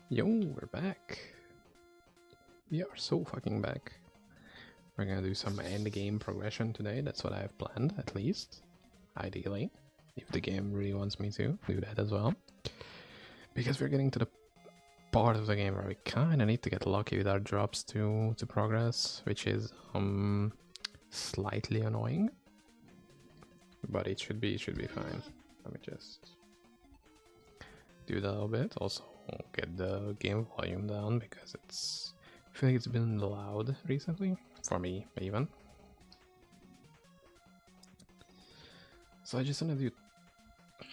Yo, we're back. We are so fucking back. We're gonna do some end game progression today. That's what I have planned, at least. Ideally. If the game really wants me to do that as well. Because we're getting to the part of the game where we kinda need to get lucky with our drops to progress, which is slightly annoying. But it should be fine. Let me just do that a little bit. Also get the game volume down because I feel like it's been loud recently, for me even. So I just want to do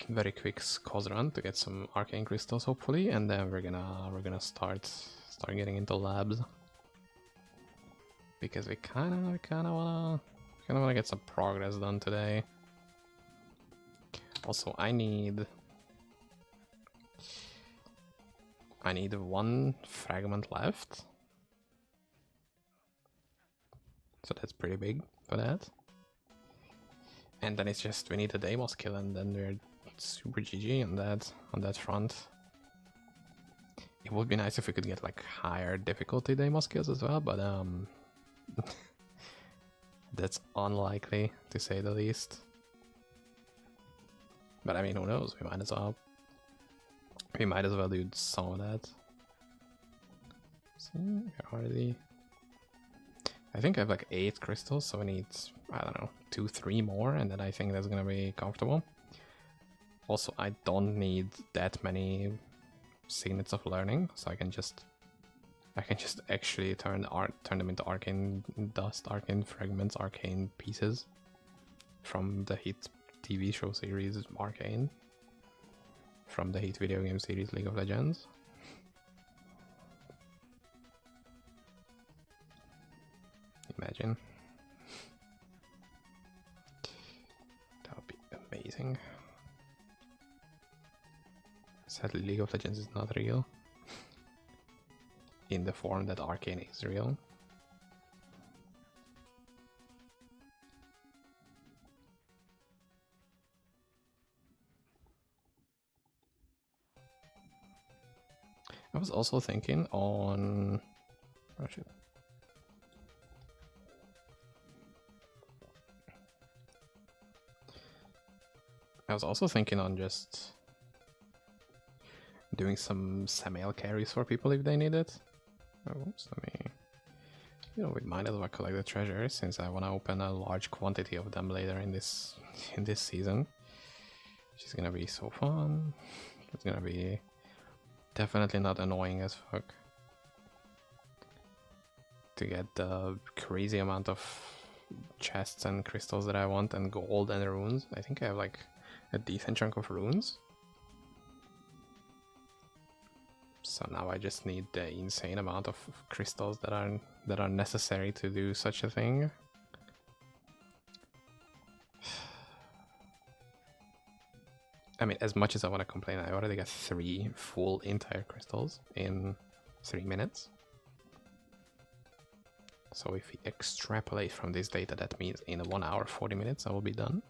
a very quick cause run to get some arcane crystals hopefully, and then we're gonna start getting into labs. Because we kinda wanna get some progress done today. Also I need one fragment left. So that's pretty big for that. And then it's just we need a Deimos kill and then we're super GG on that front. It would be nice if we could get like higher difficulty Deimos kills as well, but that's unlikely to say the least. But I mean, who knows? We might as well do some of that. See, already. I think I have like 8 crystals, so we need, I don't know, 2-3 more, and then I think that's gonna be comfortable. Also, I don't need that many signets of learning, so I can just actually turn them into arcane dust, arcane fragments, arcane pieces from the Heat TV show series Arcane, from the Heat video game series League of Legends. Imagine. That would be amazing. Sadly, League of Legends is not real. In the form that Arcane is real. I was also thinking on... Oh shit. I was also thinking on just doing some Samael carries for people if they need it. Oh, oops, let me... You know, we might as well collect the treasure since I want to open a large quantity of them later in this season. Which is gonna be so fun. It's gonna be definitely not annoying as fuck. To get the crazy amount of chests and crystals that I want, and gold and runes. I think I have like a decent chunk of runes. So now I just need the insane amount of crystals that are necessary to do such a thing. I mean, as much as I want to complain, I already got 3 full entire crystals in 3 minutes. So if we extrapolate from this data, that means in 1 hour 40 minutes I will be done.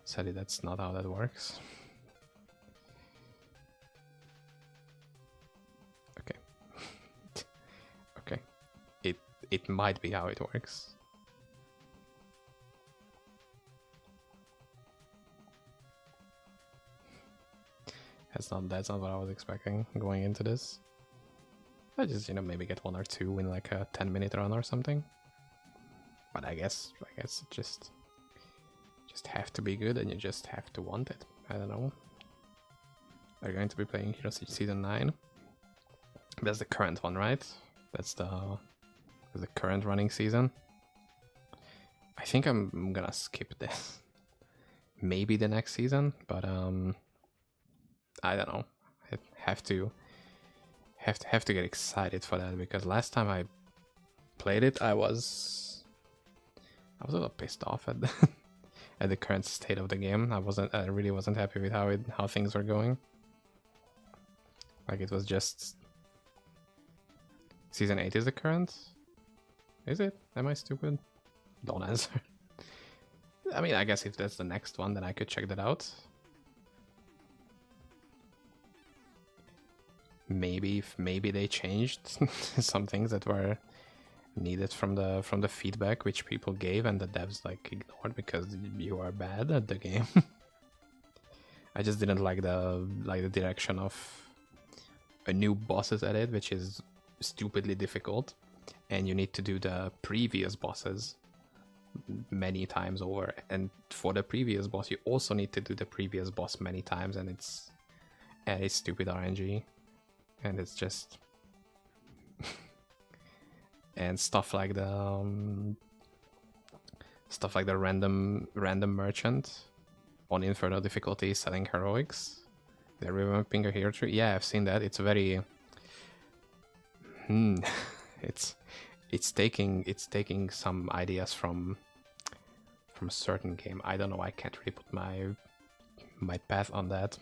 Sadly, that's not how that works. Okay. Okay. It might be how it works. That's not what I was expecting going into this. I just, you know, maybe get 1 or 2 in like a 10-minute run or something. But I guess it just have to be good, and you just have to want it. I don't know. We're going to be playing Hero Siege Season 9. That's the current one, right? That's the current running season. I think I'm gonna skip this. Maybe the next season, but I don't know. I have to get excited for that, because last time I played it, I was a little pissed off at at the current state of the game. I really wasn't happy with how things were going. Like, it was just Season 8 is the current? Is it? Am I stupid? Don't answer. I mean, I guess if that's the next one, then I could check that out. maybe they changed some things that were needed from the feedback which people gave and the devs like ignored because you are bad at the game. I just didn't like the direction of a new boss's edit, which is stupidly difficult, and you need to do the previous bosses many times over, and for the previous boss you also need to do the previous boss many times, and it's stupid RNG, and it's just and stuff like the random merchant on Inferno difficulty selling heroics. They're revamping a hero tree. Yeah, I've seen that. It's very it's taking some ideas from a certain game. I don't know, I can't really put my path on that.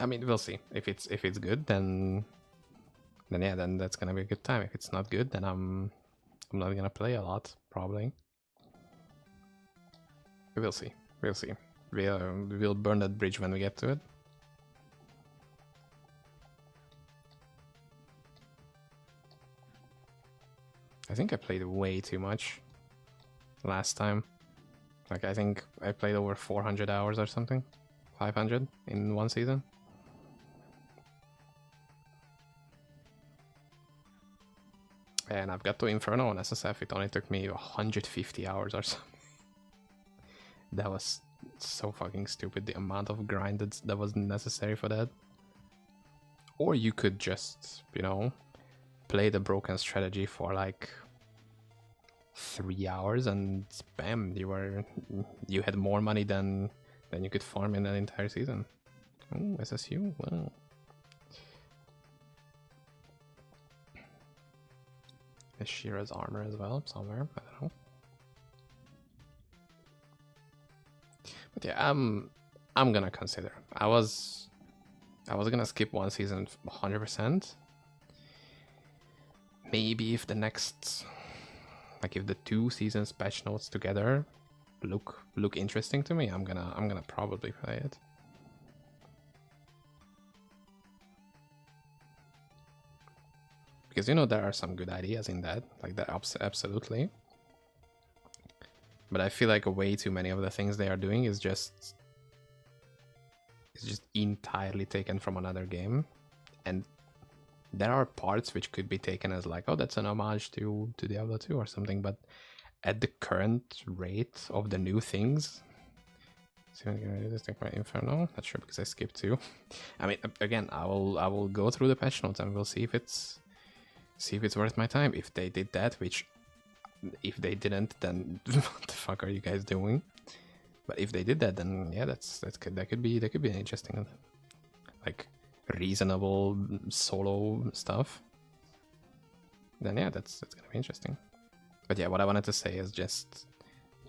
I mean, we'll see. If it's good, then yeah, then that's gonna be a good time. If it's not good, then I'm not gonna play a lot, probably. We'll see. We'll see. We'll burn that bridge when we get to it. I think I played way too much last time. Like, I think I played over 400 hours or something. 500 in one season. And I've got to Inferno on SSF, it only took me 150 hours or something. That was so fucking stupid, the amount of grind that was necessary for that. Or you could just, you know, play the broken strategy for like 3 hours and bam, you had more money than you could farm in an entire season. Oh, SSU, wow. Is Shira's armor as well somewhere? I don't know. But yeah, I'm gonna consider. I was gonna skip one season 100%. Maybe if the next, like if the 2 seasons patch notes together look interesting to me, I'm gonna probably play it. Because, you know, there are some good ideas in that, like that, absolutely. But I feel like way too many of the things they are doing is just entirely taken from another game, and there are parts which could be taken as like, oh, that's an homage to Diablo 2 or something, but at the current rate of the new things, so I'm gonna do this like my Inferno. Not sure because I skipped 2. I mean, again, I will go through the patch notes and we'll see if it's worth my time. If they did that, which if they didn't, then what the fuck are you guys doing? But if they did that, then yeah, that could be interesting, like reasonable solo stuff. Then yeah, that's gonna be interesting. But yeah, what I wanted to say is just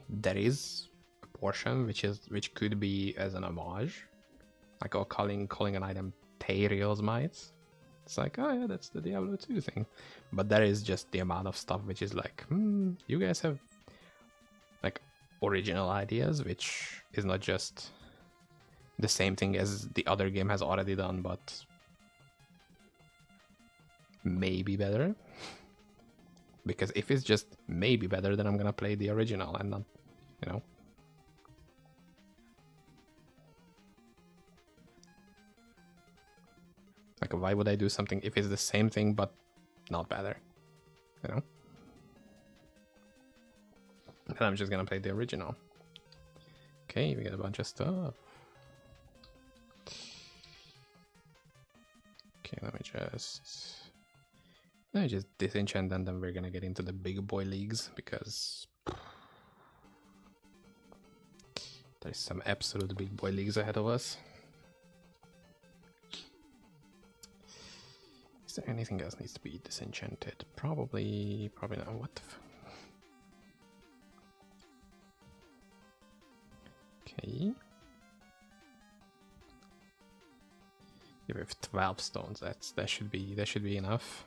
there is a portion which could be as an homage, like calling an item Teriel's Might. It's like, oh yeah, that's the Diablo 2 thing. But there is just the amount of stuff which is like, you guys have like original ideas, which is not just the same thing as the other game has already done, but maybe better. Because if it's just maybe better, then I'm gonna play the original and not, you know. Like, why would I do something if it's the same thing but not better? You know? And I'm just gonna play the original. Okay, we got a bunch of stuff. Okay, let me just disenchant, and then we're gonna get into the big boy leagues, because there's some absolute big boy leagues ahead of us. Is there anything else needs to be disenchanted? Probably not. What the f... Okay. Yeah, we have 12 stones. That should be enough.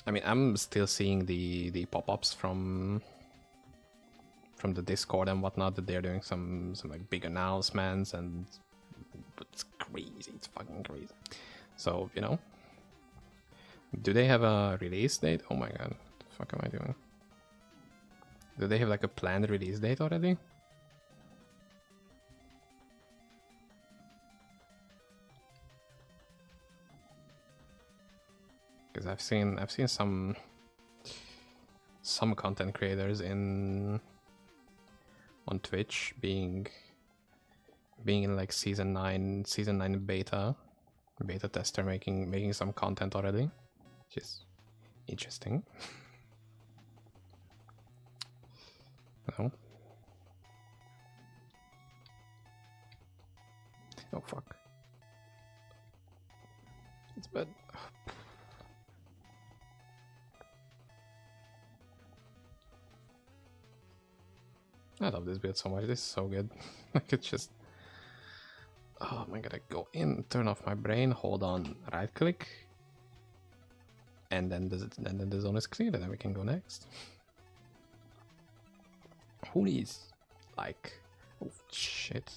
I mean, I'm still seeing the pop-ups from the Discord and whatnot, that they're doing some like big announcements, and it's crazy. It's fucking crazy. So, you know, do they have a release date? Oh my god, what the fuck am I doing? Do they have like a planned release date already? Because I've seen some content creators on Twitch being in like season 9 beta tester, making some content already, which is interesting. No. Oh fuck. It's bad. I love this build so much. This is so good. I could just... Oh my god, I go in, turn off my brain, hold on, right click, and then the zone is cleared, and then we can go next. Who needs, like... Oh shit.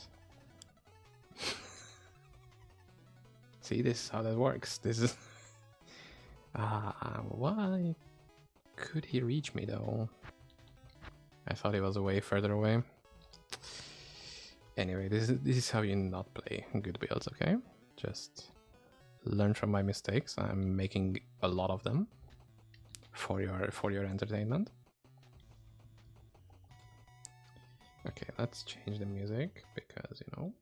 See, this is how that works. This is... why could he reach me though? I thought he was way further away. Anyway, this is how you not play good builds, okay? Just learn from my mistakes. I'm making a lot of them for your entertainment. Okay, let's change the music because, you know,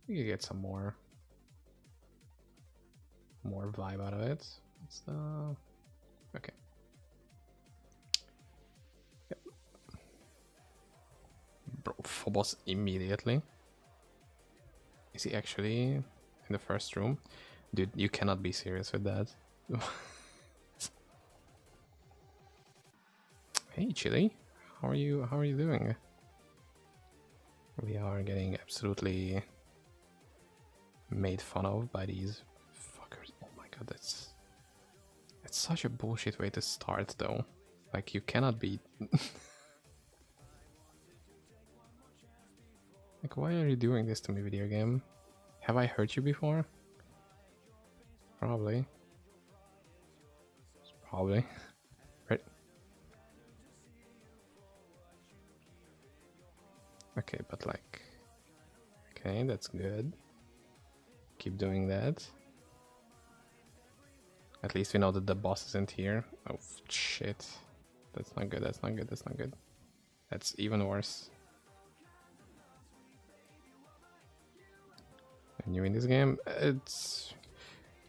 we can get some more vibe out of it. It's the... Okay. Bro, Phobos immediately. Is he actually in the first room? Dude, you cannot be serious with that. Hey, Chili. How are you doing? We are getting absolutely made fun of by these fuckers. Oh my god, that's such a bullshit way to start though. Like, you cannot be... Like, why are you doing this to me, video game? Have I hurt you before? Probably. Probably. Right. Okay, but like... Okay, that's good. Keep doing that. At least we know that the boss isn't here. Oh, shit. That's not good, that's not good, that's not good. That's even worse. New in this game,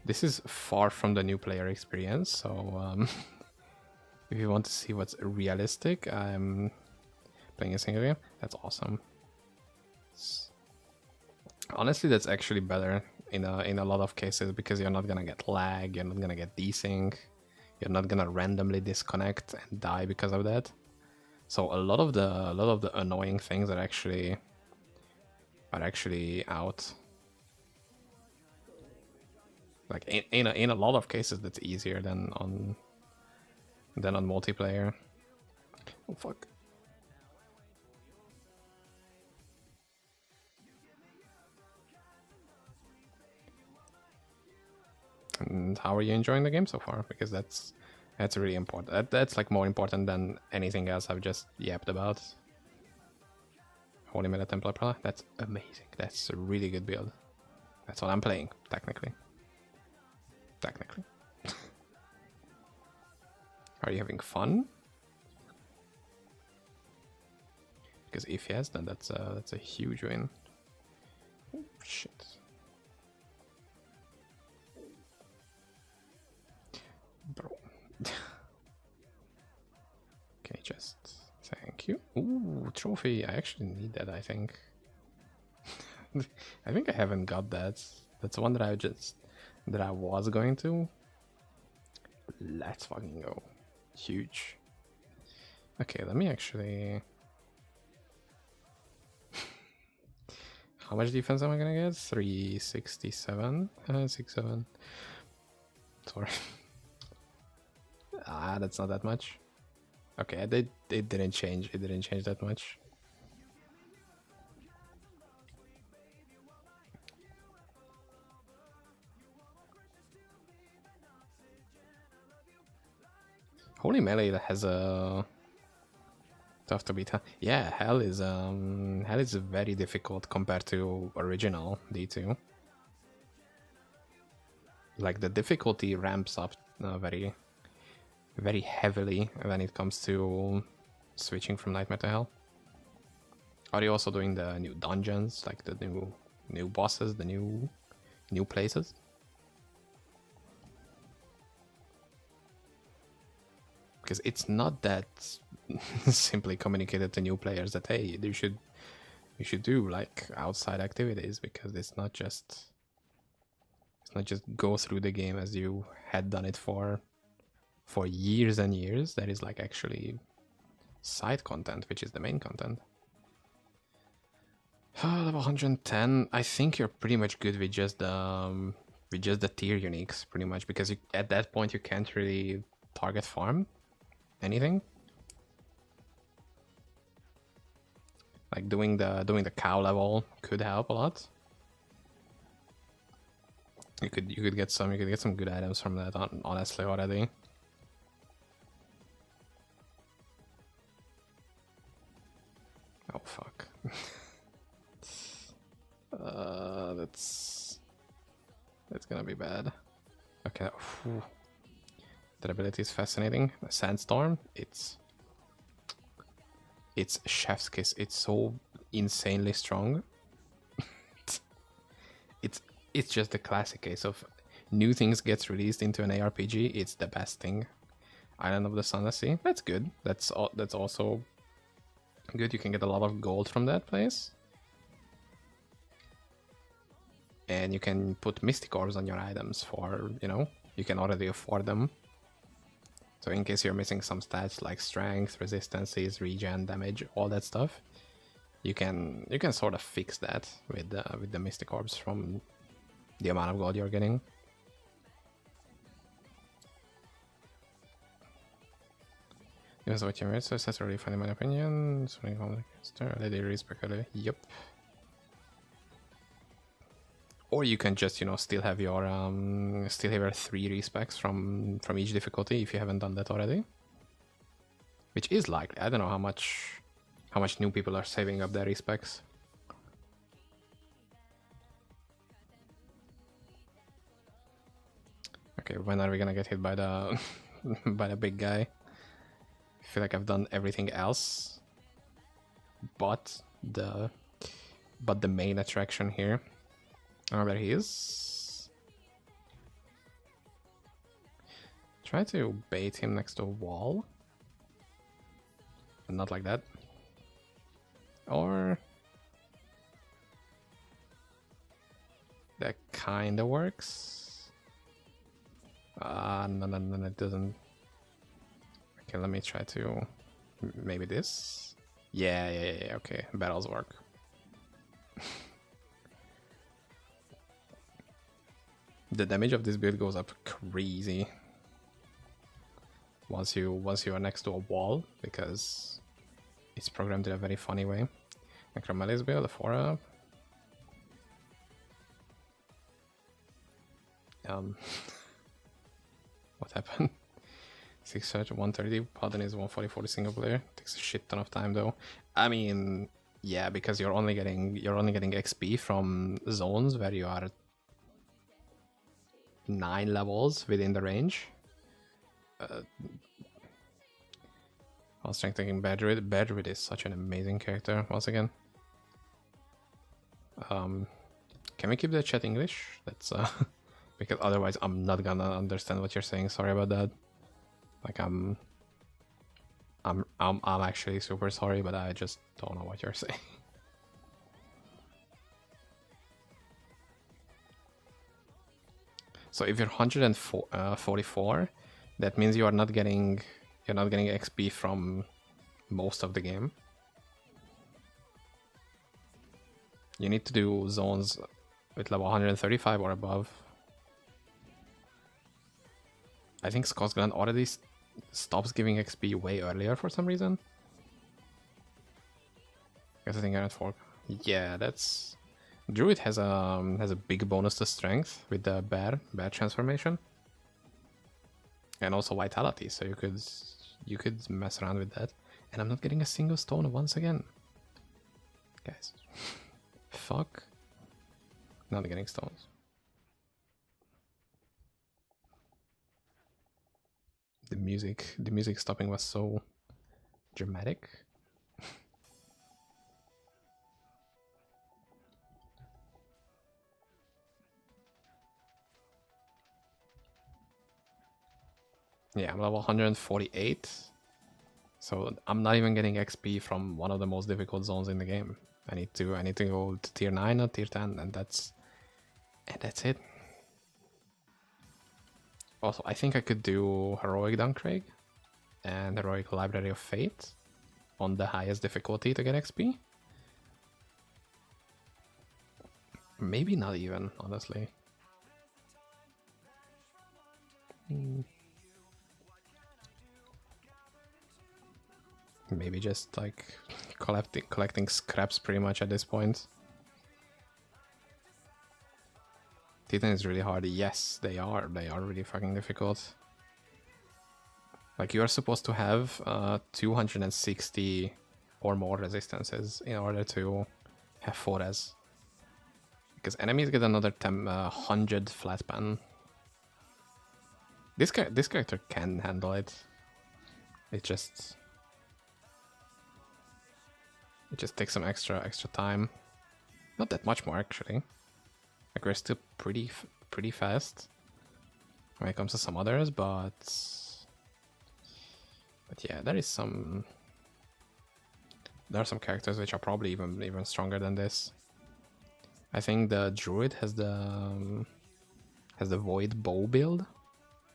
this is far from the new player experience, so if you want to see what's realistic, I'm playing a single game. That's awesome. Honestly, that's actually better in a lot of cases, because you're not gonna get lag, you're not gonna get desync, you're not gonna randomly disconnect and die because of that. So a lot of the annoying things are actually out. Like in a lot of cases, that's easier than on multiplayer. Oh fuck! And how are you enjoying the game so far? Because that's really important. That's like more important than anything else I've just yapped about. Holy Meta Templar Paladin. That's amazing. That's a really good build. That's what I'm playing technically. Are you having fun? Because if yes, then that's a huge win. Oh, shit. Bro. Okay, just thank you. Ooh, trophy. I actually need that, I think. I think I haven't got that. That's one that I was going to. Let's fucking go. Huge. Okay, let me actually... How much defense am I gonna get? 367? 67. Sorry. Ah, that's not that much. Okay, it didn't change. It didn't change that much. Holy Melee has a tough to beat. Yeah, Hell is very difficult compared to original D2. Like the difficulty ramps up very heavily when it comes to switching from Nightmare to Hell. Are you also doing the new dungeons, like the new bosses, the new places? Because it's not that simply communicated to new players that hey, you should do like outside activities, because it's not just go through the game as you had done it for years and years. There is like actually side content, which is the main content. Level 110. I think you're pretty much good with just the tier uniques, pretty much, because at that point you can't really target farm anything. Like doing the cow level could help a lot. You could get some good items from that, honestly, already. Oh fuck. That's gonna be bad. Okay. Whew. That ability is fascinating. Sandstorm. It's chef's kiss. It's so insanely strong. It's just the classic case of new things gets released into an ARPG. It's the best thing. Island of the Sunless Sea. That's good. That's also good. You can get a lot of gold from that place. And you can put Mystic Orbs on your items for, you can already afford them. So in case you're missing some stats like strength, resistances, regen, damage, all that stuff, you can sort of fix that with the Mystic Orbs from the amount of gold you're getting. Even though what you made, so that's really funny in my opinion. It's really complicated. Lady respect. Yep. Or you can just, still have your 3 respects from each difficulty if you haven't done that already. Which is likely. I don't know how much new people are saving up their respects. Okay, when are we gonna get hit by the by the big guy? I feel like I've done everything else but the main attraction here. Oh, there he is. Try to bait him next to a wall. But not like that. Or... that kinda works. No, it doesn't. Okay, let me try to... maybe this? Yeah, okay. Battles work. The damage of this build goes up crazy once you are next to a wall, because it's programmed in a very funny way. Necromeli's build, a 4-up. What happened? 6 search, 130. Paladin is 144 single player. Takes a shit ton of time though. I mean, yeah, because you're only getting XP from zones where you are 9 levels within the range. While strength taking Bad Druid is such an amazing character once again. Can we keep the chat English? That's because otherwise I'm not gonna understand what you're saying. Sorry about that. Like I'm actually super sorry, but I just don't know what you're saying. So if you're 144, that means you're not getting XP from most of the game. You need to do zones with level 135 or above. I think Scotsglen already stops giving XP way earlier for some reason. Guess I think I'm at 4. Yeah, that's... Druid has a big bonus to strength with the bear transformation. And also vitality, so you could mess around with that. And I'm not getting a single stone once again. Guys. Fuck. Not getting stones. The music stopping was so dramatic. Yeah, I'm level 148. So I'm not even getting XP from one of the most difficult zones in the game. I need to go to tier 9 or tier 10, and that's it. Also, I think I could do Heroic Duncraig and Heroic Library of Fate on the highest difficulty to get XP. Maybe not even, honestly. Maybe just like collecting scraps pretty much at this point. Titan is really hard. Yes, they are really fucking difficult. Like, you are supposed to have 260 or more resistances in order to have 4S. Because enemies get another 100 flat pan. This character can handle it. It just takes some extra time. Not that much more, actually. Like, we're still pretty fast when it comes to some others, but yeah, there are some characters which are probably even stronger than this. I think the druid has the void bow build,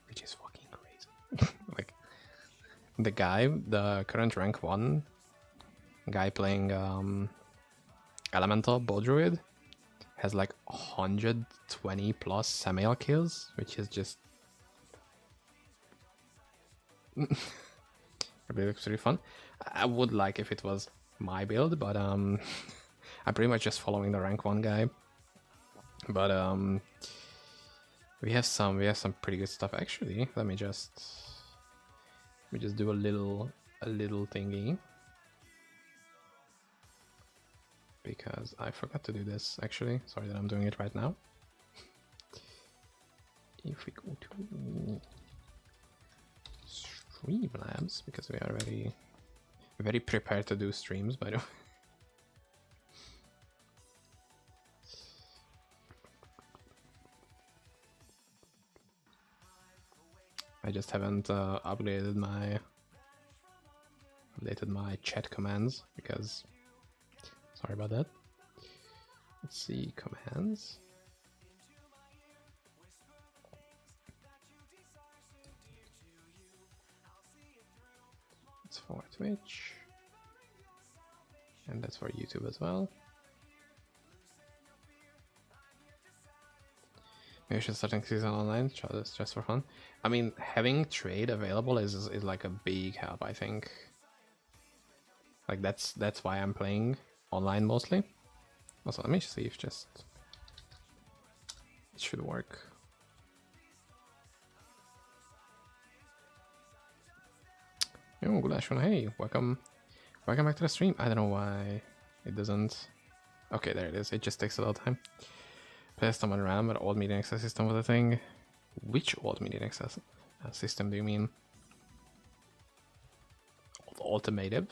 which is fucking crazy. Like, the current rank 1 guy playing elemental bow druid has like 120 plus Samael kills, which is just it looks really fun. I would like if it was my build, but I'm pretty much just following the rank 1 guy. But we have some pretty good stuff actually. Let me just do a little thingy. Because I forgot to do this, actually. Sorry that I'm doing it right now. If we go to Streamlabs, because we are very prepared to do streams, by the way. I just haven't updated my chat commands, because sorry about that. Let's see, commands. It's for Twitch. And that's for YouTube as well. Maybe we should start season online, try this just for fun. I mean, having trade available is like a big help, I think. Like, that's why I'm playing online mostly. Also, let me see if it should work. Oh, Gulashun, hey, welcome back to the stream. I don't know why it doesn't. Okay, there it is. It just takes a little time. System and RAM, but old MedianXL system was a thing. Which old MedianXL system do you mean? Ultimative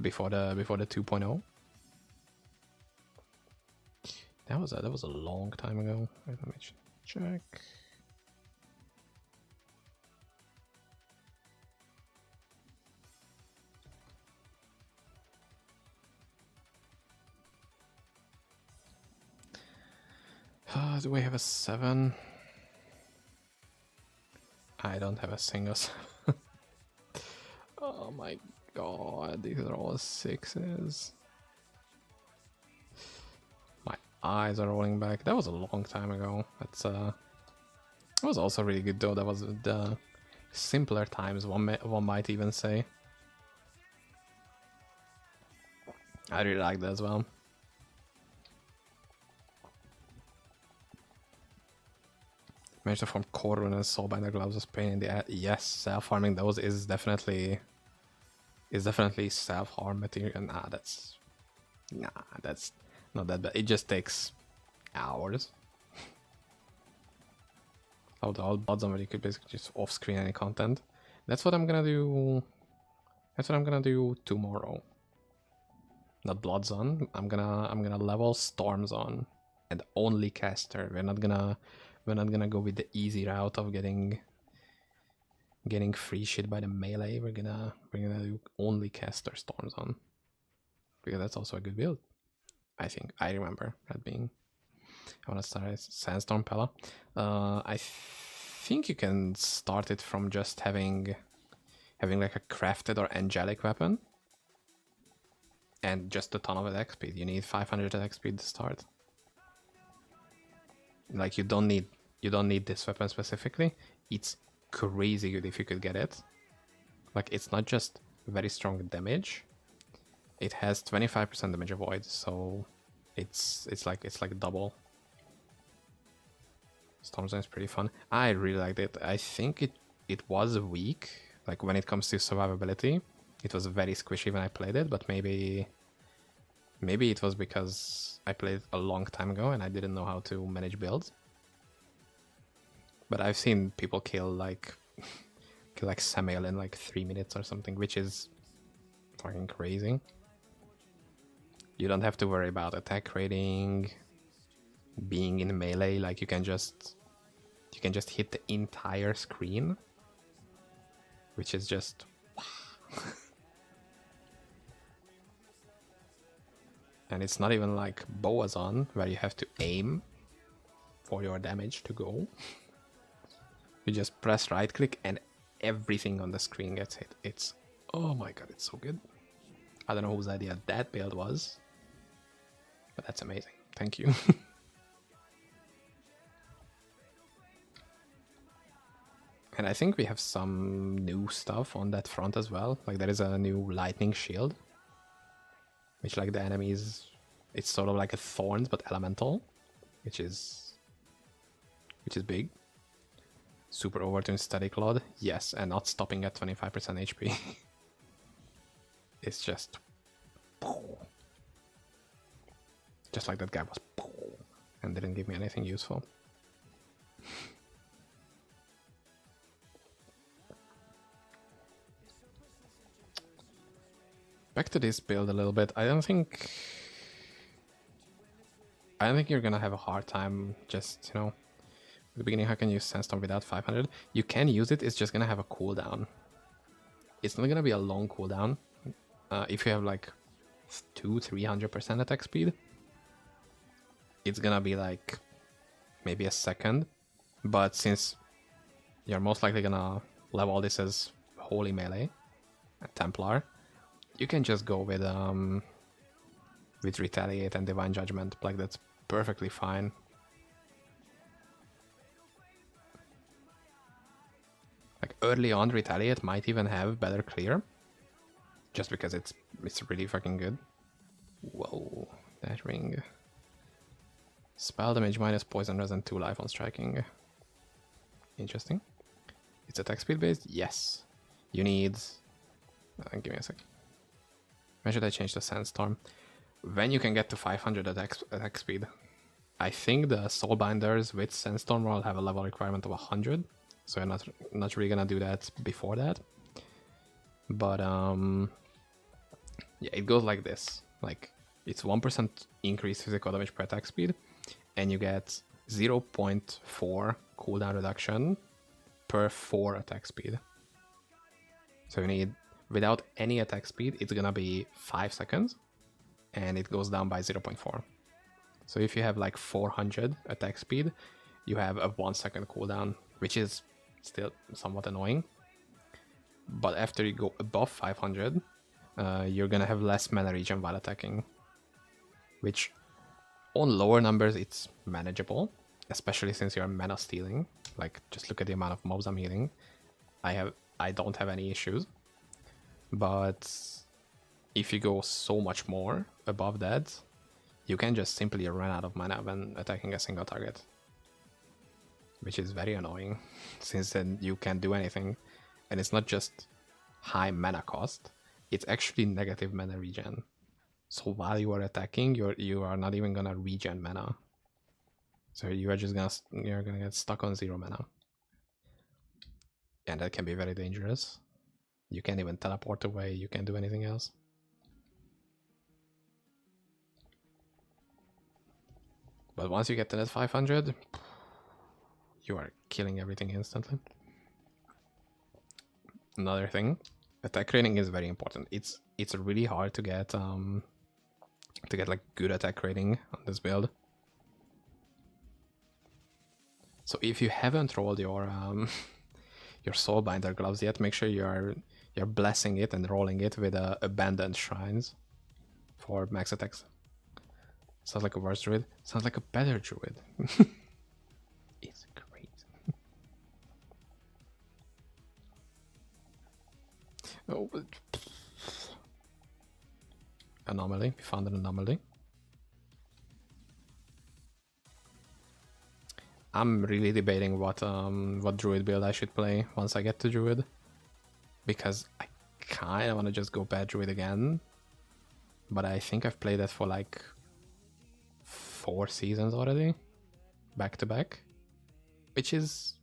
before the 2.0. That was a long time ago. Wait, let me check. Do we have a 7? I don't have a single 7. Oh my god, these are all 6s. My eyes are rolling back. That was a long time ago. That was also really good though. That was the simpler times, one might even say. I really like that as well. Managed to form core rune and soulbinder gloves was pain in the ass. Yes, self-harming those is definitely self-harm material. Nah, that's not that bad. It just takes hours. Oh, the all buds on where you could basically just off-screen any content. That's what I'm gonna do. That's what I'm gonna do tomorrow. Not Bloods on. I'm gonna level Storms on, and only caster. We're not gonna go with the easy route of getting free shit by the melee. We're gonna do only caster Storms on, because that's also a good build. I think I remember that being. I want to start as Sandstorm Pella. I think you can start it from just having like a crafted or angelic weapon and just a ton of attack speed. You need 500 attack speed to start. Like you don't need this weapon specifically. It's crazy good if you could get it. Like it's not just very strong damage. It has 25% damage avoid, so it's like double. Storm Zone is pretty fun. I really liked it. I think it was weak. Like when it comes to survivability, it was very squishy when I played it, but maybe it was because I played a long time ago and I didn't know how to manage builds. But I've seen people kill like Samael in like 3 minutes or something, which is fucking crazy. You don't have to worry about attack rating, being in melee. Like you can just hit the entire screen, which is just and it's not even like Boazon where you have to aim for your damage to go. You just press right click and everything on the screen gets hit. It's, oh my god, it's so good. I don't know whose idea that build was, but that's amazing. Thank you. And I think we have some new stuff on that front as well. Like there is a new lightning shield, which like the enemies, it's sort of like a thorns but elemental, which is big. Super overtune static load, yes, and not stopping at 25% HP. It's just like that guy was and didn't give me anything useful. Back to this build a little bit. I don't think you're gonna have a hard time just, you know, at the beginning. How can you use Sandstorm without 500? You can use it, it's just gonna have a cooldown. It's not gonna be a long cooldown. If you have like 200-300% attack speed, it's gonna be like maybe a second. But since you're most likely gonna level this as holy melee, a Templar, you can just go with Retaliate and Divine Judgment. Like that's perfectly fine. Like early on, Retaliate might even have better clear, just because it's really fucking good. Whoa, that ring. Spell damage minus poison res and 2 life on striking. Interesting. It's attack speed based? Yes. You need... give me a sec. When should I change the Sandstorm? When you can get to 500 attack speed. I think the Soulbinders with Sandstorm will have a level requirement of 100. So you're not really gonna do that before that. But yeah, it goes like this. Like it's 1% increased physical damage per attack speed, and you get 0.4 cooldown reduction per 4 attack speed. So you need, without any attack speed, it's gonna be 5 seconds, and it goes down by 0.4. So if you have like 400 attack speed, you have a 1 second cooldown, which is still somewhat annoying. But after you go above 500, you're gonna have less mana regen while attacking, which on lower numbers it's manageable, especially since you're mana stealing. Like just look at the amount of mobs I'm healing. I don't have any issues. But if you go so much more above that, you can just simply run out of mana when attacking a single target. Which is very annoying, since then you can't do anything. And it's not just high mana cost, it's actually negative mana regen. So while you are attacking, you are not even gonna regen mana. So you are just you're gonna get stuck on 0 mana. And that can be very dangerous. You can't even teleport away, you can't do anything else. But once you get to that 500, you are killing everything instantly. Another thing, attack rating is very important. It's really hard to get like good attack rating on this build. So if you haven't rolled your your Soulbinder gloves yet, make sure you're blessing it and rolling it with abandoned shrines for max attacks. Sounds like a worse druid. Sounds like a better druid. It's great. Oh, but... anomaly. We found an anomaly. I'm really debating what druid build I should play once I get to druid, because I kind of want to just go bad druid again, but I think I've played that for like 4 seasons already, back to back, which is,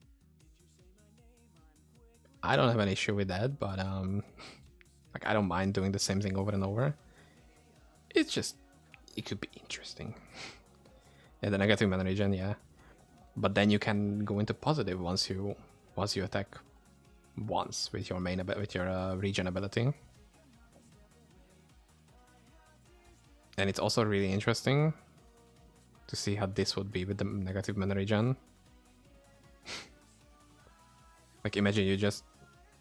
I don't have an issue with that, but like I don't mind doing the same thing over and over. It's just, it could be interesting. Yeah, the negative mana regen, yeah. But then you can go into positive once you attack once with your main regen ability. And it's also really interesting to see how this would be with the negative mana regen. Like imagine you just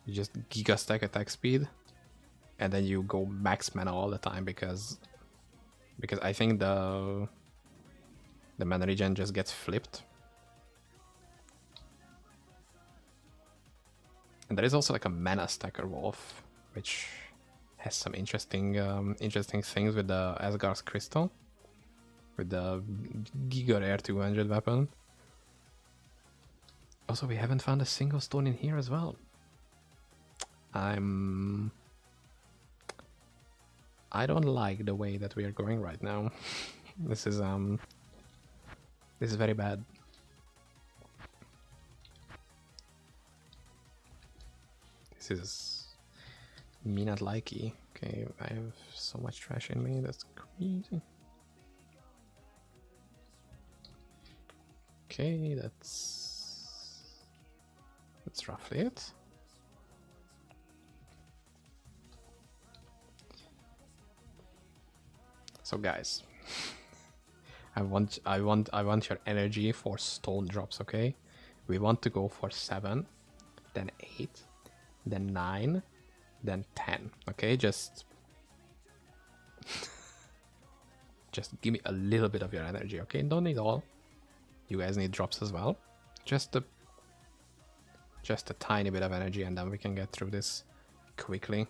giga stack attack speed, and then you go max mana all the time because I think the mana regen just gets flipped. And there is also like a mana stacker wolf, which has some interesting things with the Asgard's crystal, with the Giga Rare 200 weapon. Also, we haven't found a single stone in here as well. I don't like the way that we are going right now. This is very bad. This is me not likey. Okay, I have so much trash in me, that's crazy. Okay, that's roughly it. So guys, I want your energy for stone drops, okay? We want to go for 7, then 8, then 9, then 10, okay? Just give me a little bit of your energy, okay? Don't need all. You guys need drops as well. Just a tiny bit of energy, and then we can get through this quickly.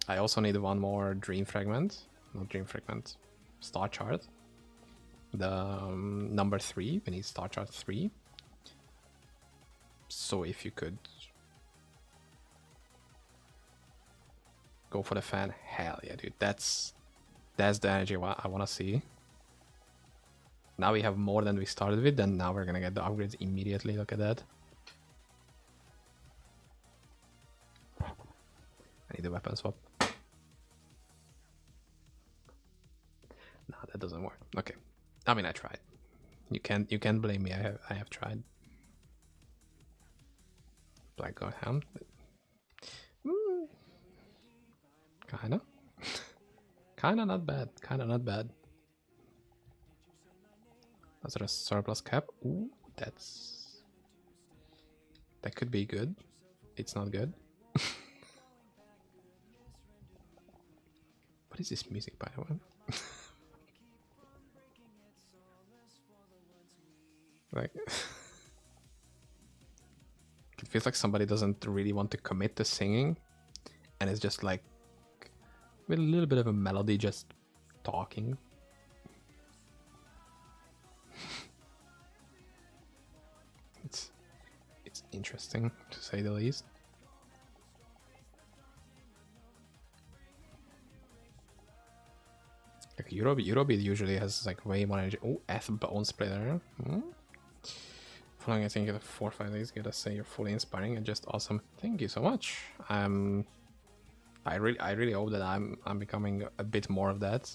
I also need one more dream fragment. Not dream fragment. Star chart. The number 3. We need star chart 3. So if you could go for the fan, hell yeah, dude. That's the energy I want to see. Now we have more than we started with, and now we're gonna get the upgrades immediately. Look at that. I need a weapon swap. No, that doesn't work. Okay. I mean, I tried. You can't blame me. I have tried. Black God Helm. Kinda not bad. Kinda not bad. Was there a surplus cap? Ooh, that could be good. It's not good. What is this music, by the way? Like, feels like somebody doesn't really want to commit to singing, and it's just like with a little bit of a melody, just talking. It's interesting to say the least. Like Europe usually has like way more energy. Oh, F bone splitter. Following, I think you get 4 or 5 days. Gotta say you're fully inspiring and just awesome. Thank you so much. I really hope that I'm becoming a bit more of that,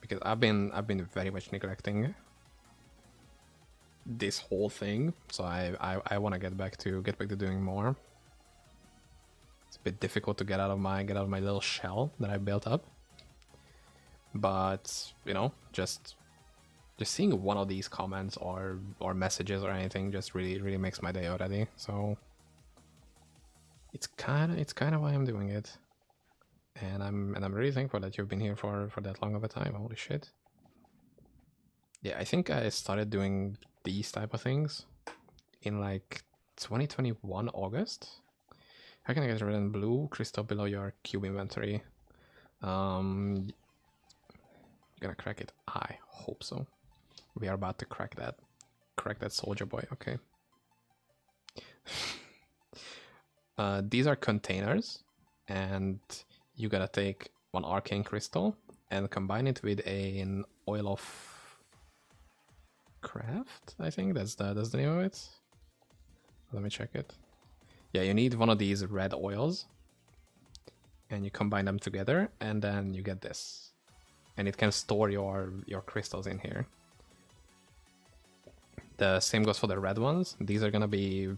because I've been very much neglecting this whole thing. So I want to get back to doing more. It's a bit difficult to get out of my little shell that I built up. But you know, just seeing one of these comments or messages or anything just really makes my day already. So it's kind of why I'm doing it, and I'm really thankful that you've been here for that long of a time. Holy shit! Yeah, I think I started doing these type of things in like 2021 August. How can I get red and blue crystal below your cube inventory? Gonna crack it? I hope so. We are about to crack that. Crack that soldier boy, okay. These are containers, and you gotta take one arcane crystal and combine it with an oil of craft, I think that's the name of it. Let me check it. Yeah, you need one of these red oils, and you combine them together, and then you get this. And it can store your crystals in here. The same goes for the red ones. These are gonna be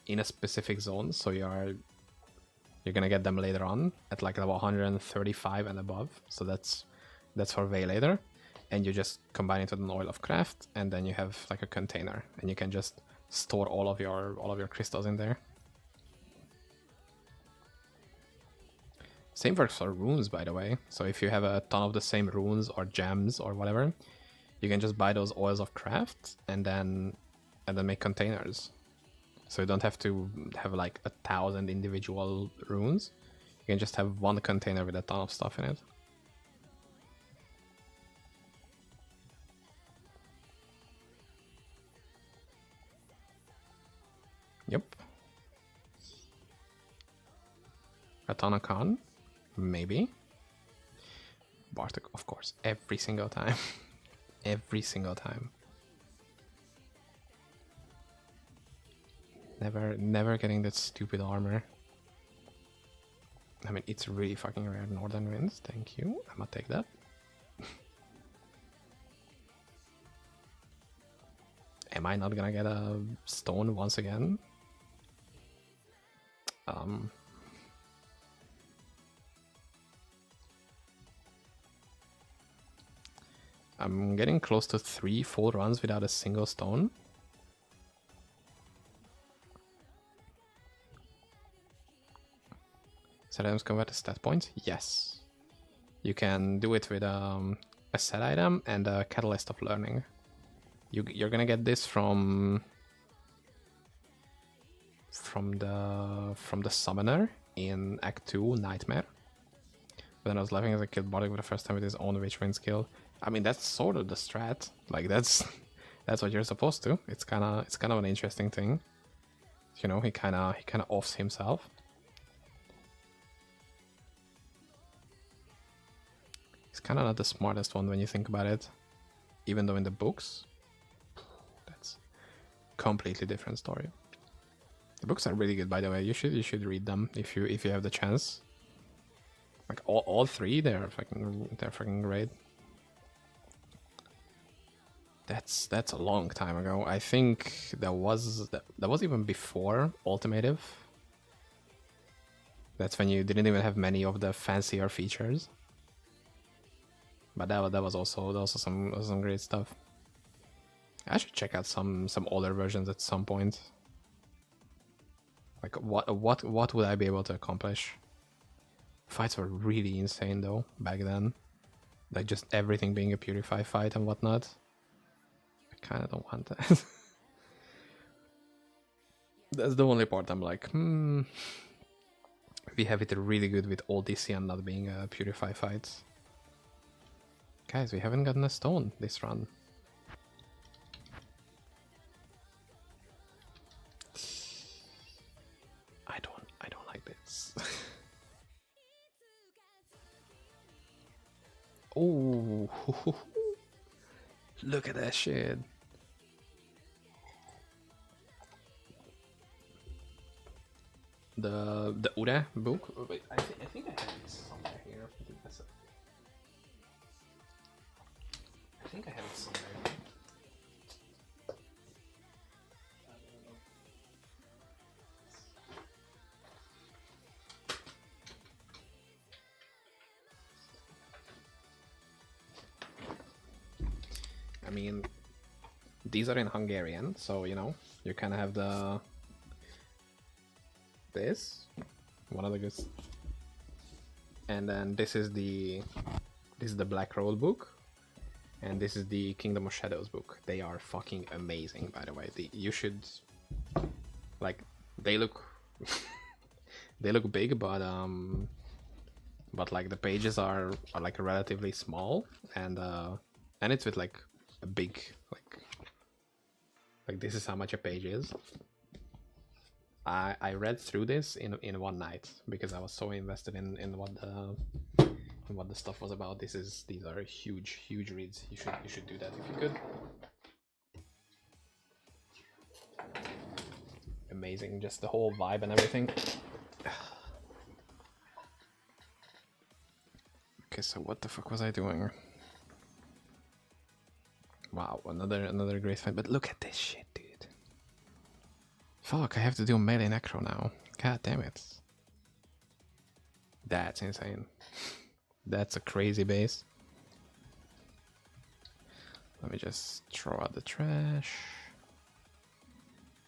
in a specific zone, so you're gonna get them later on at like level 135 and above. So that's for way later. And you just combine it with an oil of craft, and then you have like a container, and you can just store all of your crystals in there. Same works for runes, by the way. So if you have a ton of the same runes or gems or whatever, you can just buy those oils of craft and then make containers. So you don't have to have like 1,000 individual runes. You can just have one container with a ton of stuff in it. Yep. Ratana Khan? Maybe. Bartek, of course, every single time. Every single time. Never getting that stupid armor. I mean, it's really fucking rare. Northern Winds, thank you. I'm gonna take that. Am I not gonna get a stone once again? I'm getting close to 3 full runs without a single stone. Set items convert to stat points? Yes. You can do it with a set item and a catalyst of learning. You're gonna get this from the summoner in Act 2 Nightmare. But then I was laughing as I killed Bardic for the first time with his own Witchwind skill. I mean, that's sort of the strat. Like that's what you're supposed to. It's kind of an interesting thing. You know, he kind of offs himself. He's kind of not the smartest one when you think about it, even though in the books, that's completely different story. The books are really good, by the way. You should read them if you have the chance. Like all three, they're fucking great. That's a long time ago. I think that was even before Ultimative. That's when you didn't even have many of the fancier features. But that was also some great stuff. I should check out some older versions at some point. Like what would I be able to accomplish? Fights were really insane though back then. Like just everything being a purify fight and whatnot. I kind of don't want that. That's the only part I'm like, we have it really good with all DC and not being a Purify fights. Guys, we haven't gotten a stone this run. I don't like this. Oh, look at that shit. The Ura book. Wait, I think I have it somewhere here. I think I have it somewhere. I mean, these are in Hungarian, so you know you kind of have this one of the good, and then this is the Black Road book, and this is the Kingdom of Shadows book. They are fucking amazing, by the way. You should like, they look they look big, but like the pages are like relatively small, and it's with like a big like this is how much a page is. I read through this in one night because I was so invested in what the stuff was about. These are huge reads. You should do that if you could. Amazing, just the whole vibe and everything. Okay, so what the fuck was I doing? Wow, another great fight, but look at this shit, dude. Fuck, I have to do melee necro now. God damn it. That's insane. That's a crazy base. Let me just throw out the trash.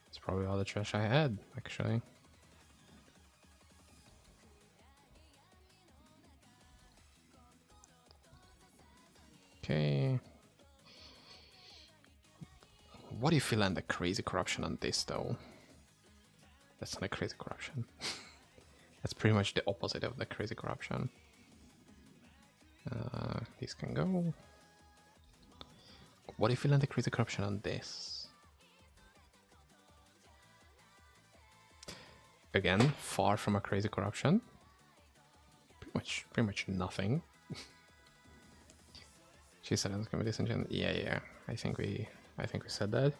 It's probably all the trash I had, actually. Okay. What if you land a crazy corruption on this, though? That's not a crazy corruption. That's pretty much the opposite of the crazy corruption. These can go. What if you land a crazy corruption on this? Again, far from a crazy corruption. Pretty much nothing. She said it's gonna be disenchanted. Yeah. I think we said that.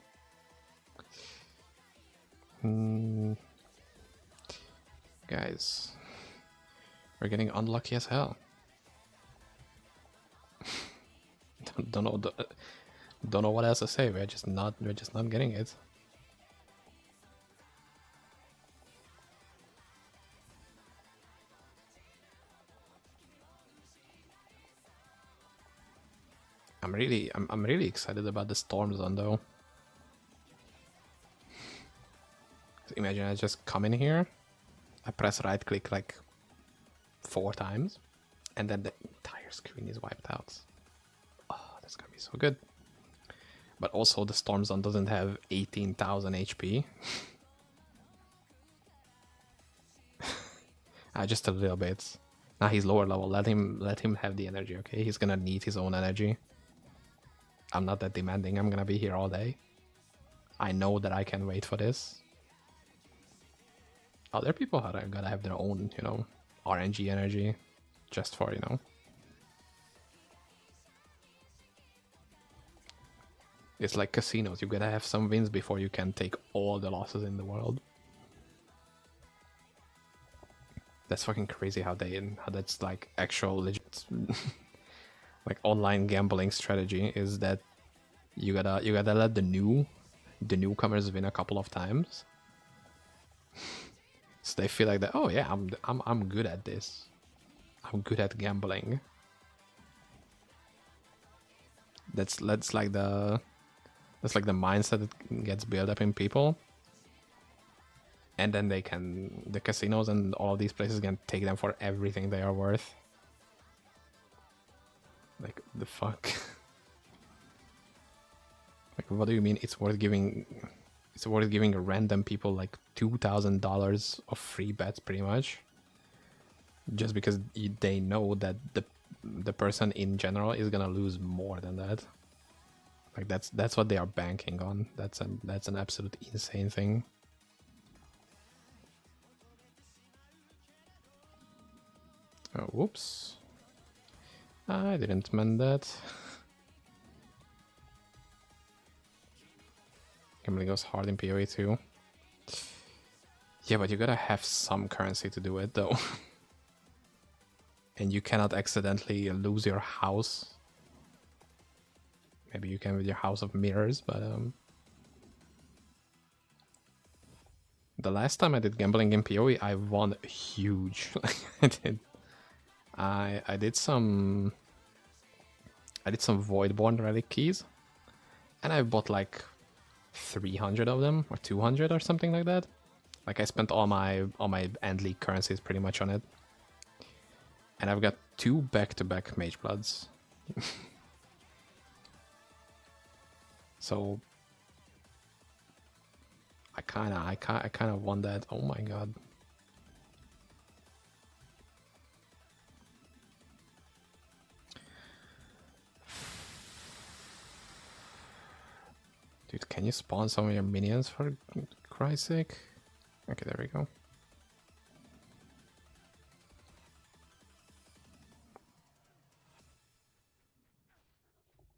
Guys, we're getting unlucky as hell. don't know what else to say. We're just not getting it. I'm really excited about the Storm Zone, though. Imagine I just come in here, I press right click like 4 times, and then the entire screen is wiped out. Oh, that's gonna be so good. But also the Storm Zone doesn't have 18,000 HP. Just a little bit. Now he's lower level. Let him have the energy, okay? He's gonna need his own energy. I'm not that demanding. I'm gonna be here all day. I know that I can wait for this. Other people are gonna have their own, you know, RNG energy, just for, you know. It's like casinos. You gotta have some wins before you can take all the losses in the world. That's fucking crazy how that's like actual legit like online gambling strategy, is that you gotta let the newcomers win a couple of times. So they feel like that, oh yeah, I'm good at this. I'm good at gambling. That's like the mindset that gets built up in people. And then the casinos and all of these places can take them for everything they are worth. Like, the fuck? Like, what do you mean it's worth giving it's worth giving random people like $2,000 of free bets, pretty much, just because they know that the person in general is gonna lose more than that. Like that's what they are banking on. That's an absolute insane thing. Oh, whoops! I didn't mean that. Gambling goes hard in PoE too. Yeah, but you gotta have some currency to do it though. And you cannot accidentally lose your house. Maybe you can with your House of Mirrors, but the last time I did gambling in PoE, I won huge. I did some Voidborn relic keys, and I bought like 300 of them or 200 or something like that. Like I spent all my End League currencies pretty much on it, and I've got 2 back-to-back Mage Bloods. So I kind of won that. Oh my god. Dude, can you spawn some of your minions for Christ's sake? Okay, there we go.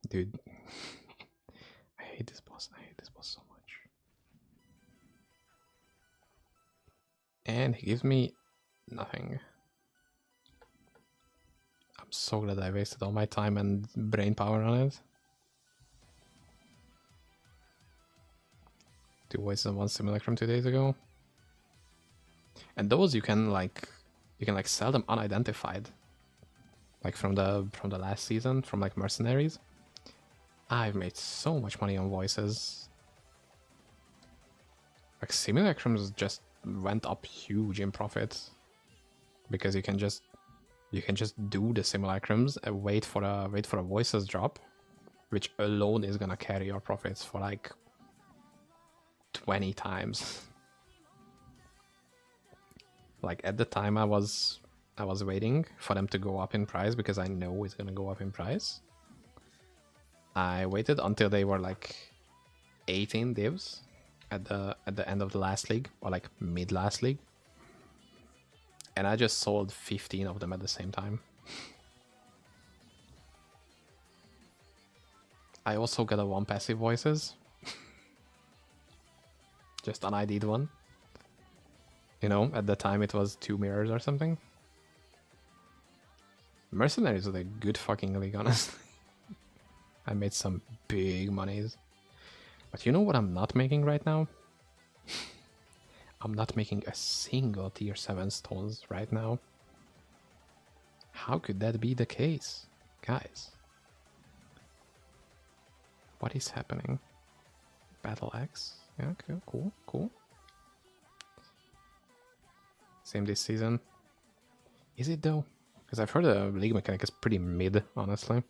Dude, I hate this boss. I hate this boss so much. And he gives me nothing. I'm so glad I wasted all my time and brain power on it. 2 voices and 1 simulacrum 2 days ago. And those you can sell them unidentified. Like from the last season, from like mercenaries. I've made so much money on voices. Like simulacrums just went up huge in profit. Because you can just do the simulacrums and wait for a voices drop, which alone is gonna carry your profits for like 20 times. Like at the time I was waiting for them to go up in price because I know it's gonna go up in price. I waited until they were like 18 divs at the end of the last league, or like mid last league. And I just sold 15 of them at the same time. I also got a 1 passive voices. Just an ID'd one. You know, at the time it was 2 mirrors or something. Mercenaries are a good fucking league, honestly. I made some big monies. But you know what I'm not making right now? I'm not making a single tier 7 stones right now. How could that be the case? Guys. What is happening? Battle Axe? Yeah, okay, cool, cool. Same this season. Is it though? Because I've heard the league mechanic is pretty mid, honestly.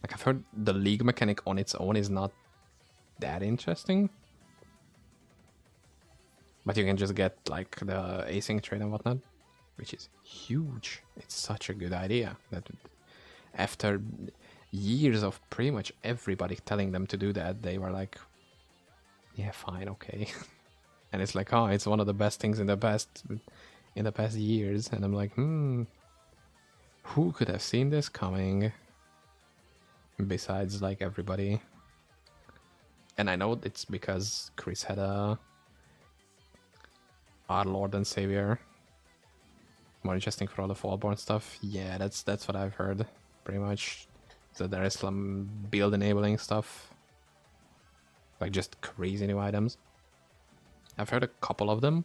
Like I've heard the league mechanic on its own is not that interesting. But you can just get like the async trade and whatnot, which is huge. It's such a good idea that after years of pretty much everybody telling them to do that, they were like, yeah, fine, okay. And it's like, oh, it's one of the best things in the past years. And I'm like, who could have seen this coming? Besides like everybody. And I know it's because Chris had a our Lord and Savior. More interesting for all the Fallborn stuff. Yeah, that's what I've heard. Pretty much. So there is some build enabling stuff. Like just crazy new items. I've heard a couple of them.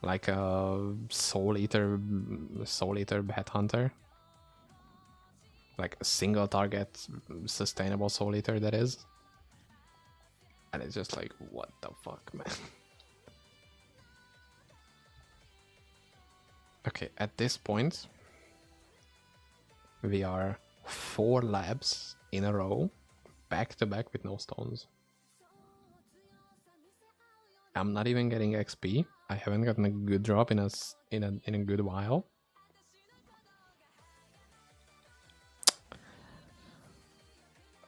Like a Soul Eater Headhunter. Like a single target sustainable Soul Eater, that is. And it's just like, what the fuck, man. Okay, at this point, We are 4 labs in a row, back to back with no stones. I'm not even getting XP. I haven't gotten a good drop in a good while.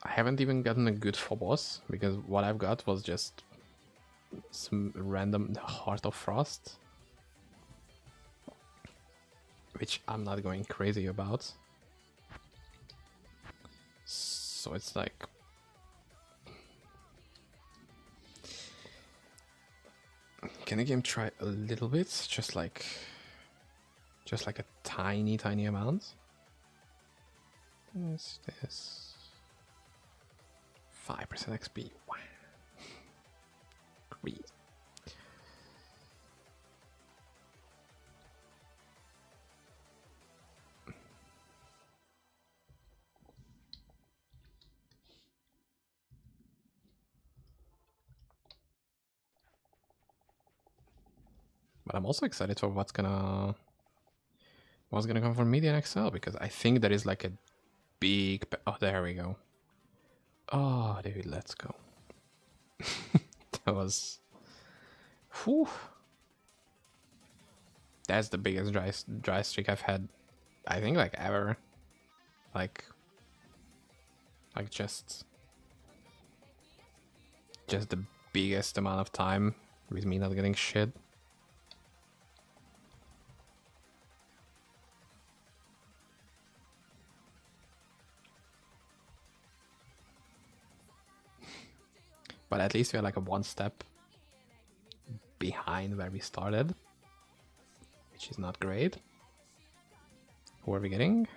I haven't even gotten a good Phobos because what I've got was just some random Heart of Frost, which I'm not going crazy about. So it's like, can the game try a little bit? Just like a tiny amount. This 5% XP. Wow. Great. But I'm also excited for what's gonna come from MedianXL, because I think there is like a big... Oh, there we go. Oh, dude, let's go. That was... Whew. That's the biggest dry streak I've had, I think, like, ever. Like just the biggest amount of time with me not getting shit. But at least we are like a 1 step behind where we started, which is not great. Who are we getting?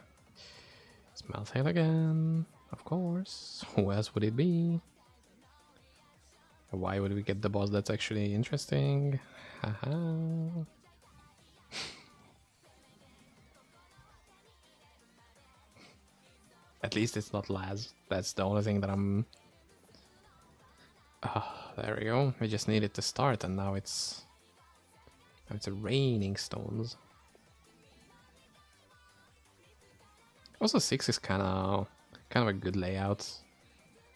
Smell tail again, of course. Who else would it be? Why would we get the boss that's actually interesting? Haha. At least it's not Laz. That's the only thing that I'm... there we go. We just needed to start, and now it's raining stones. Also, 6 is kind of a good layout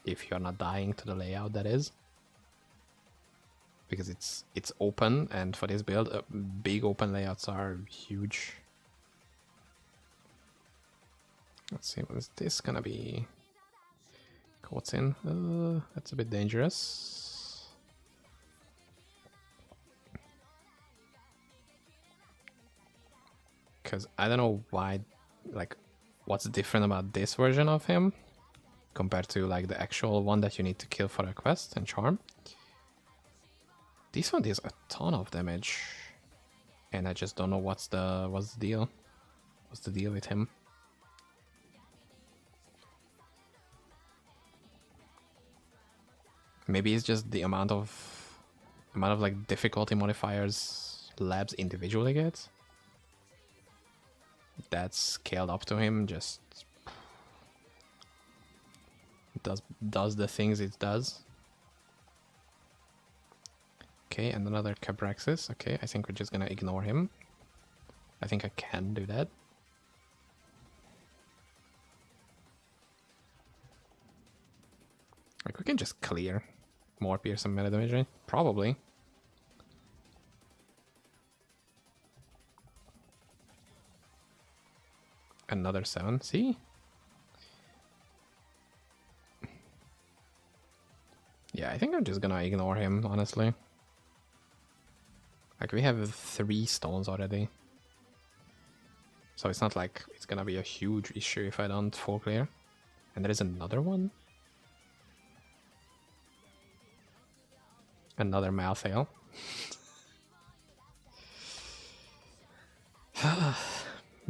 if you're not dying to the layout, that is, because it's open, and for this build, big open layouts are huge. Let's see, what is this gonna be? What's in? That's a bit dangerous. Because I don't know why, like, what's different about this version of him compared to, like, the actual one that you need to kill for a quest and charm. This one deals a ton of damage, and I just don't know what's the deal. What's the deal with him? Maybe it's just the amount of like difficulty modifiers labs individually get. That's scaled up to him, just does the things it does. Okay, and another Cabraxis. Okay, I think we're just gonna ignore him. I think I can do that. Like, we can just clear more pierce and meta damage, right? Probably. Another 7, see? Yeah, I think I'm just gonna ignore him, honestly. Like, we have 3 stones already. So it's not like it's gonna be a huge issue if I don't full clear. And there is another one. Another Malthael.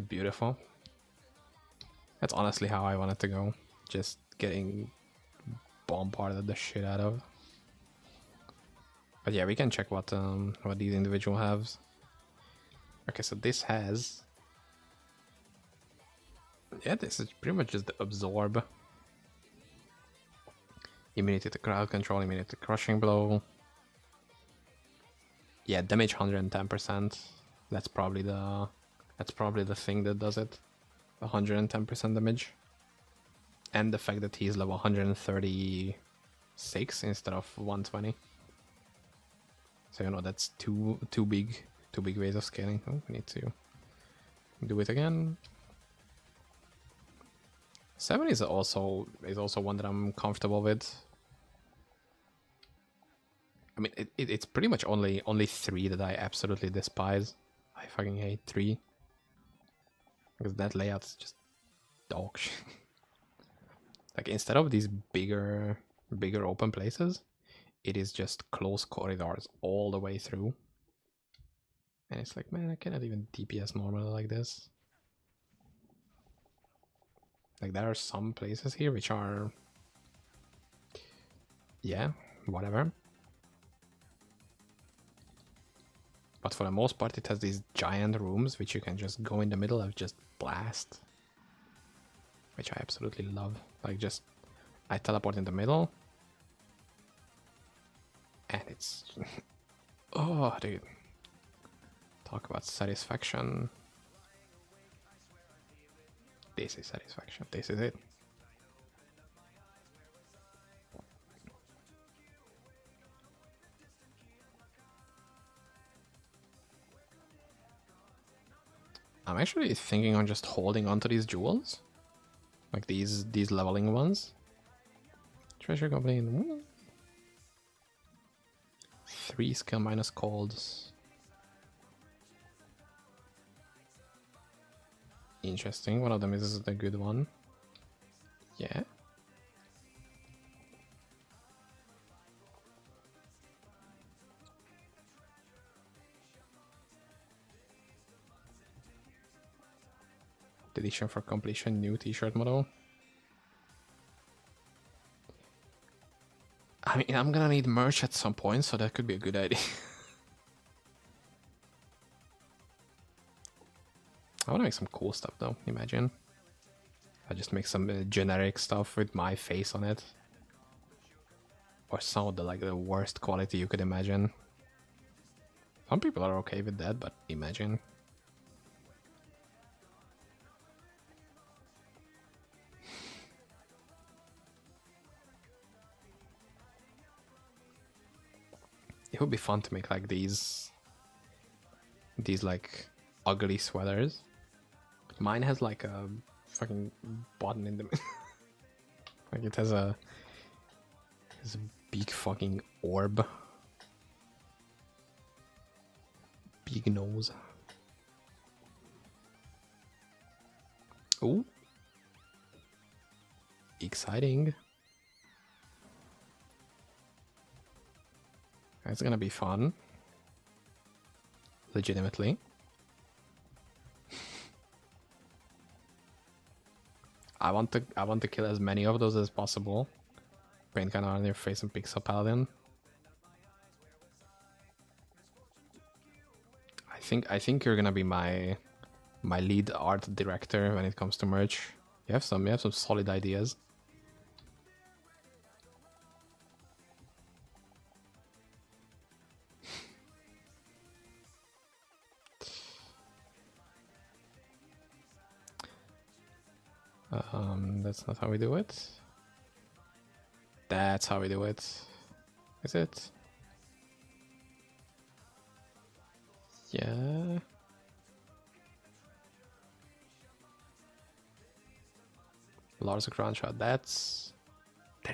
Beautiful. That's honestly how I want it to go. Just getting bombarded the shit out of. But yeah, we can check what these individual halves. Okay, so this has... Yeah, this is pretty much just the absorb. Immunity to crowd control, immunity to crushing blow. Yeah, damage 110%. That's probably the thing that does it. 110% damage. And the fact that he's level 136 instead of 120. So you know that's two big ways of scaling. Oh, we need to do it again. 7 is also one that I'm comfortable with. I mean, it's pretty much only 3 that I absolutely despise. I fucking hate 3 because that layout's just dog shit. Like instead of these bigger open places, it is just close corridors all the way through. And it's like, man, I cannot even DPS normally like this. Like there are some places here which are, yeah, whatever. But for the most part, it has these giant rooms which you can just go in the middle of, just blast. Which I absolutely love. Like just, I teleport in the middle. And it's, oh dude. Talk about satisfaction. This is satisfaction, this is it. I'm actually thinking on just holding onto these jewels. Like these leveling ones. Treasure Goblin. 3 skill minus colds. Interesting. One of them is the good one. Yeah. Edition for completion, new t-shirt model. I mean, I'm gonna need merch at some point, so that could be a good idea. I wanna make some cool stuff though, imagine. I just make some generic stuff with my face on it. Or some of the worst quality you could imagine. Some people are okay with that, but imagine. It would be fun to make like these like ugly sweaters. Mine has like a fucking button in the like it has a big fucking orb. Big nose. Oh. Exciting. It's gonna be fun. Legitimately. I want to kill as many of those as possible. Paint kind of on your face and pixel Paladin. I think you're gonna be my lead art director when it comes to merch. You have some solid ideas. That's not how we do it. That's how we do it. Is it? Yeah. Lars Crown shot. There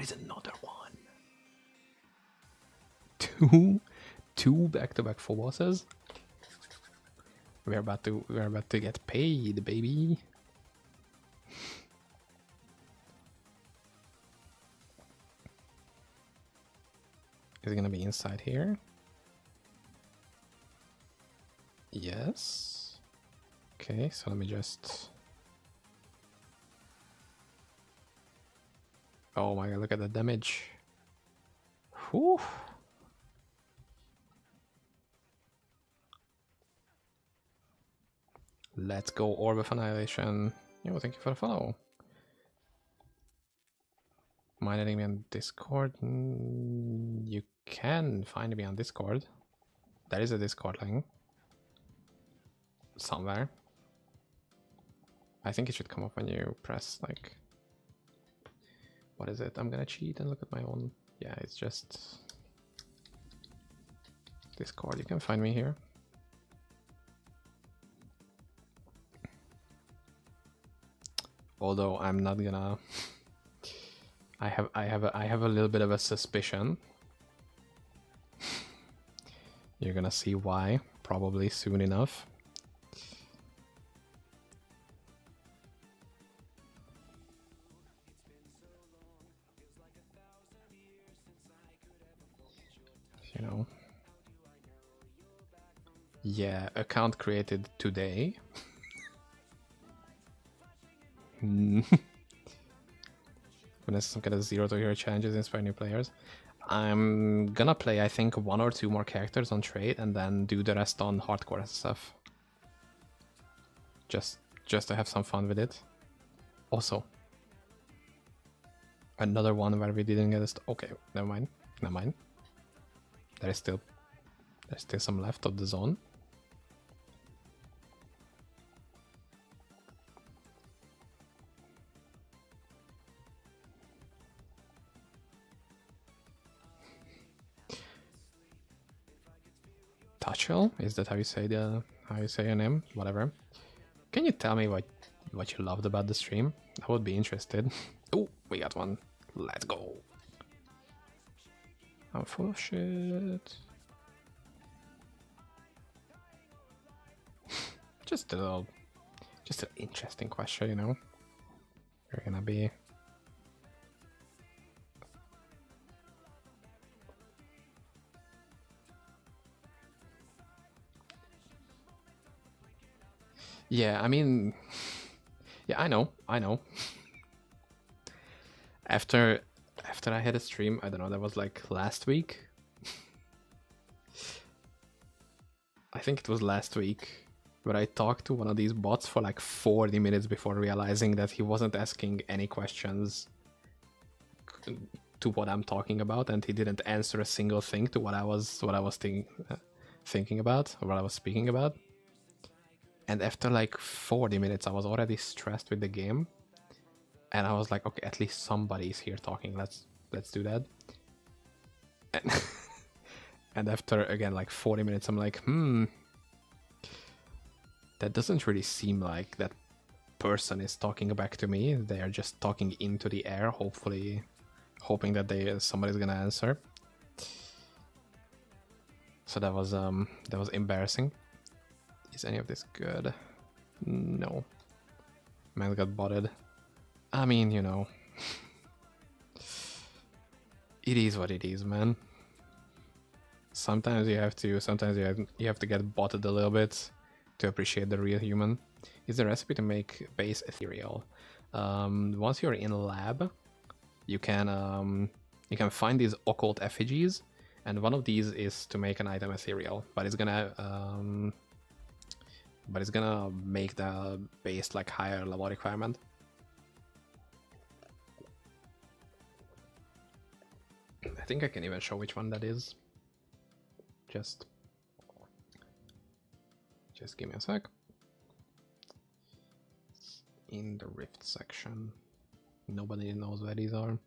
is another one. Two back-to-back full bosses. We're about to get paid, baby. Is it gonna be inside here? Yes. Okay, so let me just... Oh my god, look at the damage. Whew. Let's go, Orb of Annihilation. Yo, thank you for the follow. Mind adding me on Discord? You can find me on Discord. There is a Discord link. Somewhere. I think it should come up when you press like, what is it? I'm gonna cheat and look at my own. Yeah, it's just Discord. You can find me here. Although I'm not gonna. I have a little bit of a suspicion. You're gonna see why probably soon enough. You know. Yeah, account created today. Witness some kind of 0 to hero challenges, inspire new players. I'm gonna play, I think, 1 or 2 more characters on trade and then do the rest on hardcore stuff. Just to have some fun with it. Also, another one where we didn't get a okay, never mind. Never mind. There's still some left of the zone. Touchel? Is that how you say your name? Whatever. Can you tell me what you loved about the stream? I would be interested. Oh, we got one. Let's go. I'm full of shit. Just an interesting question, you know. We're gonna be. Yeah, I mean, yeah, I know. After I had a stream, I don't know, that was like last week. I think it was last week, where I talked to one of these bots for like 40 minutes before realizing that he wasn't asking any questions to what I'm talking about, and he didn't answer a single thing to what I was thinking about, or what I was speaking about. And after like 40 minutes, I was already stressed with the game, and I was like, okay, at least somebody's here talking. Let's do that. And after again like 40 minutes, I'm like, that doesn't really seem like that person is talking back to me. They are just talking into the air, hoping that somebody's gonna answer. So that was embarrassing. Is any of this good? No. Man got botted. I mean, you know. It is what it is, man. Sometimes you have to get botted a little bit to appreciate the real human. Is the recipe to make base ethereal. Once you're in lab, you can find these occult effigies, and one of these is to make an item ethereal, but it's gonna make the base like higher level requirement. I think I can even show which one that is. Just give me a sec. It's in the Rift section. Nobody knows where these are.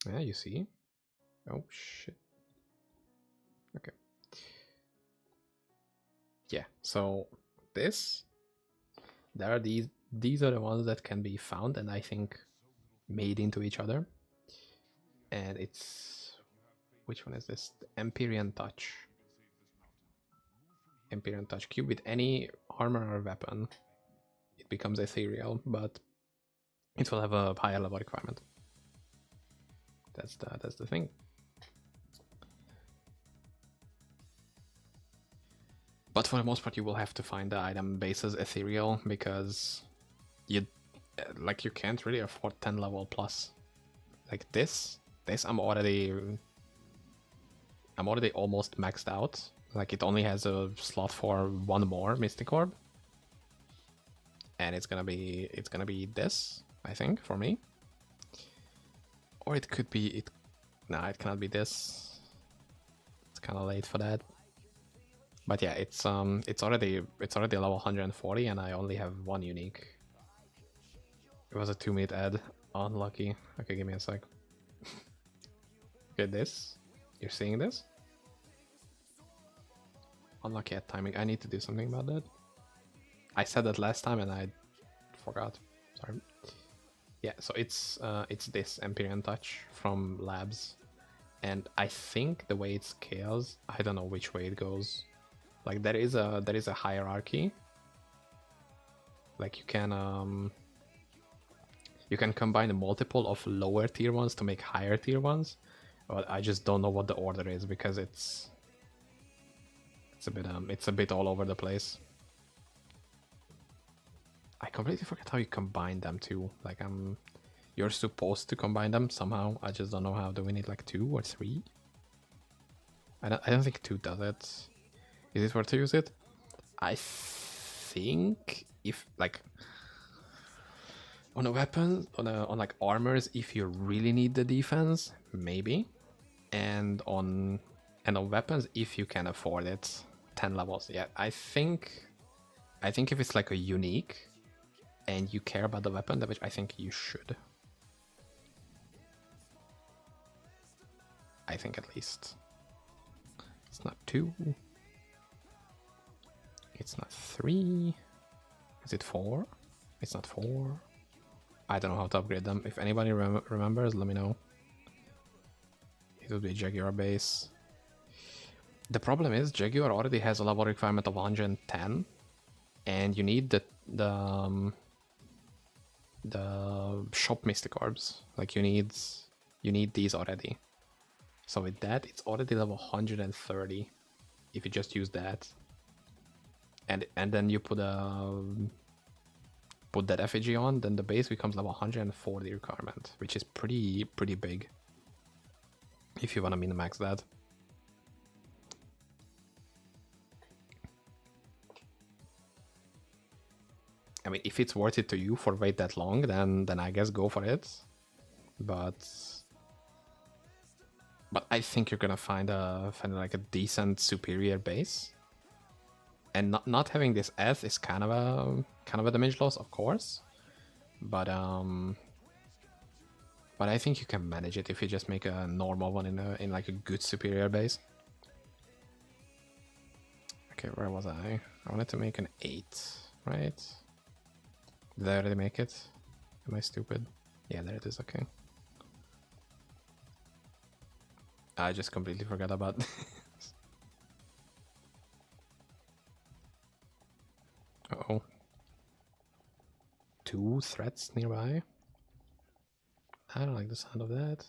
Yeah, you see. Oh shit. Okay. Yeah, so these are the ones that can be found and I think made into each other. And it's, which one is this? The Empyrean Touch. Empyrean Touch cube with any armor or weapon. It becomes ethereal, but it will have a higher level requirement. That's the thing. But for the most part, you will have to find the item bases ethereal because you can't really afford 10 level plus. Like this I'm already almost maxed out. Like it only has a slot for one more Mystic Orb, and it's gonna be this. I think, for me. Or it could be it. Nah, it cannot be this. It's kind of late for that. But yeah, it's already level 140, and I only have one unique. It was a 2-minute ad. Unlucky. Okay, give me a sec. Okay, this. You're seeing this? Unlucky at timing. I need to do something about that. I said that last time and I forgot. Sorry. Yeah, so it's this Empyrean Touch from Labs, and I think the way it scales, I don't know which way it goes. Like there is a hierarchy. Like you can combine a multiple of lower tier ones to make higher tier ones, but I just don't know what the order is because it's a bit all over the place. I completely forget how you combine them too. Like you're supposed to combine them somehow. I just don't know how. Do we need like 2 or 3? I don't think 2 does it. Is it worth to use it? I think if like on a weapon, on like armors, if you really need the defense, maybe. And on weapons, if you can afford it, 10 levels. Yeah, I think if it's like a unique and you care about the weapon damage, I think you should. I think at least. It's not 2. It's not 3. Is it 4? It's not 4. I don't know how to upgrade them. If anybody remembers, let me know. It would be Jaguar base. The problem is Jaguar already has a level requirement of 110, and you need the shop mystic orbs. Like you need these already. So with that, it's already level 130 if you just use that. And then you put that effigy on, then the base becomes level 140 requirement, which is pretty big if you want to min-max that. I mean, if it's worth it to you for wait that long, then I guess go for it. But I think you're gonna find like a decent superior base. And not having this S is kind of a damage loss, of course. But I think you can manage it if you just make a normal one in like a good superior base. Okay, where was I? I wanted to make an 8, right? Did I already make it? Am I stupid? Yeah, there it is, okay. I just completely forgot about this. Uh-oh. 2 threats nearby? I don't like the sound of that.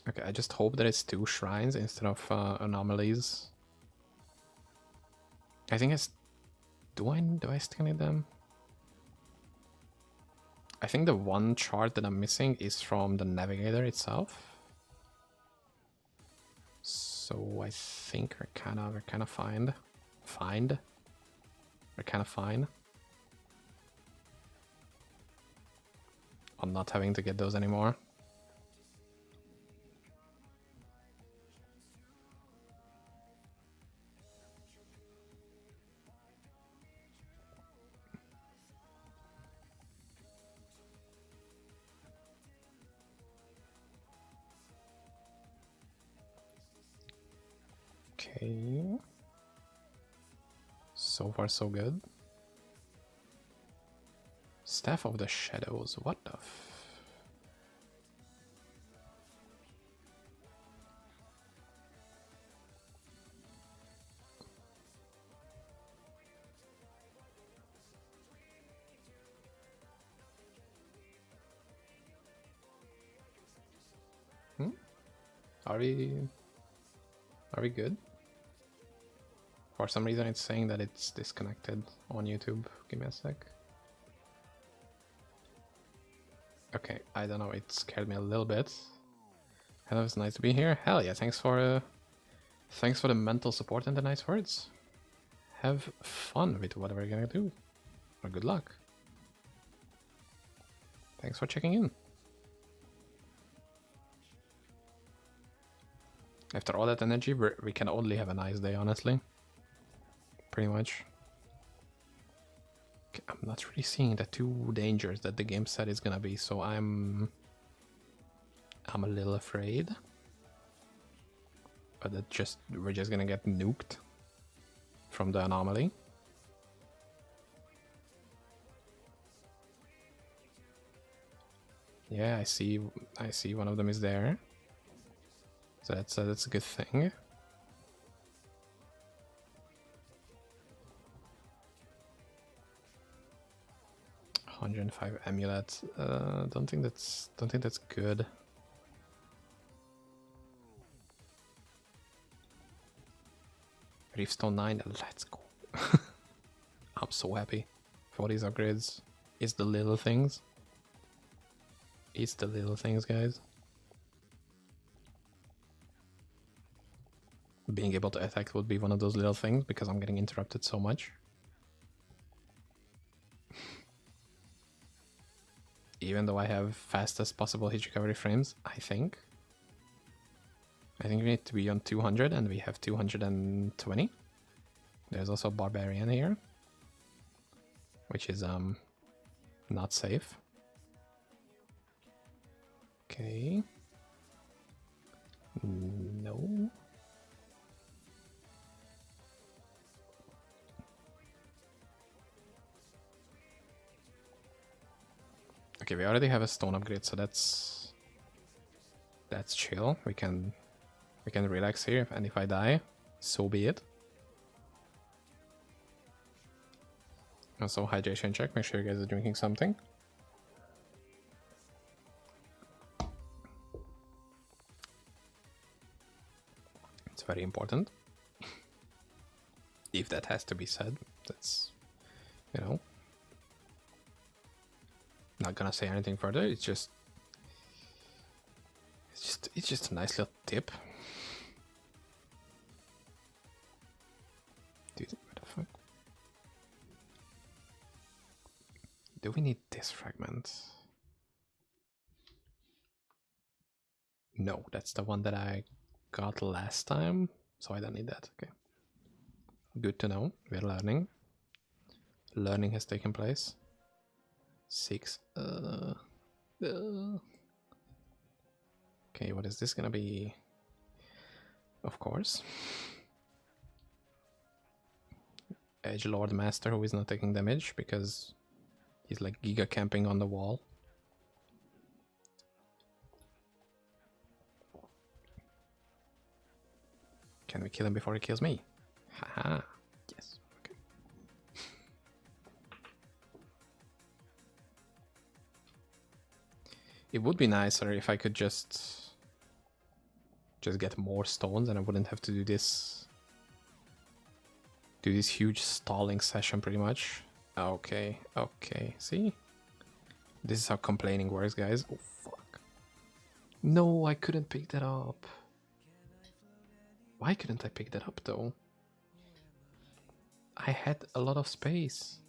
Okay, I just hope that it's 2 shrines instead of anomalies. I think it's... Do I still need them? I think the one chart that I'm missing is from the navigator itself. So I think we're kind of fine. We're kind of fine on not having to get those anymore. Okay. So far, so good. Staff of the Shadows, what the Are we good? For some reason it's saying that it's disconnected on YouTube. Give me a sec. Okay, I don't know, it scared me a little bit. Hello, it's nice to be here. Hell yeah, thanks for the mental support and the nice words. Have fun with whatever you're gonna do. Or good luck. Thanks for checking in. After all that energy, we can only have a nice day, honestly. Pretty much. Okay, I'm not really seeing the two dangers that the game said is gonna be, so I'm a little afraid. But we're just gonna get nuked from the anomaly. Yeah, I see one of them is there. So that's a good thing. $105 amulet. Don't think that's good. Reefstone 9, let's go. I'm so happy for these upgrades. It's the little things. It's the little things, guys. Being able to attack would be one of those little things because I'm getting interrupted so much. Even though I have fastest possible hit recovery frames, I think we need to be on 200 and we have 220. There's also a barbarian here, which is not safe. Okay. No. Okay, we already have a stone upgrade, so that's chill. We can relax here, and if I die, so be it. Also, hydration check. Make sure you guys are drinking something. It's very important. If that has to be said, that's, you know, not gonna say anything further. It's just a nice little tip. Dude, what the fuck? Do we need this fragment? No, that's the one that I got last time, so I don't need that. Okay. Good to know. We're learning. Learning has taken place. 6. Okay, what is this gonna be? Of course. Edgelord Master who is not taking damage because he's like giga camping on the wall. Can we kill him before he kills me? Haha. Yes. Okay. It would be nicer if I could just get more stones and I wouldn't have to do this huge stalling session pretty much. Okay, okay, see? This is how complaining works, guys. Oh fuck. No, I couldn't pick that up. Why couldn't I pick that up though? I had a lot of space.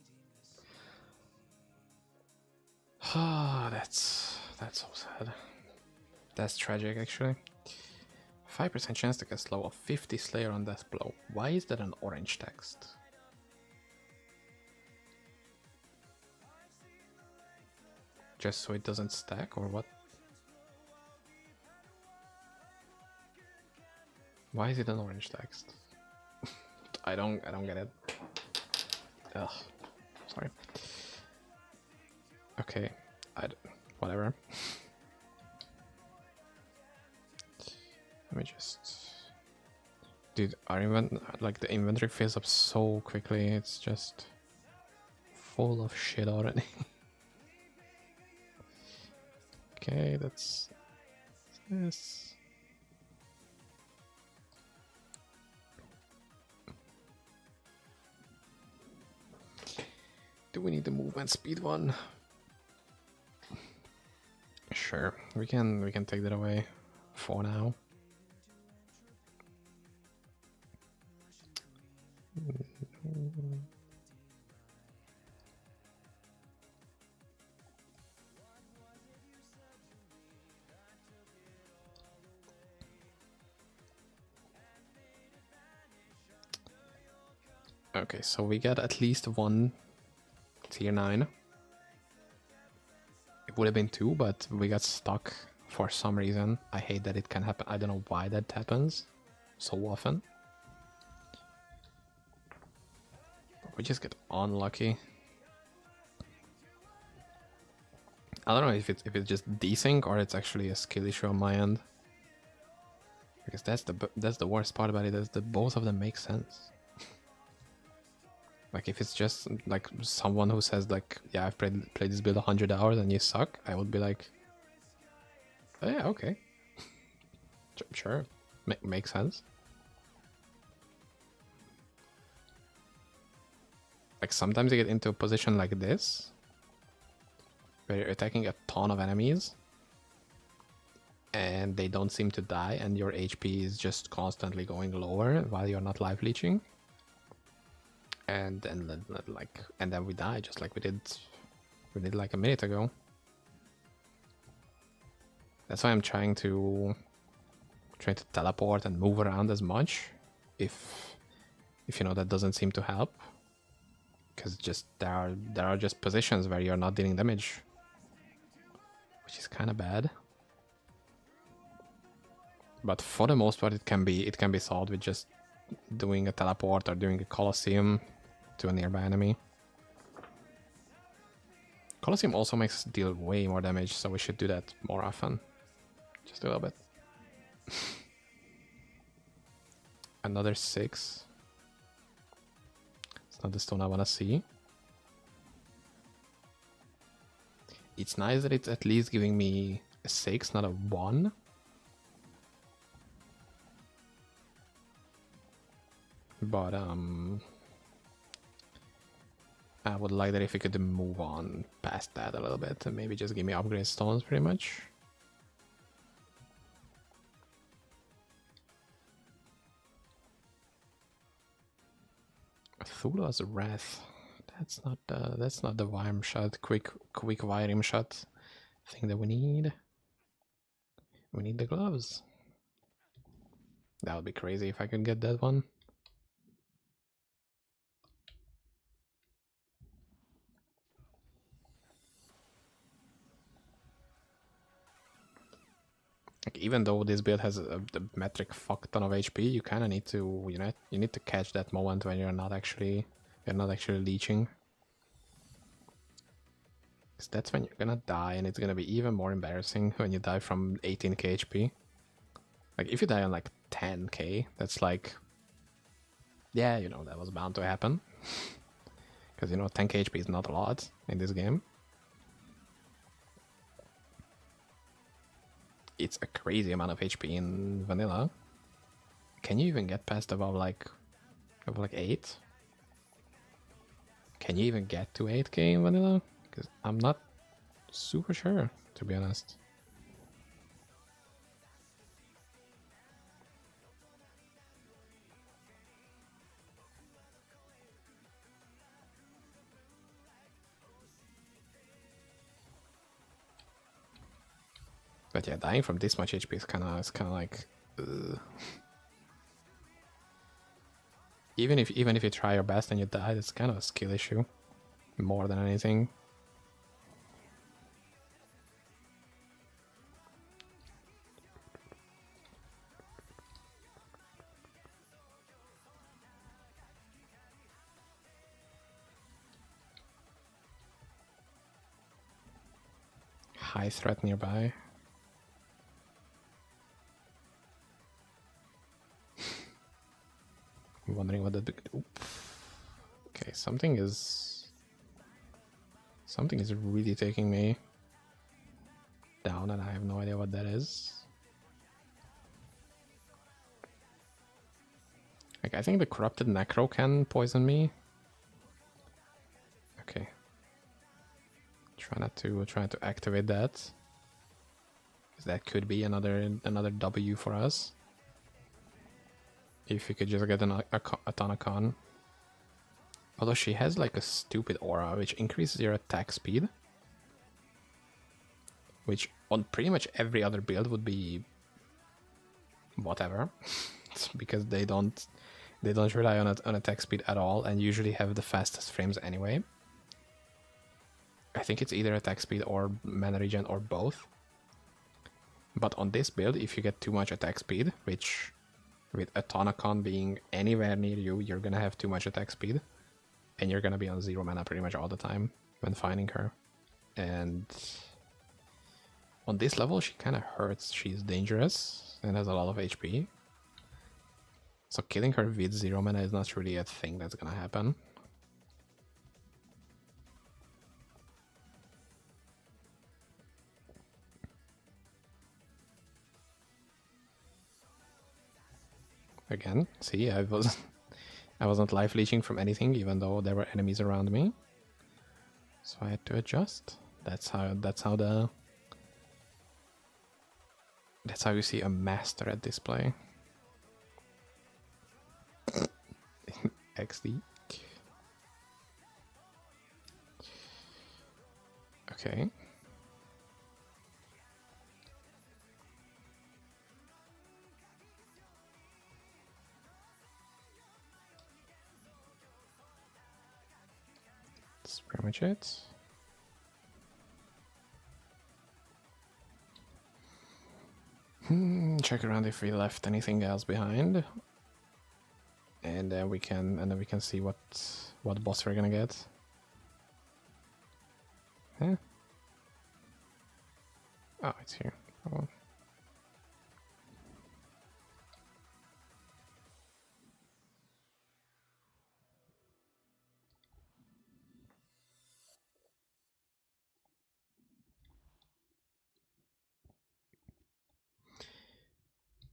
Ah, that's so sad. That's tragic actually. 5% chance to cast slow of 50 Slayer on Death Blow. Why is that an orange text? Just so it doesn't stack or what? Why is it an orange text? I don't get it. Ugh. Sorry. Okay. Whatever. Let me just... Dude, our the inventory fills up so quickly, it's just full of shit already. Okay, that's this. Do we need the movement speed one? Sure, we can take that away for now. Okay, so we get at least one tier 9. It would have been 2, but we got stuck for some reason. I hate that it can happen. I don't know why that happens so often. We just get unlucky. I don't know if it's just desync or it's actually a skill issue on my end. Because that's the worst part about it, is that both of them make sense. Like if it's just like someone who says like, yeah, I've played this build 100 hours and you suck, I would be like, oh, yeah, okay, sure, makes sense. Like sometimes you get into a position like this, where you're attacking a ton of enemies, and they don't seem to die, and your HP is just constantly going lower while you're not life leeching. And then we die, just like we did like a minute ago. That's why I'm trying to teleport and move around as much, if you know that doesn't seem to help, because just there are just positions where you're not dealing damage, which is kind of bad. But for the most part, it can be solved with just doing a teleport or doing a Colosseum to a nearby enemy. Colosseum also makes us deal way more damage, so we should do that more often. Just a little bit. Another 6. It's not the stone I want to see. It's nice that it's at least giving me a 6, not a 1. But I would like that if we could move on past that a little bit and maybe just give me upgrade stones pretty much. Thula's Wrath. That's not the Worm shot, quick wiring shot thing that we need. We need the gloves. That would be crazy if I could get that one. Like, even though this build has the metric fuck ton of HP, you kind of need to, you need to catch that moment when you're not actually leeching. Because that's when you're gonna die, and it's gonna be even more embarrassing when you die from 18k HP. Like if you die on like 10k, that's like, yeah, that was bound to happen. Because 10k HP is not a lot in this game. It's a crazy amount of HP in vanilla. Can you even get past above like 8? Can you even get to 8k in vanilla? Because I'm not super sure, to be honest. But yeah, dying from this much HP is kind of like, even if you try your best and you die, it's kind of a skill issue more than anything. High threat nearby. I'm wondering what that. Okay, something is really taking me down, and I have no idea what that is. Like, I think the corrupted necro can poison me. Okay. Try not to activate that. That could be another W for us. If we could just get a ton of con. Although she has like a stupid aura which increases your attack speed. Which on pretty much every other build would be whatever. Because they don't rely on attack speed at all and usually have the fastest frames anyway. I think it's either attack speed or mana regen or both. But on this build, if you get too much attack speed, which with a Tonacon being anywhere near you, you're gonna have too much attack speed. And you're gonna be on 0 mana pretty much all the time when finding her. And on this level, she kind of hurts. She's dangerous and has a lot of HP. So killing her with 0 mana is not really a thing that's gonna happen. Again, see, I wasn't life leeching from anything, even though there were enemies around me. So I had to adjust. That's how you see a master at display. XD. Okay. That's pretty much it. Check around if we left anything else behind, and then we can see what boss we're gonna get. Huh? Oh, it's here. Oh.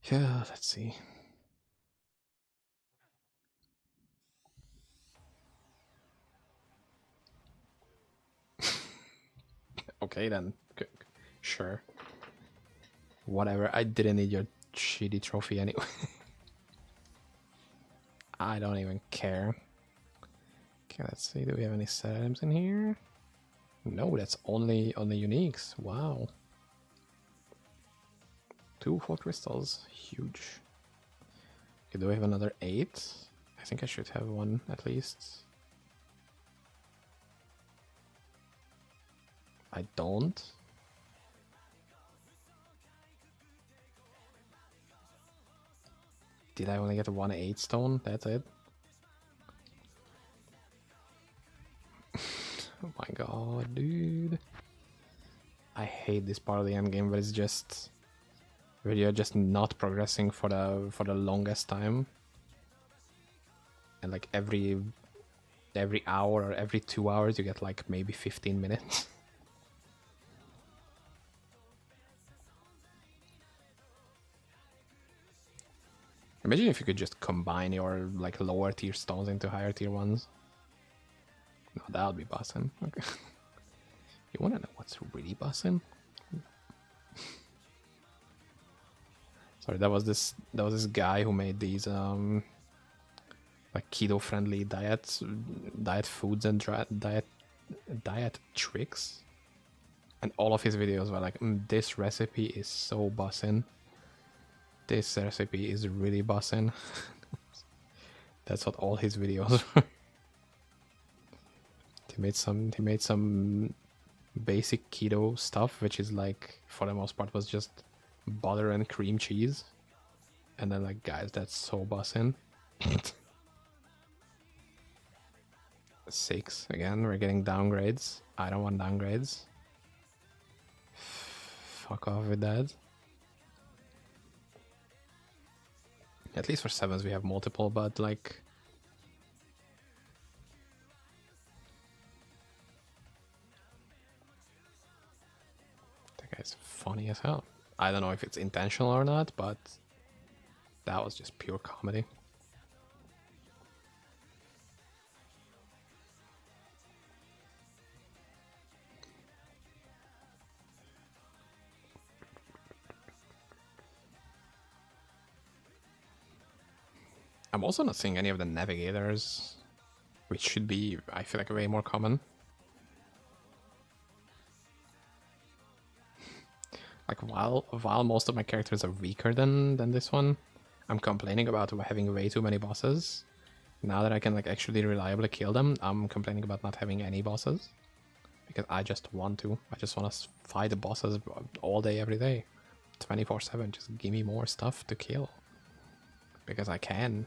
Yeah, let's see. Okay then, sure. Whatever, I didn't need your shitty trophy anyway. I don't even care. Okay, let's see, do we have any set items in here? No, that's only uniques, wow. 2 4 crystals, huge. Okay, do we have another 8? I think I should have one at least. I don't. Did I only get 1 8 stone? That's it? Oh my god, dude. I hate this part of the end game, but it's just where you're just not progressing for the longest time. And like every hour or every 2 hours you get like maybe 15 minutes. Imagine if you could just combine your like lower tier stones into higher tier ones. No, that would be bussin'. Okay. You wanna know what's really bussin'? Sorry, that was this guy who made these like keto friendly diet foods and diet tricks. And all of his videos were like, this recipe is so bussin'. This recipe is really bussin'. That's what all his videos were. He made some basic keto stuff, which is like, for the most part, was just butter and cream cheese. And then like, guys, that's so bussin'. 6 again, we're getting downgrades. I don't want downgrades. Fuck off with that. At least for 7s we have multiple, but like... That guy's funny as hell. I don't know if it's intentional or not, but that was just pure comedy. I'm also not seeing any of the navigators, which should be, I feel like, way more common. Like, while most of my characters are weaker than this one, I'm complaining about having way too many bosses. Now that I can like actually reliably kill them, I'm complaining about not having any bosses. Because I just want to. I just want to fight the bosses all day, every day. 24/7, just give me more stuff to kill. Because I can.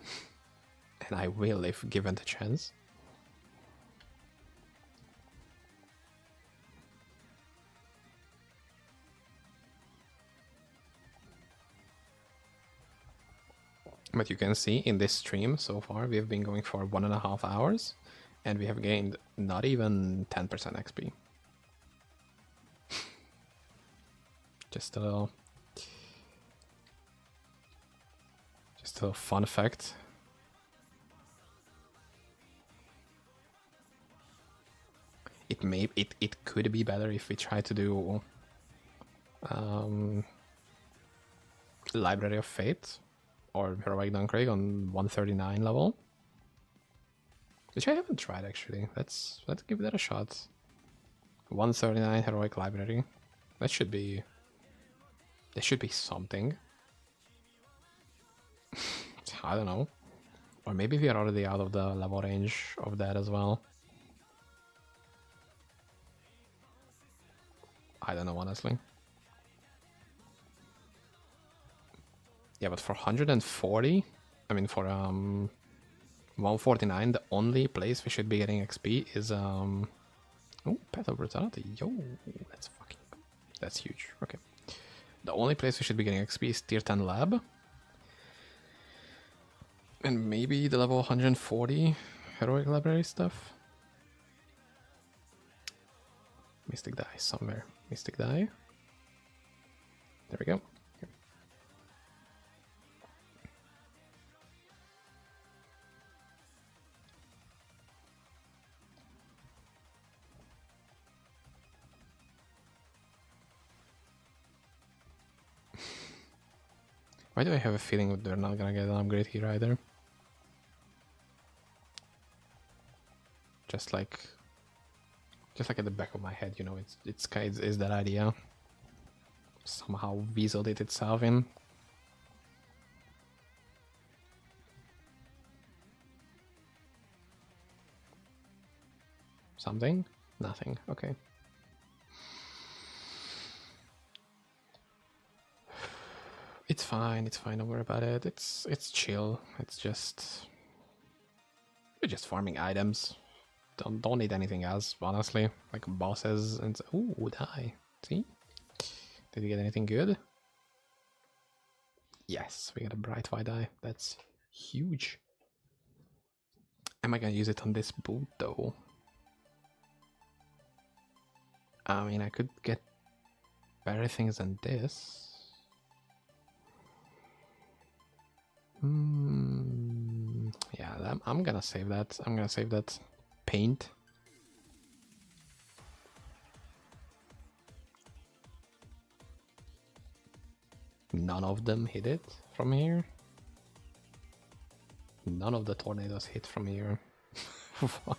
And I will if given the chance. But you can see in this stream so far, we have been going for 1.5 hours. And we have gained not even 10% XP. Just a little fun fact. It could be better if we try to do Library of Fate or Heroic Duncraig on 139 level. Which I haven't tried actually. Let's give that a shot. 139 Heroic Library. That should be something. I don't know. Or maybe we are already out of the level range of that as well. I don't know, honestly. Yeah, but for 140, I mean for 149, the only place we should be getting XP is oh, Path of Brutality. Yo, that's huge. Okay. The only place we should be getting XP is Tier 10 Lab. And maybe the level 140 Heroic Library stuff. Mystic Die somewhere. Mystic Die. There we go. Okay. Why do I have a feeling that they're not gonna get an upgrade here either? Just like at the back of my head, you know, it's that idea somehow weaseled it itself in. Something? Nothing. Okay. It's fine. Don't worry about it. It's chill. It's just we're just farming items. Don't need anything else, honestly. Like bosses and ooh, die. See? Did you get anything good? Yes, we got a bright white eye. That's huge. Am I gonna use it on this boot though? I mean, I could get better things than this. Yeah, I'm gonna save that. I'm gonna save that paint. None of them hit it from here. None of the tornadoes hit from here. What?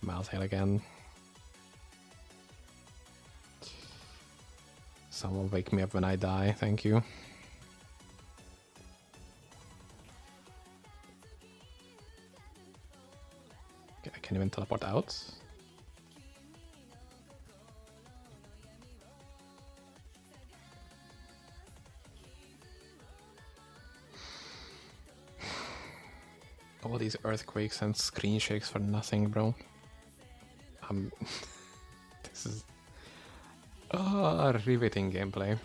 Mouse hit again. Someone wake me up when I die, thank you. Okay, I can't even teleport out. All these earthquakes and screen shakes for nothing, bro. This is riveting gameplay.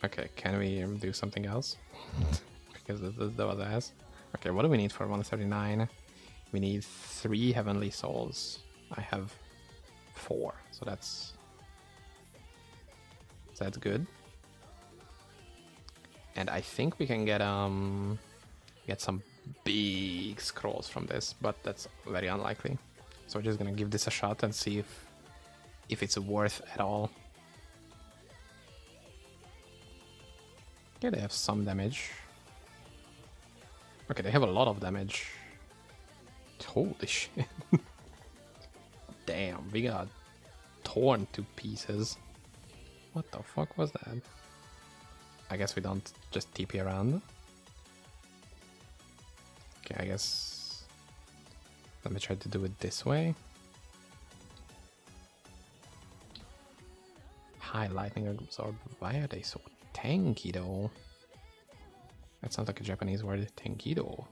Okay, can we do something else? Because that was ass. Okay, what do we need for 139? We need 3 heavenly souls. I have 4, so that's good. And I think we can get some big scrolls from this, but that's very unlikely. So we're just gonna give this a shot and see if it's worth at all. Okay, they have some damage. Okay, they have a lot of damage. Holy shit. Damn, we got torn to pieces. What the fuck was that? I guess we don't just TP around. Okay, I guess... Let me try to do it this way. High lightning absorb. Why are they so tanky though? That sounds like a Japanese word, tanky though.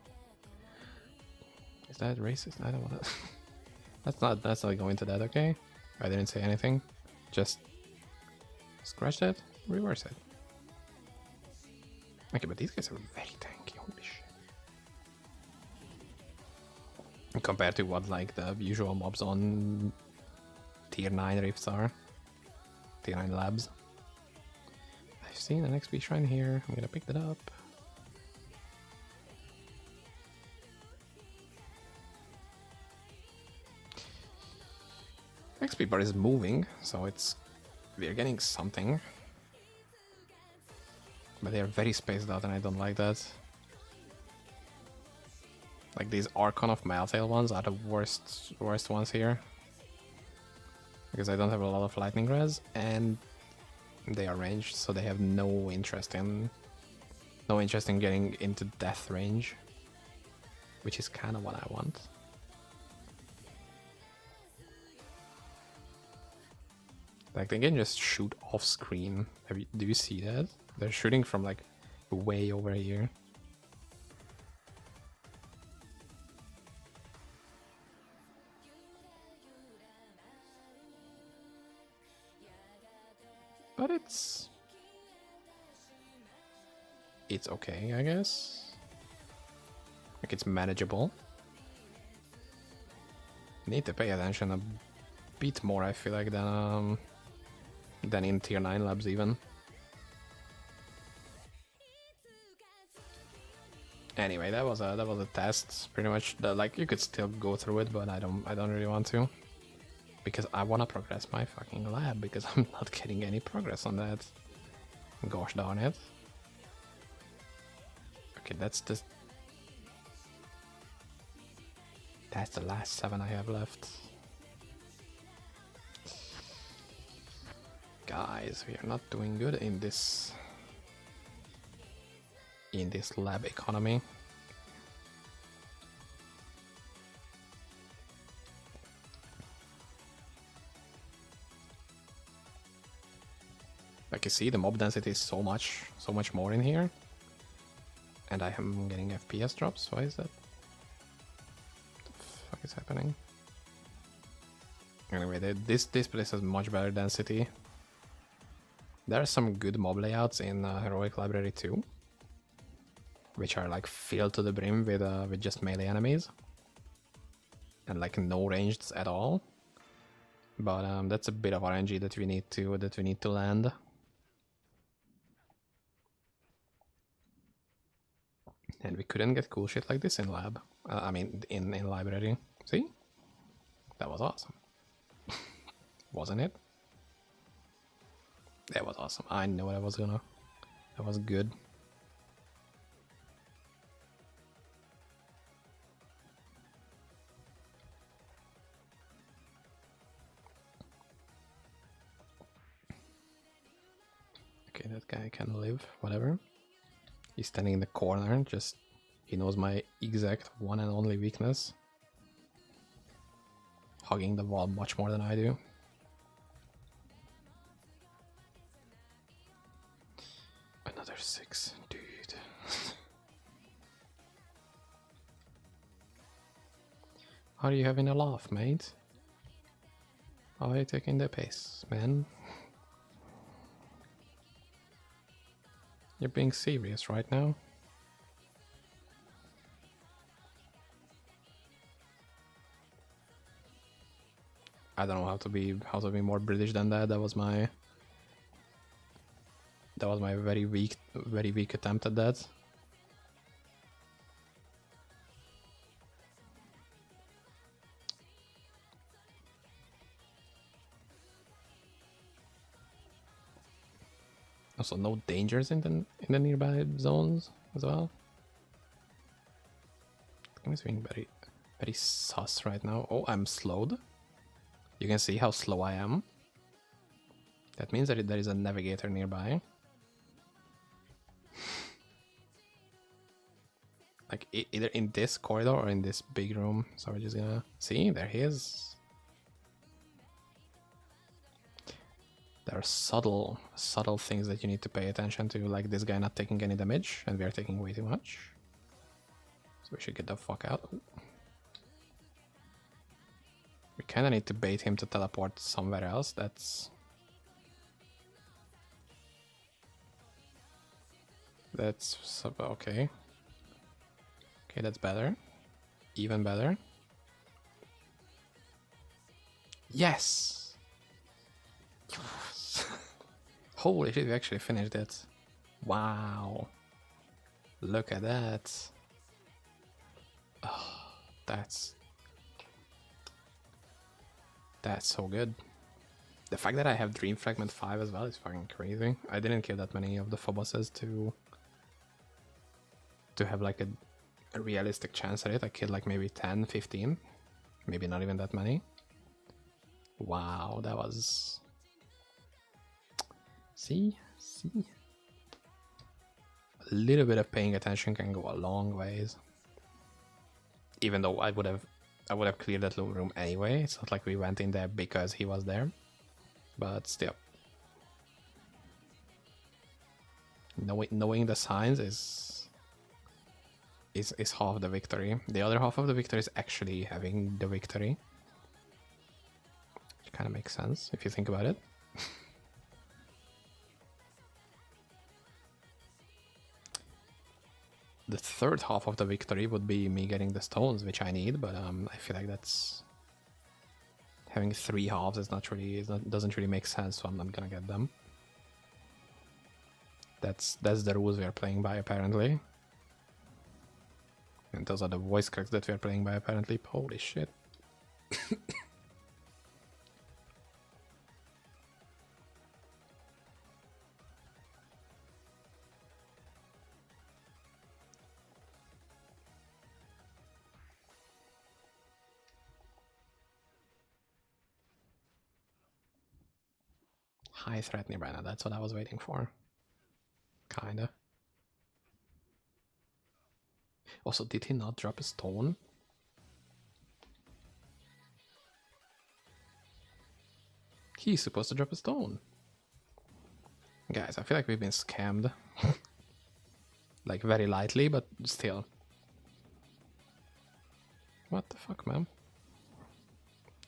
Is that racist? I don't wanna... That's not going to that, okay? I didn't say anything. Just scratch that, reverse it. Okay, but these guys are very tanky, holy shit. Compared to what like the usual mobs on tier 9 rifts are. Tier 9 labs. I've seen an XP shrine here, I'm gonna pick that up. XP bar is moving, so we're getting something. But they're very spaced out and I don't like that. Like these Archon of Maltail ones are the worst ones here. Because I don't have a lot of lightning res and they are ranged, so they have no interest in getting into death range. Which is kinda what I want. Like they can just shoot off screen. Do you see that? They're shooting from like way over here. But it's okay, I guess. Like it's manageable. Need to pay attention a bit more, I feel like, than in tier 9 labs even. Anyway, that was a test. Pretty much, like you could still go through it, but I don't really want to. Because I want to progress my fucking lab, because I'm not getting any progress on that. Gosh darn it. Okay, that's the last 7 I have left. Guys, we are not doing good in this lab economy. Like you see, the mob density is so much more in here. And I am getting FPS drops. Why is that? What the fuck is happening? Anyway, this place has much better density. There are some good mob layouts in Heroic Library too, which are like filled to the brim with just melee enemies and like no ranged at all. But that's a bit of RNG that we need to land. And we couldn't get cool shit like this in lab. I mean, in library. See? That was awesome. Wasn't it? That was awesome. I knew I was gonna. That was good. Okay, that guy can live. Whatever. He's standing in the corner, just... He knows my exact one and only weakness. Hugging the wall much more than I do. Another 6, dude. How are you having a laugh, mate? How are you taking the piss, man? You're being serious right now? I don't know how to be more British than that. That was my very weak attempt at that. Also, no dangers in the nearby zones as well. The game is being very sus right now. Oh, I'm slowed. You can see how slow I am. That means that there is a navigator nearby. Like either in this corridor or in this big room. So we're just gonna see. There he is. There are subtle things that you need to pay attention to, like this guy not taking any damage, and we are taking way too much. So we should get the fuck out. Ooh. We kinda need to bait him to teleport somewhere else. That's okay. Okay, that's better. Even better. Yes! Holy shit, we actually finished it. Wow. Look at that. Oh, that's so good. The fact that I have Dream Fragment 5 as well is fucking crazy. I didn't kill that many of the Phoboses to have like a realistic chance at it. I killed like maybe 10, 15. Maybe not even that many. Wow, that was... See? A little bit of paying attention can go a long ways. Even though I would have cleared that little room anyway. It's not like we went in there because he was there. But still. Knowing the signs is half the victory. The other half of the victory is actually having the victory. Which kind of makes sense if you think about it. The third half of the victory would be me getting the stones, which I need, but I feel like that's having 3 halves is not really doesn't really make sense, so I'm not gonna get them. That's the rules we are playing by apparently. And those are the voice cracks that we are playing by apparently. Holy shit. High threat nearby now, that's what I was waiting for. Kinda. Also, did he not drop a stone? He's supposed to drop a stone. Guys, I feel like we've been scammed. Like very lightly, but still. What the fuck, man?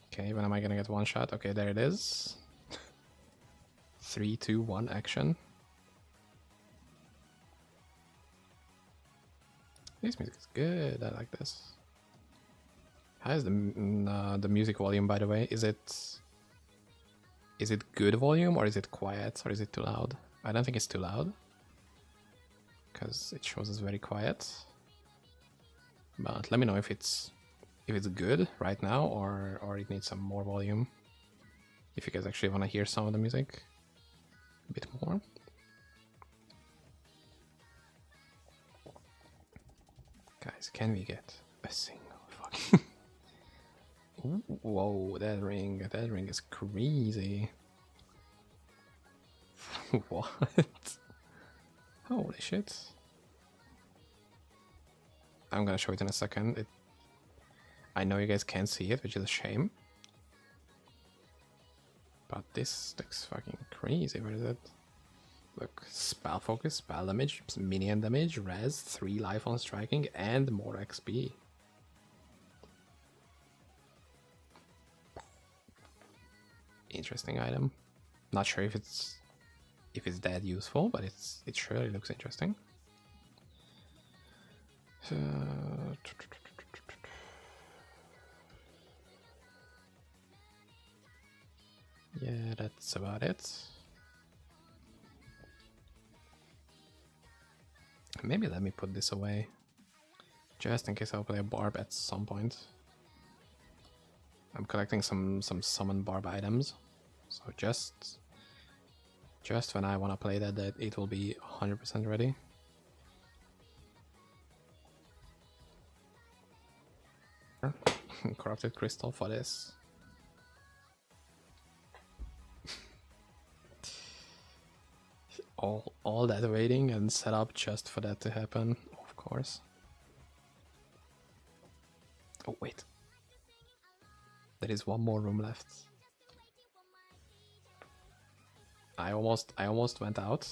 Okay, when am I gonna get one shot? Okay, there it is. 3, 2, 1, action. This music is good. I like this. How is the music volume, by the way? Is it good volume, or is it quiet, or is it too loud? I don't think it's too loud, because it shows us very quiet. But let me know if it's good right now, or it needs some more volume. If you guys actually want to hear some of the music a bit more. Guys, can we get a single fucking... Ooh, whoa, that ring is crazy. What? Holy shit. I'm gonna show it in a second. I know you guys can't see it, which is a shame. But this looks fucking crazy. Where is it? Look, spell focus, spell damage, minion damage, res, 3 life on striking, and more XP. Interesting item. Not sure if it's that useful, but it surely looks interesting. Yeah, that's about it. Maybe let me put this away, just in case I'll play a barb at some point. I'm collecting some summon barb items, so just Just when I want to play that it will be 100% ready. Corrupted crystal for this. all that waiting and set up just for that to happen, of course. Oh wait, there is one more room left. I almost went out,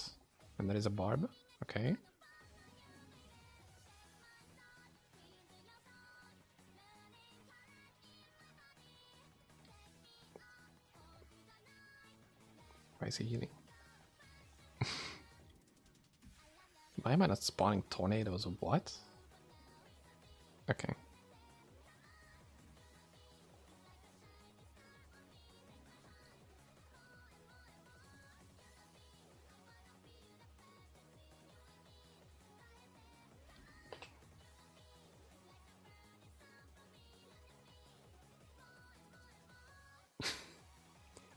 and there is a barb. Okay. Why is he healing? Why am I not spawning tornadoes? What? Okay.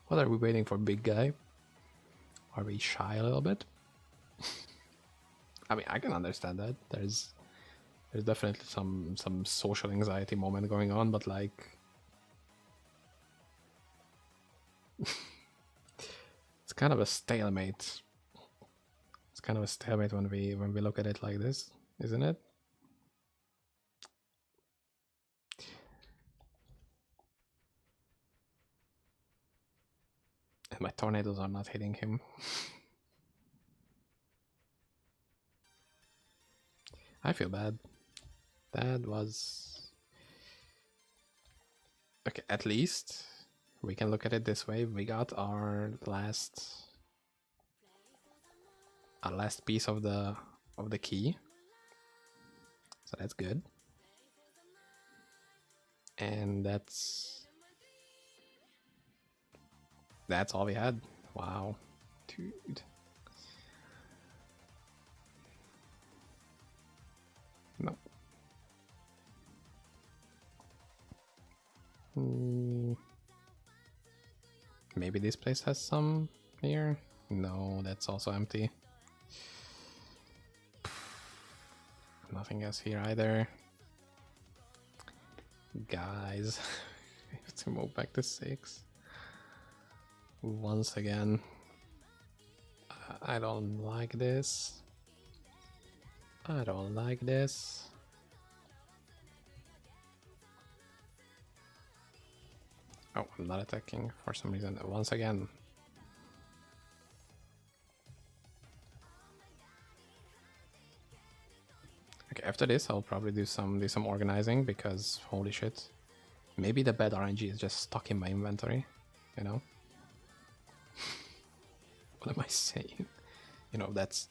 What are we waiting for, big guy? Are we shy a little bit? I mean, I can understand that. There's definitely some social anxiety moment going on, but like it's kind of a stalemate. It's kind of a stalemate when we look at it like this, isn't it? And my tornadoes are not hitting him. I feel bad. That was... Okay, at least we can look at it this way. We got our last piece of the key. So that's good. And that's all we had. Wow. Dude. No. Maybe this place has some here. No, that's also empty. Nothing else here either. Guys, we have to move back to 6. Once again. I don't like this. I don't like this. Oh, I'm not attacking for some reason. Once again. Okay, after this I'll probably do some organizing, because holy shit. Maybe the bad RNG is just stuck in my inventory, you know? What am I saying? You know, that's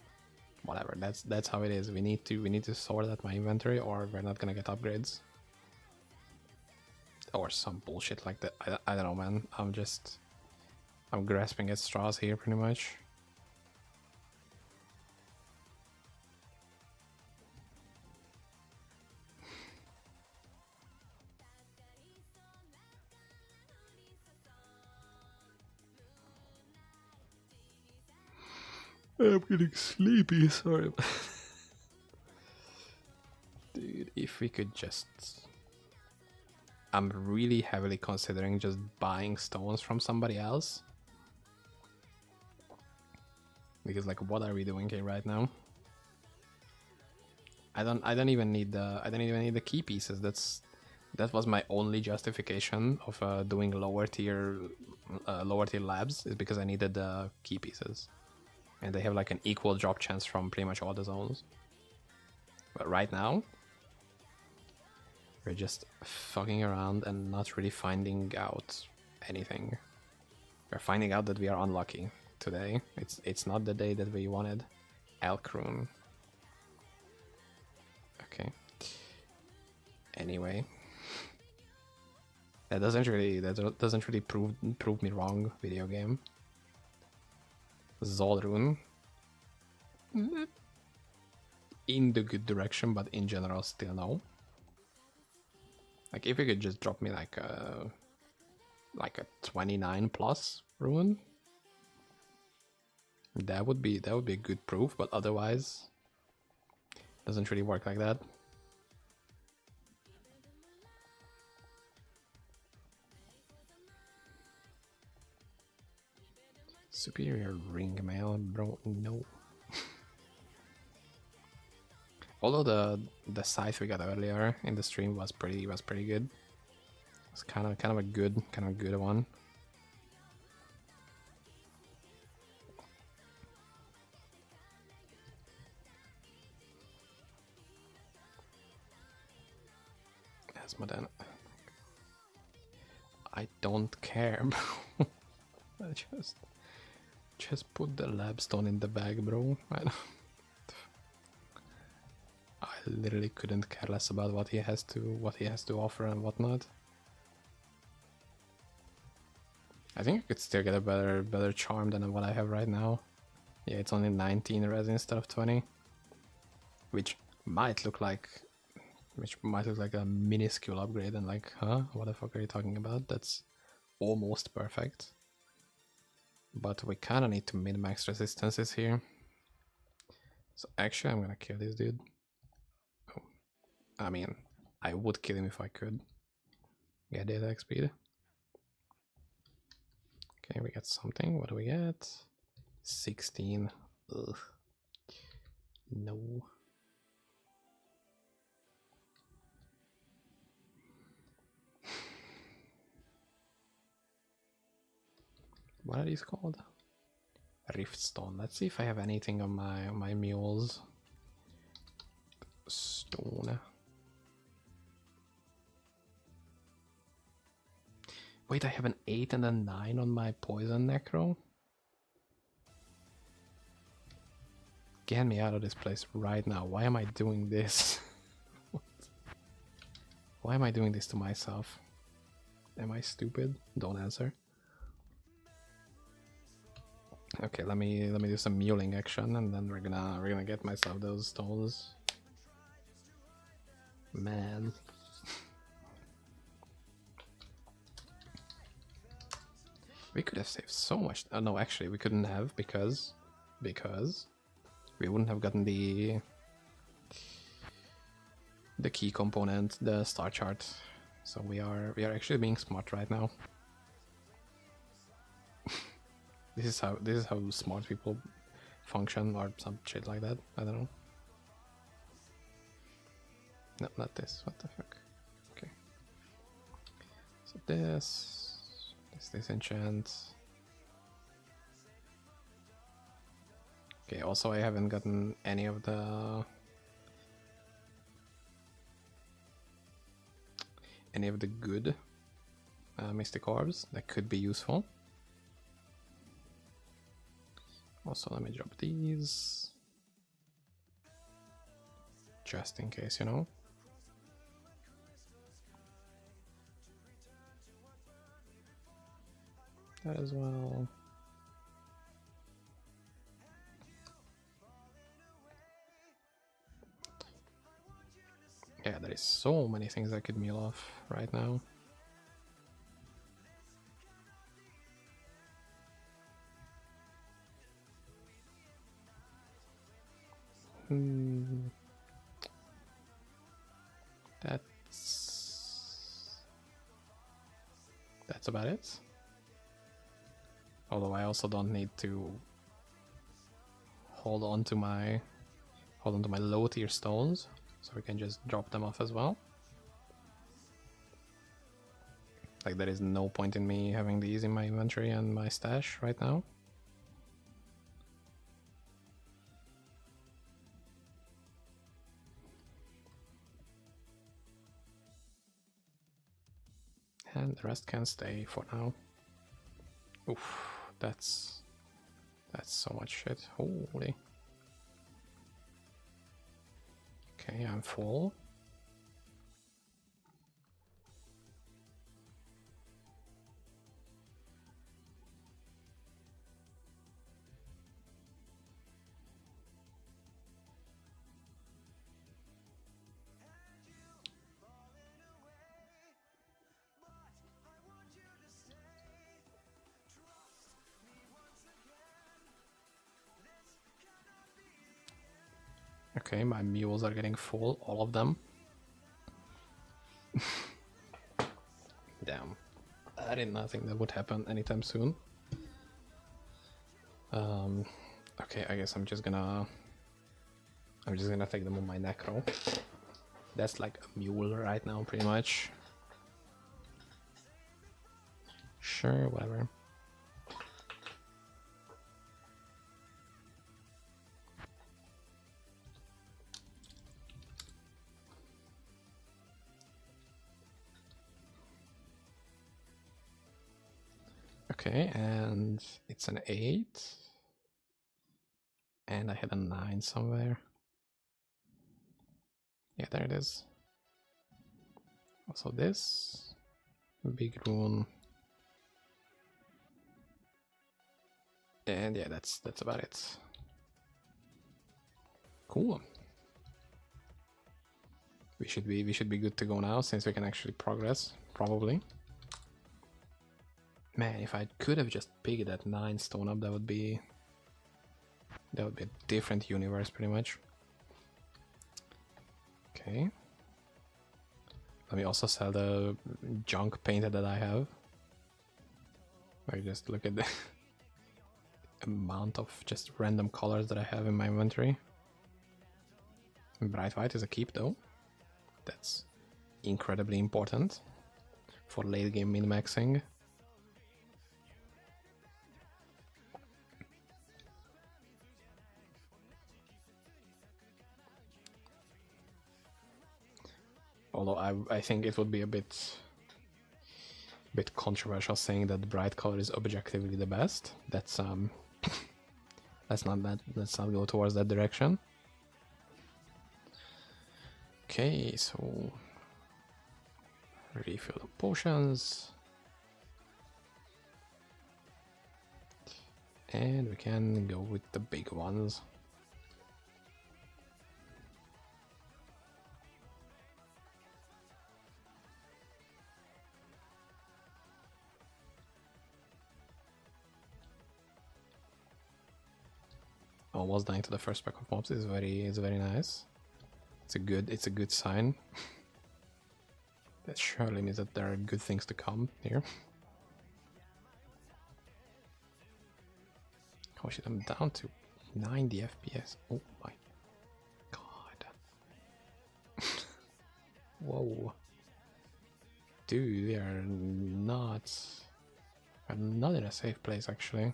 whatever. That's how it is. We need to sort out my inventory, or we're not gonna get upgrades. Or some bullshit like that. I don't know, man. I'm grasping at straws here pretty much. I'm getting sleepy, sorry. Dude, if we could just... I'm really heavily considering just buying stones from somebody else. Because like, what are we doing here right now? I don't even need the key pieces. That was my only justification of doing lower tier labs, is because I needed the key pieces. And they have like an equal drop chance from pretty much all the zones. But right now, we're just fucking around and not really finding out anything. We're finding out that we are unlucky today. It's not the day that we wanted. Elk rune. Okay. Anyway, that doesn't really prove me wrong, video game. Zol rune. In the good direction, but in general still no. Like, if you could just drop me like a 29 plus rune, That would be a good proof, but otherwise doesn't really work like that. Superior ring mail, bro, no. Although the scythe we got earlier in the stream was pretty good. It's kind of a good one. As Modern, I don't care, bro. I just put the labstone in the bag, bro. I literally couldn't care less about what he has to offer and whatnot. I think I could still get a better charm than what I have right now. Yeah, it's only 19 res instead of 20, which might look like a minuscule upgrade. And like, huh? What the fuck are you talking about? That's almost perfect. But we kind of need to min-max resistances here. So actually, I'm gonna kill this dude. Oh. I mean, I would kill him if I could. Get data attack speed. Okay, we got something. What do we get? 16. Ugh. No. What are these called? Riftstone. Let's see if I have anything on my mules. Stone. Wait, I have an 8 and a 9 on my poison necro? Get me out of this place right now. Why am I doing this? Why am I doing this to myself? Am I stupid? Don't answer. Okay, let me do some muling action, and then we're gonna get myself those stones. Man. We could have saved so much. No, actually, we couldn't have because we wouldn't have gotten the key component, the star chart. So we are actually being smart right now. This is how smart people function, or some shit like that. I don't know. No, not this. What the fuck? Okay. So this enchant. Okay. Also, I haven't gotten any of the good mystic orbs that could be useful. Also, let me drop these just in case, you know. That as well. Yeah, there is so many things I could meal off right now. That's about it. Although I also don't need to hold on to my low tier stones, so we can just drop them off as well. Like, there is no point in me having these in my inventory and my stash right now. And the rest can stay for now. Oof, that's so much shit. Holy. Okay, I'm full. Okay, my mules are getting full, all of them. Damn. I did not think that would happen anytime soon. Okay, I guess I'm just gonna take them on my necro. That's like a mule right now, pretty much. Sure, whatever. Okay, and it's an 8. And I had a 9 somewhere. Yeah, there it is. Also this. Big rune. And yeah, that's about it. Cool. We should be good to go now, since we can actually progress, probably. Man, if I could have just picked that 9 stone up, that would be a different universe, pretty much. Okay. Let me also sell the junk painted that I have. Like, just look at the amount of just random colors that I have in my inventory. Bright white is a keep, though. That's incredibly important for late game min-maxing. Although I think it would be a bit controversial saying that the bright color is objectively the best. That's let's not go towards that direction. Okay, so refill the potions. And we can go with the big ones. Almost dying to the first pack of mobs is very nice. It's a good sign. That surely means that there are good things to come here. Oh shit, I'm down to 90 FPS. Oh my god. Whoa. Dude, we are not in a safe place, actually.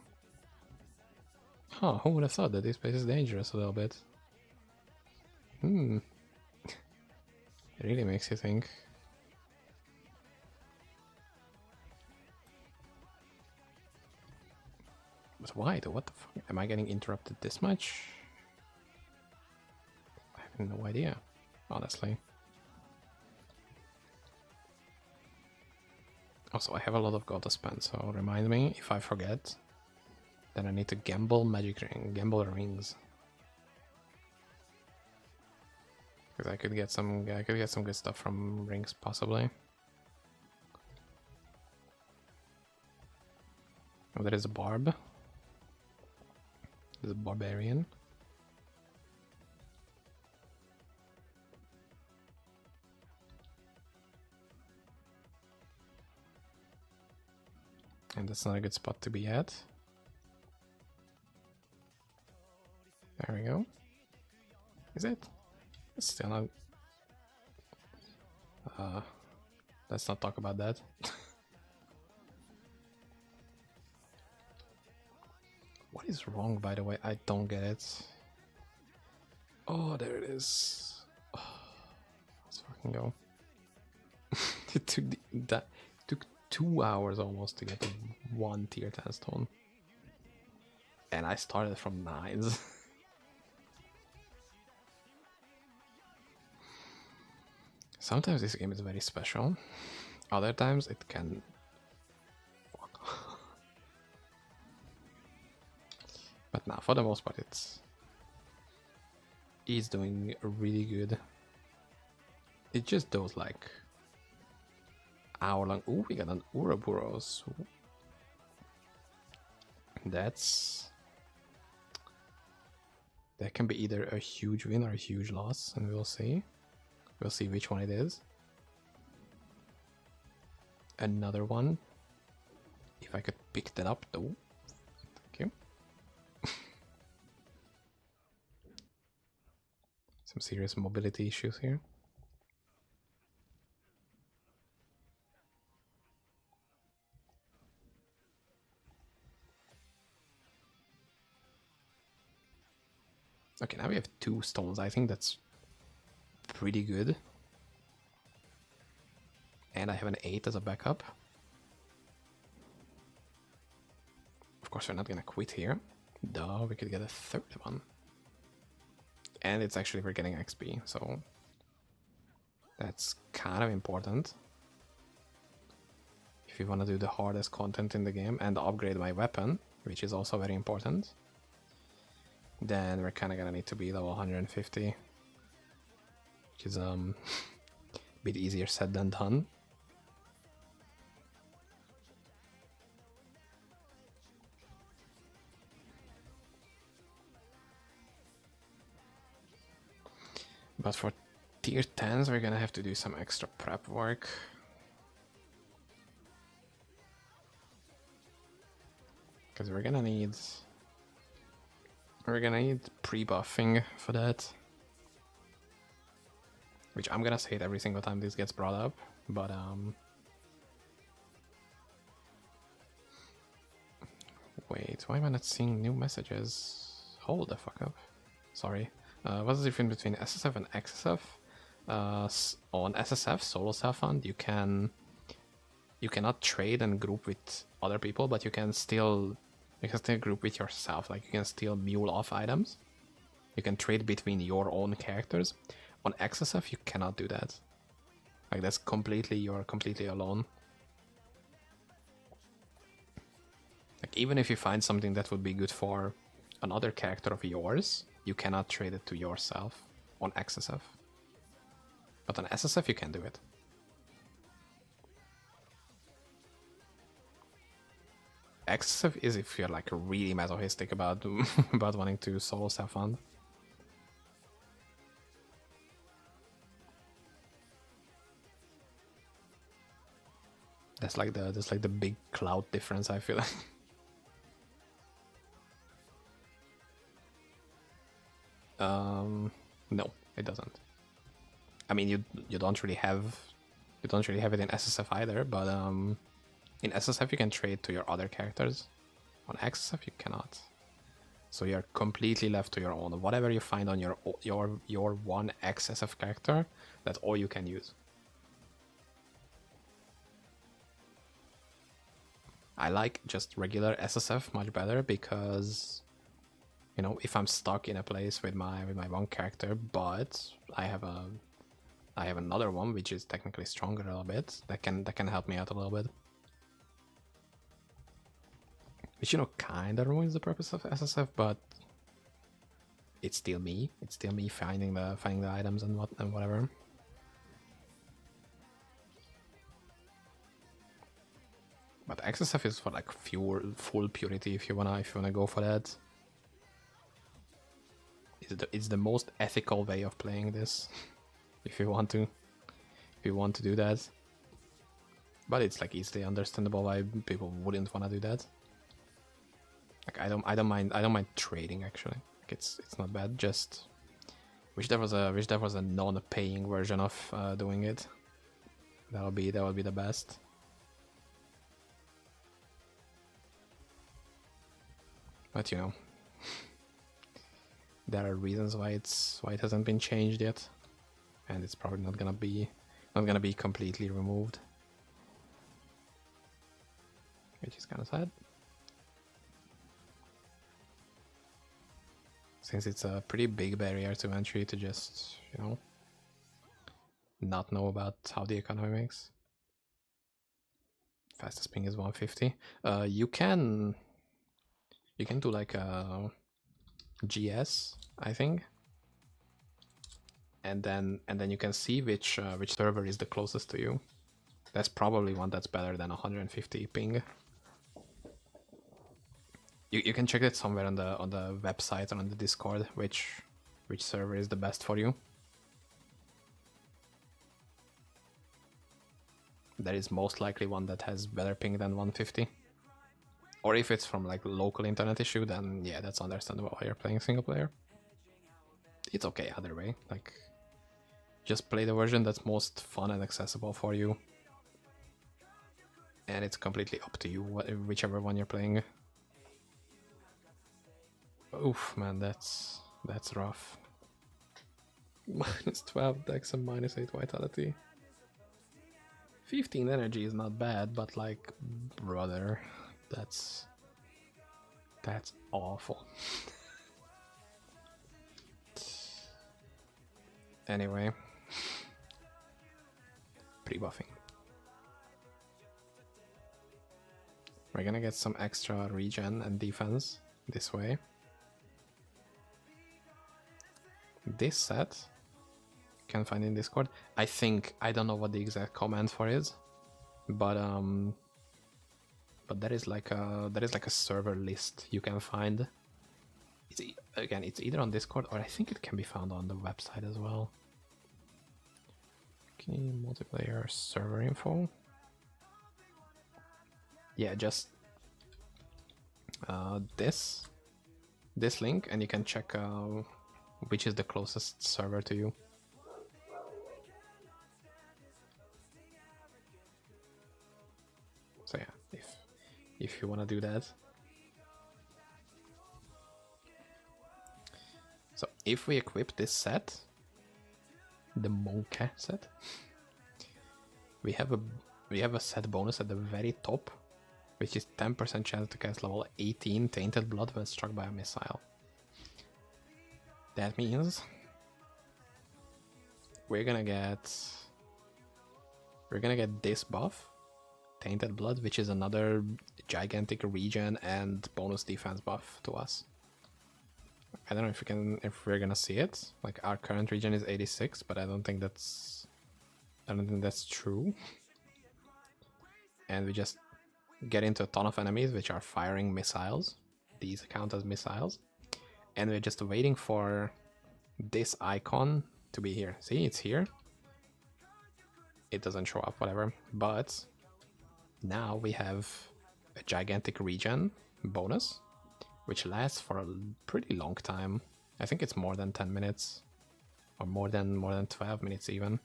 Huh, who would have thought that this place is dangerous a little bit? It really makes you think. But why though? What the fuck? Am I getting interrupted this much? I have no idea, honestly. Also, I have a lot of gold to spend, so remind me if I forget. Then I need to gamble rings. Because I could get some good stuff from rings, possibly. Oh, there is a barb. There's a barbarian. And that's not a good spot to be at. There we go. Is it? It's still not... let's not talk about that. What is wrong, by the way? I don't get it. Oh, there it is. Oh, let's fucking go. It took 2 hours almost to get to 1 tier 10 stone. And I started from 9s. Sometimes this game is very special. Other times it can... But now, for the most part, it's doing really good. It's just those like hour-long... Ooh, we got an Ouroboros. That's That can be either a huge win or a huge loss, and we'll see. We'll see which one it is. Another one. If I could pick that up, though. Thank you. Some serious mobility issues here. Okay, now we have 2 stones. I think that's pretty good. And I have an 8 as a backup. Of course, we're not gonna quit here. Duh, we could get a 3rd one. And it's actually we're getting XP, so that's kind of important. If you want to do the hardest content in the game and upgrade my weapon, which is also very important, then we're kind of gonna need to be level 150, which is a bit easier said than done. But for tier 10s, we're gonna have to do some extra prep work. Because we're gonna need pre-buffing for that. Which I'm gonna say it every single time this gets brought up, but wait, why am I not seeing new messages? Hold the fuck up. Sorry. What's the difference between SSF and XSF? On SSF, solo self-fund, you cannot trade and group with other people, but you can still group with yourself. Like, you can still mule off items. You can trade between your own characters. On XSF, you cannot do that. Like, that's you're completely alone. Like, even if you find something that would be good for another character of yours, you cannot trade it to yourself on XSF. But on SSF, you can do it. XSF is if you're like really masochistic about about wanting to solo self-fund. That's like the big cloud difference, I feel like. No, it doesn't. I mean, you don't really have it in SSF either, but in SSF you can trade to your other characters. On XSF you cannot. So you're completely left to your own. Whatever you find on your one XSF character, that's all you can use. I like just regular SSF much better because, you know, if I'm stuck in a place with my one character, but I have another one which is technically stronger a little bit, that can help me out a little bit. Which, you know, kind of ruins the purpose of SSF, but it's still me. It's still me finding the items and whatever. But XSF is for like full purity if you wanna go for that. It's the most ethical way of playing this, if you want to do that. But it's like easily understandable why people wouldn't want to do that. Like, I don't mind trading actually. Like, it's not bad. Just wish there was a non-paying version of doing it. That would be the best. But you know, there are reasons why it hasn't been changed yet, and it's probably not gonna be completely removed, which is kind of sad, since it's a pretty big barrier to entry to just, you know, not know about how the economy makes. Fastest ping is 150. You can do like a GS, I think, and then you can see which server is the closest to you. That's probably one that's better than 150 ping. You can check it somewhere on the website or on the Discord, which server is the best for you. There is most likely one that has better ping than 150. Or if it's from like local internet issue, then yeah, that's understandable why you're playing single player. It's okay either way. Like, just play the version that's most fun and accessible for you. And it's completely up to you, whichever one you're playing. Oof, man, that's rough. Minus 12 dex and minus 8 vitality. 15 energy is not bad, but like, brother, that's awful. Anyway, pre-buffing. We're gonna get some extra regen and defense this way. This set you can find in Discord. I don't know what the exact command for is, but there is like a server list you can find. It's either on Discord or I think it can be found on the website as well. Okay, multiplayer server info. Yeah, just this link, and you can check which is the closest server to you. So yeah, if you want to do that. So if we equip this set, the Monkey set, we have a set bonus at the very top, which is 10% chance to cast level 18 Tainted Blood when struck by a missile. That means we're gonna get this buff, Tainted Blood, which is another gigantic regen and bonus defense buff to us. I don't know if we're gonna see it. Like, our current regen is 86, but I don't think that's true. And we just get into a ton of enemies which are firing missiles. These count as missiles. And we're just waiting for this icon to be here. See, it's here. It doesn't show up, whatever. But now we have a gigantic regen bonus, which lasts for a pretty long time. I think it's more than 10 minutes, or more than 12 minutes even.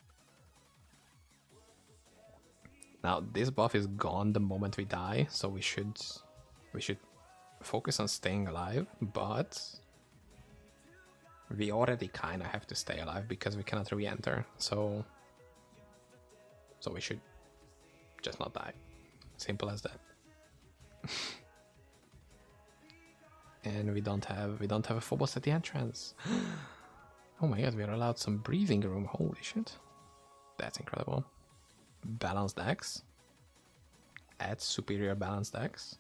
Now this buff is gone the moment we die, so we should focus on staying alive, but we already kind of have to stay alive because we cannot re-enter, so we should just not die. Simple as that. And we don't have a Phobos at the entrance. Oh my god, we are allowed some breathing room. Holy shit. That's incredible. Balanced axe. Add superior balanced axe.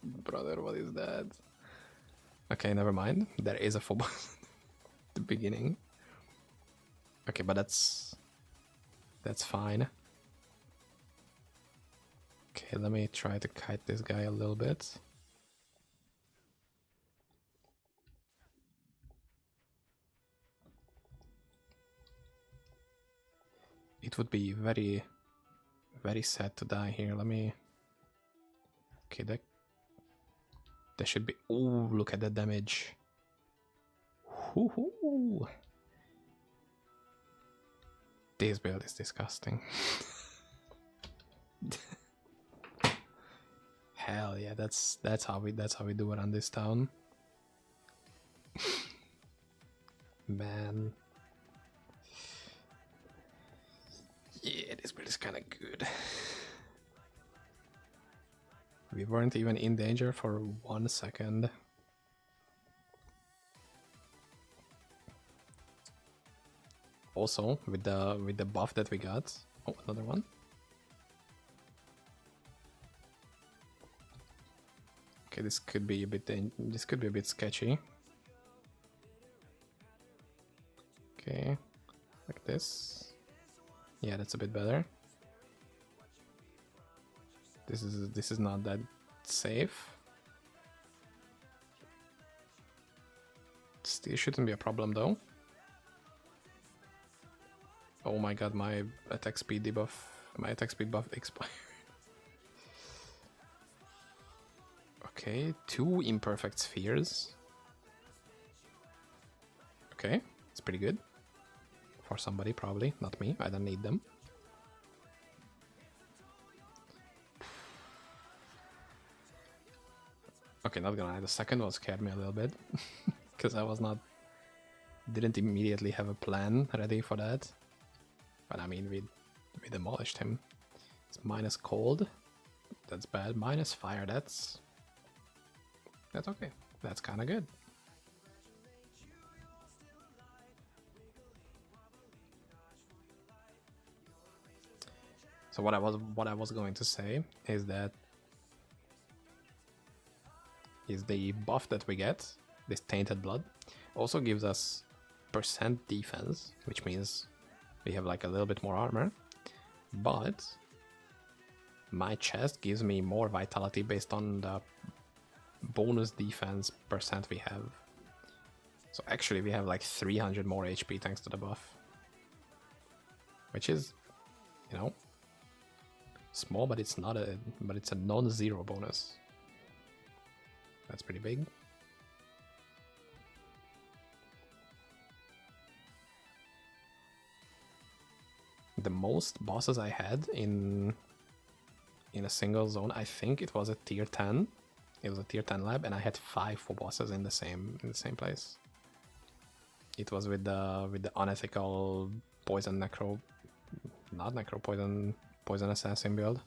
Brother, what is that? Okay, never mind. There is a Phobos at the beginning. Okay, but that's fine. Okay, let me try to kite this guy a little bit. It would be very, very sad to die here. Let me... Okay, that should be... Oh, look at the damage. Woohoo! This build is disgusting. Hell yeah, that's how we do it on this town. Man. Yeah, this build is kind of good. We weren't even in danger for 1 second. Also, with the buff that we got. Oh, another one. Okay, this could be a bit sketchy. Okay, like this. Yeah, that's a bit better. This is not that safe. Still shouldn't be a problem though. Oh my god, my attack speed debuff, my attack speed buff expired. Okay, 2 imperfect spheres. Okay, it's pretty good. For somebody, probably. Not me, I don't need them. Okay, not gonna lie, the second one scared me a little bit. Because I was not... didn't immediately have a plan ready for that. But I mean, we demolished him. It's minus cold. That's bad. Minus fire, that's okay. That's kind of good. So what I was going to say is that the buff that we get, this tainted blood, also gives us percent defense, which means we have like a little bit more armor, but my chest gives me more vitality based on the bonus defense percent we have. So actually we have like 300 more HP thanks to the buff, which is, you know, small, but it's not a non-zero bonus. That's pretty big. The most bosses I had in a single zone, I think it was a tier 10. It was a tier 10 lab, and I had 5 full bosses in the same place. It was with the unethical poison necro, not necro, poison assassin build.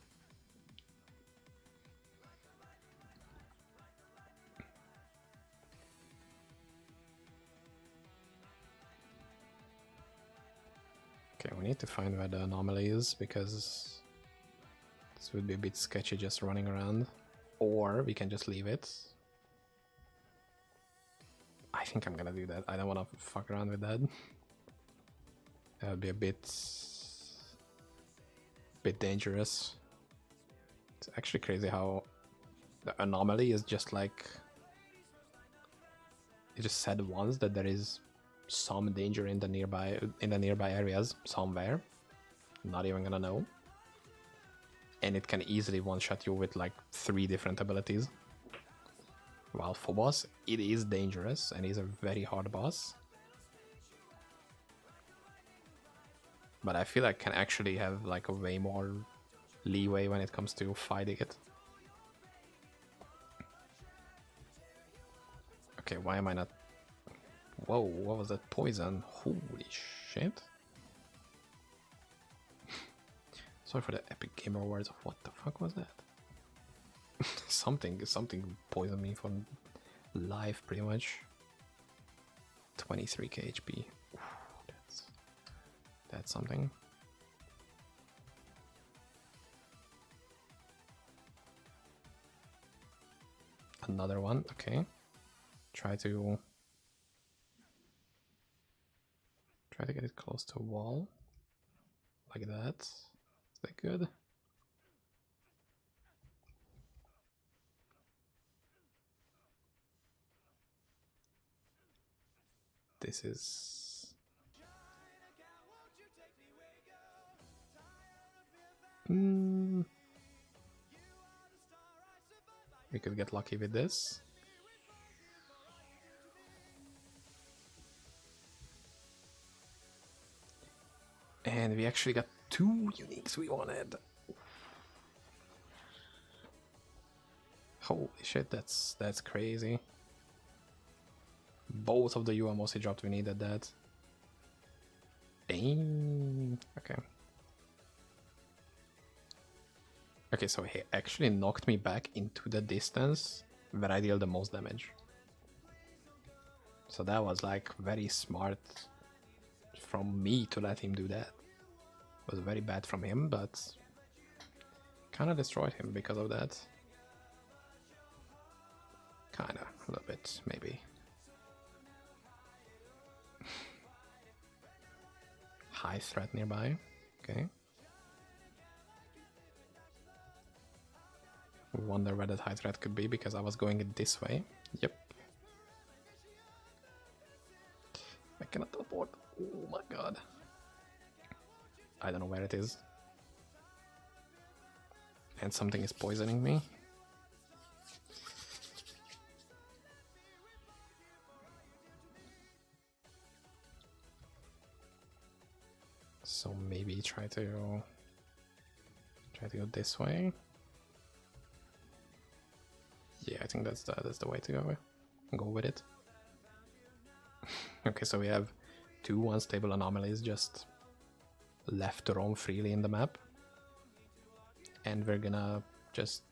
Okay, we need to find where the anomaly is, because this would be a bit sketchy just running around. Or we can just leave it. I think I'm gonna do that. I don't want to fuck around with that. That would be a bit dangerous. It's actually crazy how the anomaly is just like... it just said once that there is some danger in the nearby areas somewhere. Not even gonna know. And it can easily one-shot you with like 3 different abilities. While full boss, it is dangerous and is a very hard boss. But I feel I can actually have like a way more leeway when it comes to fighting it. Okay, why am I not... Whoa, what was that poison? Holy shit. Sorry for the epic gamer words. What the fuck was that? something poisoned me for life, pretty much. 23k HP. Ooh, that's something. Another one. Okay. Try to get it close to a wall, like that. Is that good? This is... we could get lucky with this. And we actually got 2 uniques we wanted. Holy shit, that's crazy. Both of the UMOs he dropped, we needed that. Dang. Okay. Okay, so he actually knocked me back into the distance where I deal the most damage. So that was like very smart from me to let him do that. It was very bad from him, but kind of destroyed him because of that. Kind of, a little bit, maybe. High threat nearby. Okay. Wonder where that high threat could be because I was going it this way. Yep. I cannot teleport. Oh my god. I don't know where it is. And something is poisoning me. So maybe try to go this way. Yeah, I think that's the way to go with it. Okay, so we have 2 unstable anomalies just left to roam freely in the map, and we're gonna just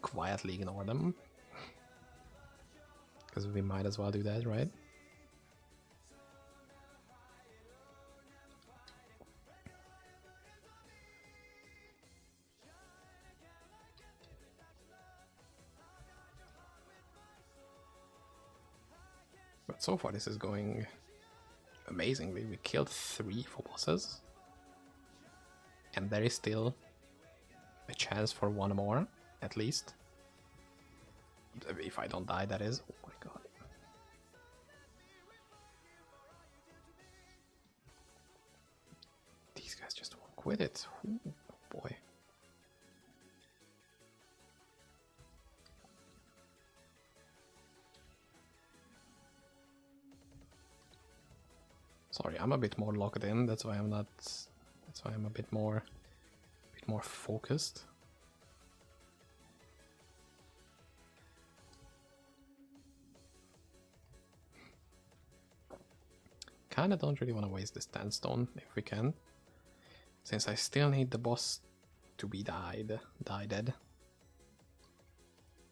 quietly ignore them because we might as well do that, right? But so far this is going amazingly. We killed 3 full bosses, and there is still a chance for 1 more, at least. If I don't die, that is. Oh my god. These guys just won't quit it. Ooh, boy. Sorry, I'm a bit more locked in. That's why I'm not. That's why I'm a bit more focused. Kinda don't really want to waste this Sandstorm if we can, since I still need the boss to be die dead.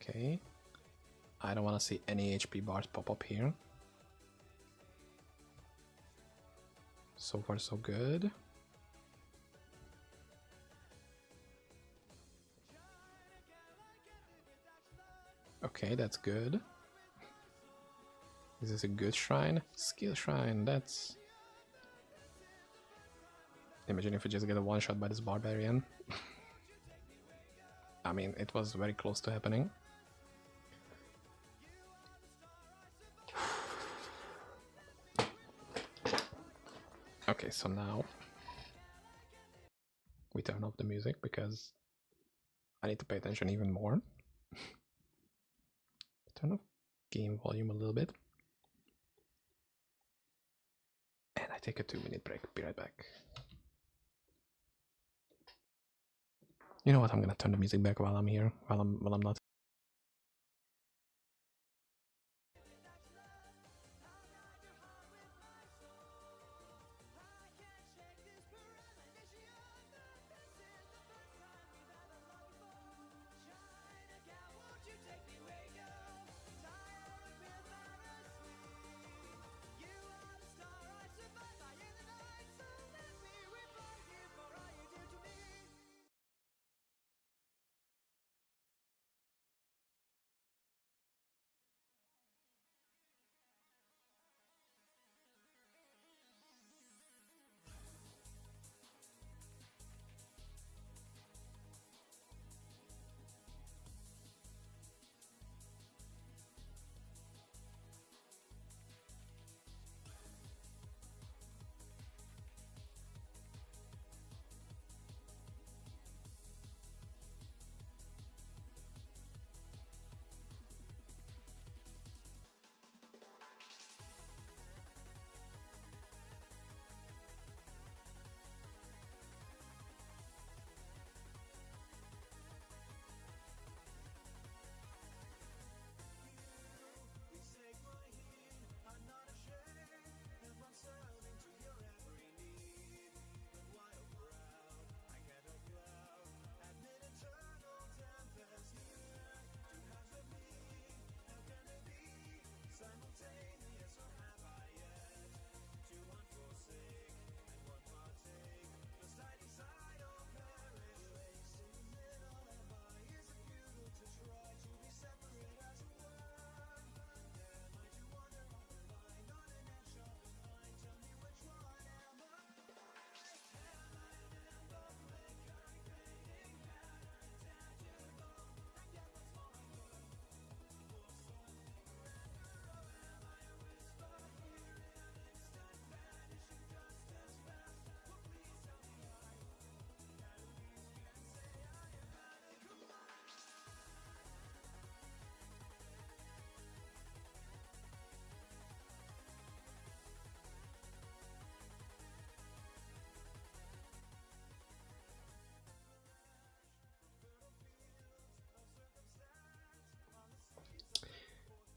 Okay. I don't want to see any HP bars pop up here. So far so good. Okay, that's good. Is this a good shrine? Skill shrine, that's... Imagine if we just get a one-shot by this barbarian. I mean, it was very close to happening. Okay, so now we turn off the music because I need to pay attention even more. Turn off game volume a little bit. And I take a 2-minute break. Be right back. You know what? I'm gonna turn the music back while I'm here, while I'm not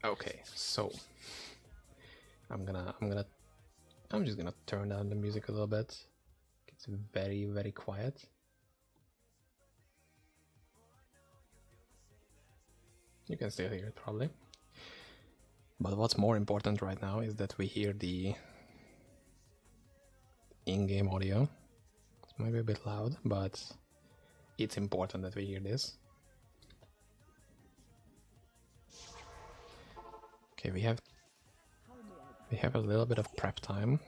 Okay, so I'm just gonna turn down the music a little bit. It's very, very quiet. You can still hear it probably. But what's more important right now is that we hear the in-game audio. It might be a bit loud, but it's important that we hear this. Okay, we have a little bit of prep time.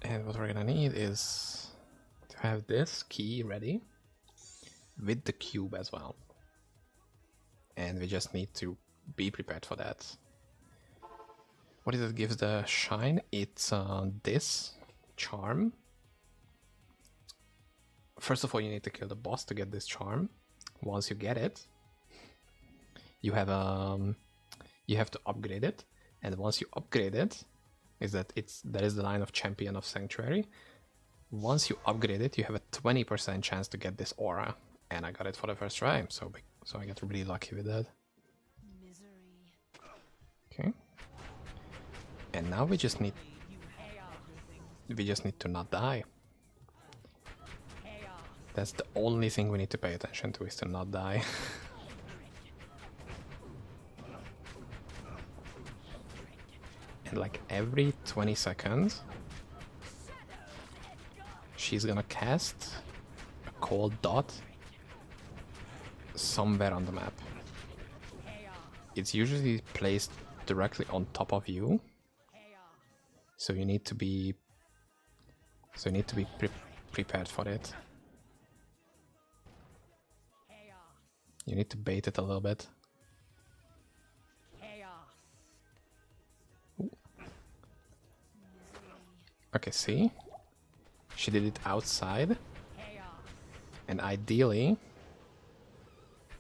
And what we're gonna need is to have this key ready with the cube as well. And we just need to be prepared for that. What is it gives the shine? It's this charm. First of all, you need to kill the boss to get this charm. Once you get it, you have to upgrade it, and once you upgrade it, that is the line of Champion of Sanctuary. Once you upgrade it, you have a 20% chance to get this aura, and I got it for the first try, so I got really lucky with that. Okay, and now we just need to not die. That's the only thing we need to pay attention to, is to not die. And like every 20 seconds, she's gonna cast a cold dot somewhere on the map. It's usually placed directly on top of you, so you need to be prepared for it. You need to bait it a little bit. Ooh. Okay, see? She did it outside. And ideally,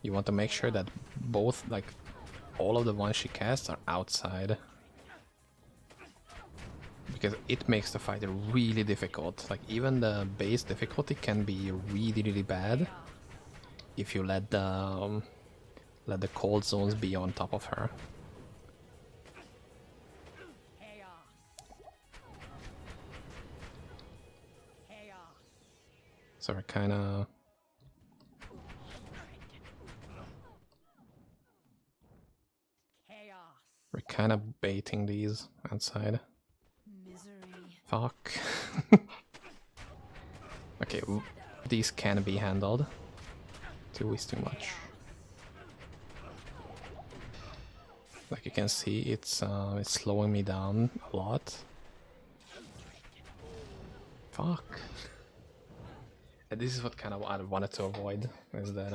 you want to make sure that both, like, all of the ones she casts are outside. Because it makes the fight really difficult. Like, even the base difficulty can be really, really bad if you let the cold zones be on top of her. So we're kind of baiting these outside. Fuck. Okay, these can be handled. 2 is too much. Like you can see, it's slowing me down a lot. Fuck. And this is what kind of I wanted to avoid, is that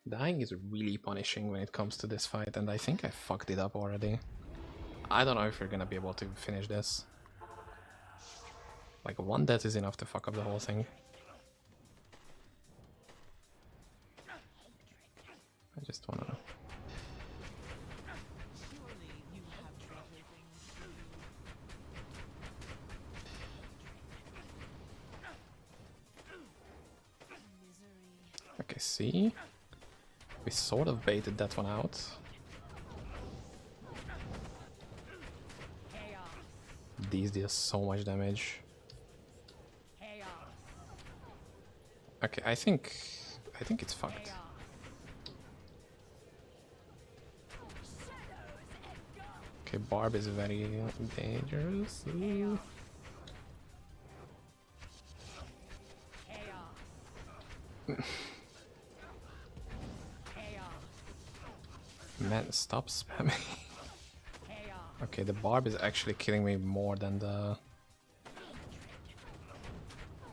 dying is really punishing when it comes to this fight, and I think I fucked it up already. I don't know if we're gonna be able to finish this. Like, one death is enough to fuck up the whole thing. I just wanna... Okay, see? We sort of baited that one out. These deal so much damage. Okay, I think it's fucked. Okay, Barb is very dangerous. Ooh. Man, stop spamming. Okay, the Barb is actually killing me more than the...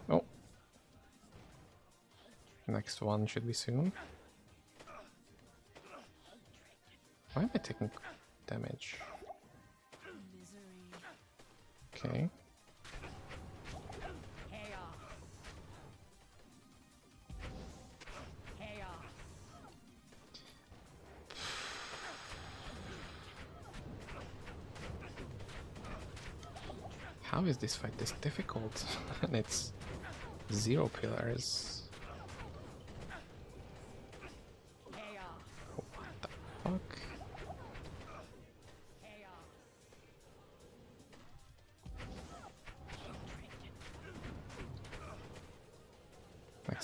Oh. Next one should be soon. Why am I taking damage? Okay. How is this fight this difficult? And it's 0 pillars.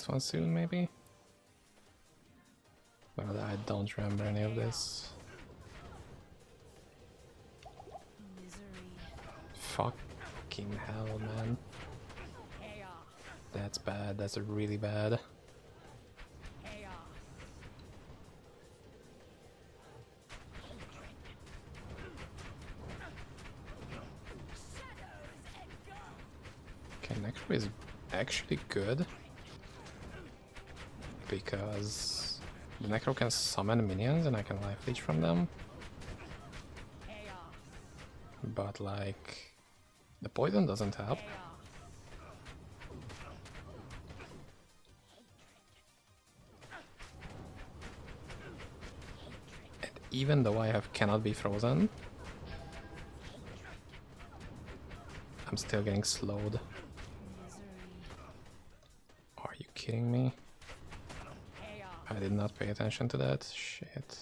next one soon, maybe? But I don't remember any of this. Fucking hell, man. That's bad, that's really bad. Okay, Necro is actually good. Because the Necro can summon minions and I can life leech from them. But like, the poison doesn't help. And even though I have cannot be frozen, I'm still getting slowed. Are you kidding me? I did not pay attention to that. Shit.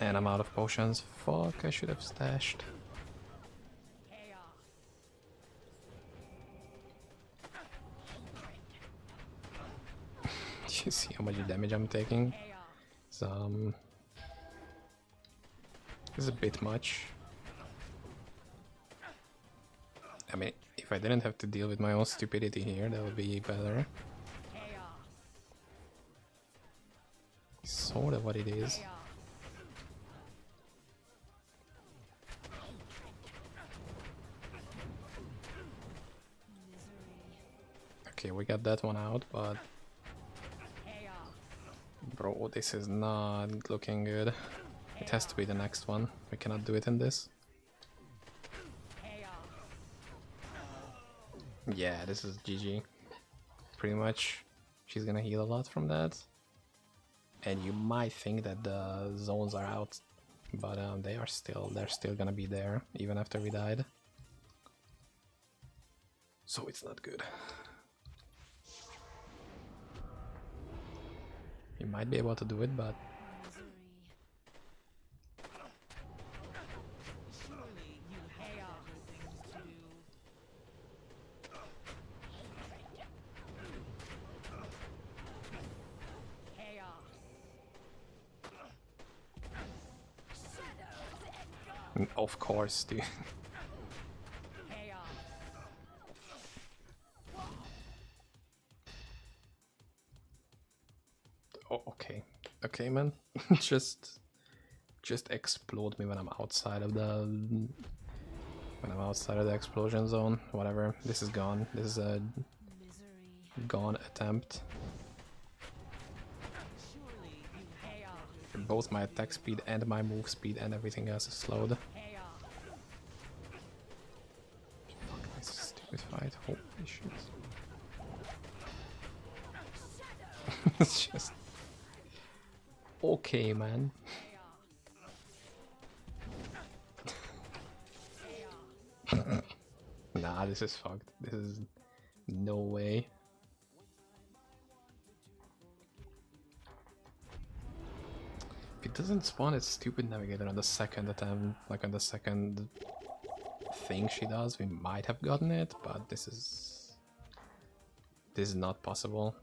And I'm out of potions. Fuck, I should have stashed. You see how much damage I'm taking? This is a bit much. I mean, if I didn't have to deal with my own stupidity here, that would be better. Sort of what it is. Okay, we got that one out, but... Bro, this is not looking good. It has to be the next one. We cannot do it in this. Yeah, this is GG. Pretty much. She's gonna heal a lot from that. And you might think that the zones are out, but they're still gonna be there, even after we died. So it's not good. You might be able to do it, but... Of course, dude. Oh, okay. Okay, man. just explode me when I'm outside of the... When I'm outside of the explosion zone. Whatever. This is gone. This is a... gone attempt. Both my attack speed and my move speed and everything else is slowed. Fuck, this is a stupid fight. Holy shit. It's just... Okay, man. Nah, this is fucked. This is... no way. If it doesn't spawn its stupid navigator on the second attempt, like on the second thing she does, we might have gotten it, but this is not possible.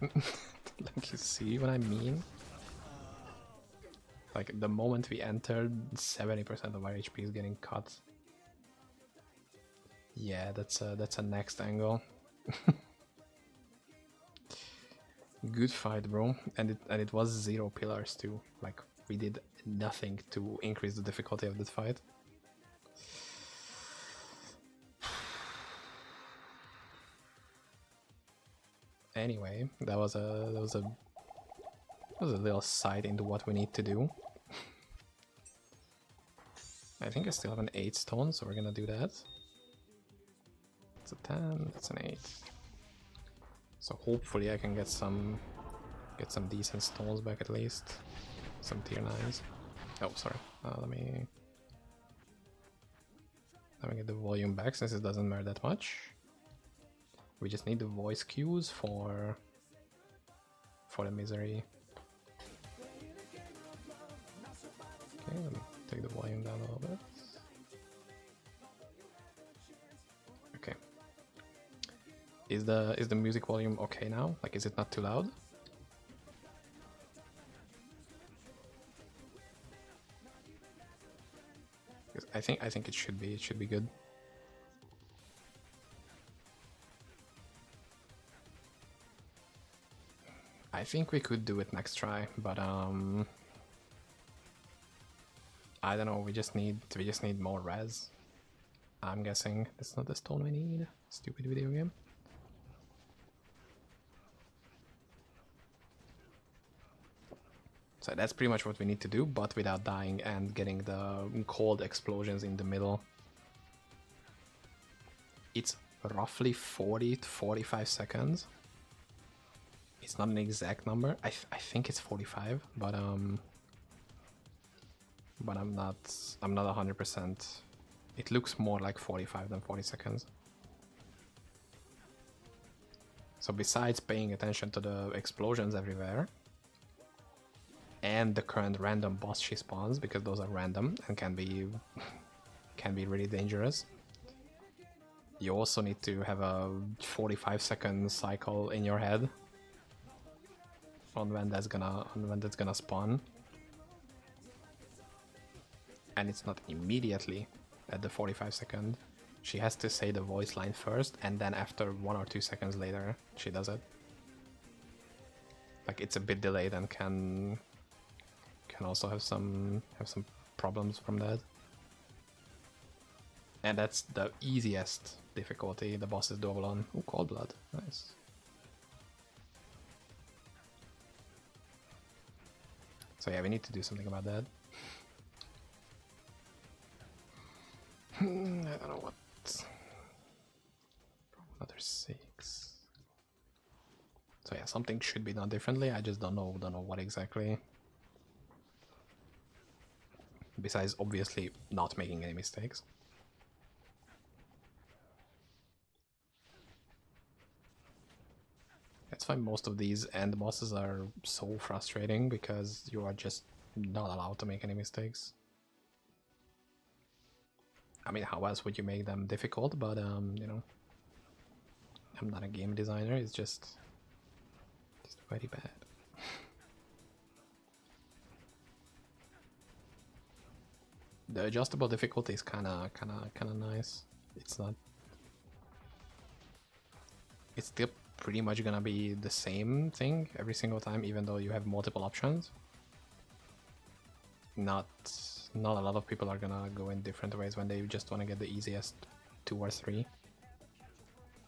Like, you see what I mean? Like, the moment we entered, 70% of our HP is getting cut. Yeah, that's a next angle. Good fight, bro. And it was 0 pillars too. Like, we did nothing to increase the difficulty of that fight. Anyway, that was a little sight into what we need to do. I think I still have an 8 stone, so we're gonna do that. It's a 10, that's an 8. So hopefully I can get some decent stones back at least. Some tier 9s. Oh, sorry. Let me get the volume back since it doesn't matter that much. We just need the voice cues for the misery. Okay, let me take the volume down a little bit. Okay. Is the music volume okay now? Like, is it not too loud? I think it should be good. I think we could do it next try, but I don't know, we just need more res. I'm guessing that's not the stone we need. Stupid video game. So that's pretty much what we need to do, but without dying and getting the cold explosions in the middle. It's roughly 40 to 45 seconds. It's not an exact number. I think it's 45, but I'm not 100%. It looks more like 45 than 40 seconds. So besides paying attention to the explosions everywhere and the current random boss she spawns, because those are random and can be really dangerous, you also need to have a 45-second cycle in your head on when that's gonna spawn. And it's not immediately at the 45-second. She has to say the voice line first, and then after 1 or 2 seconds later, she does it. Like, it's a bit delayed and can also have some problems from that. And that's the easiest difficulty the boss is doable on. Ooh, Cold Blood, nice. So yeah, we need to do something about that. I don't know what. Another 6. So yeah, something should be done differently. I just don't know what exactly. Besides, obviously, not making any mistakes. That's why most of these end bosses are so frustrating, because you are just not allowed to make any mistakes. I mean, how else would you make them difficult? But you know, I'm not a game designer. It's just very bad. The adjustable difficulty is kind of nice. It's not. It's still pretty much gonna be the same thing every single time, even though you have multiple options. Not a lot of people are gonna go in different ways when they just want to get the easiest 2 or 3.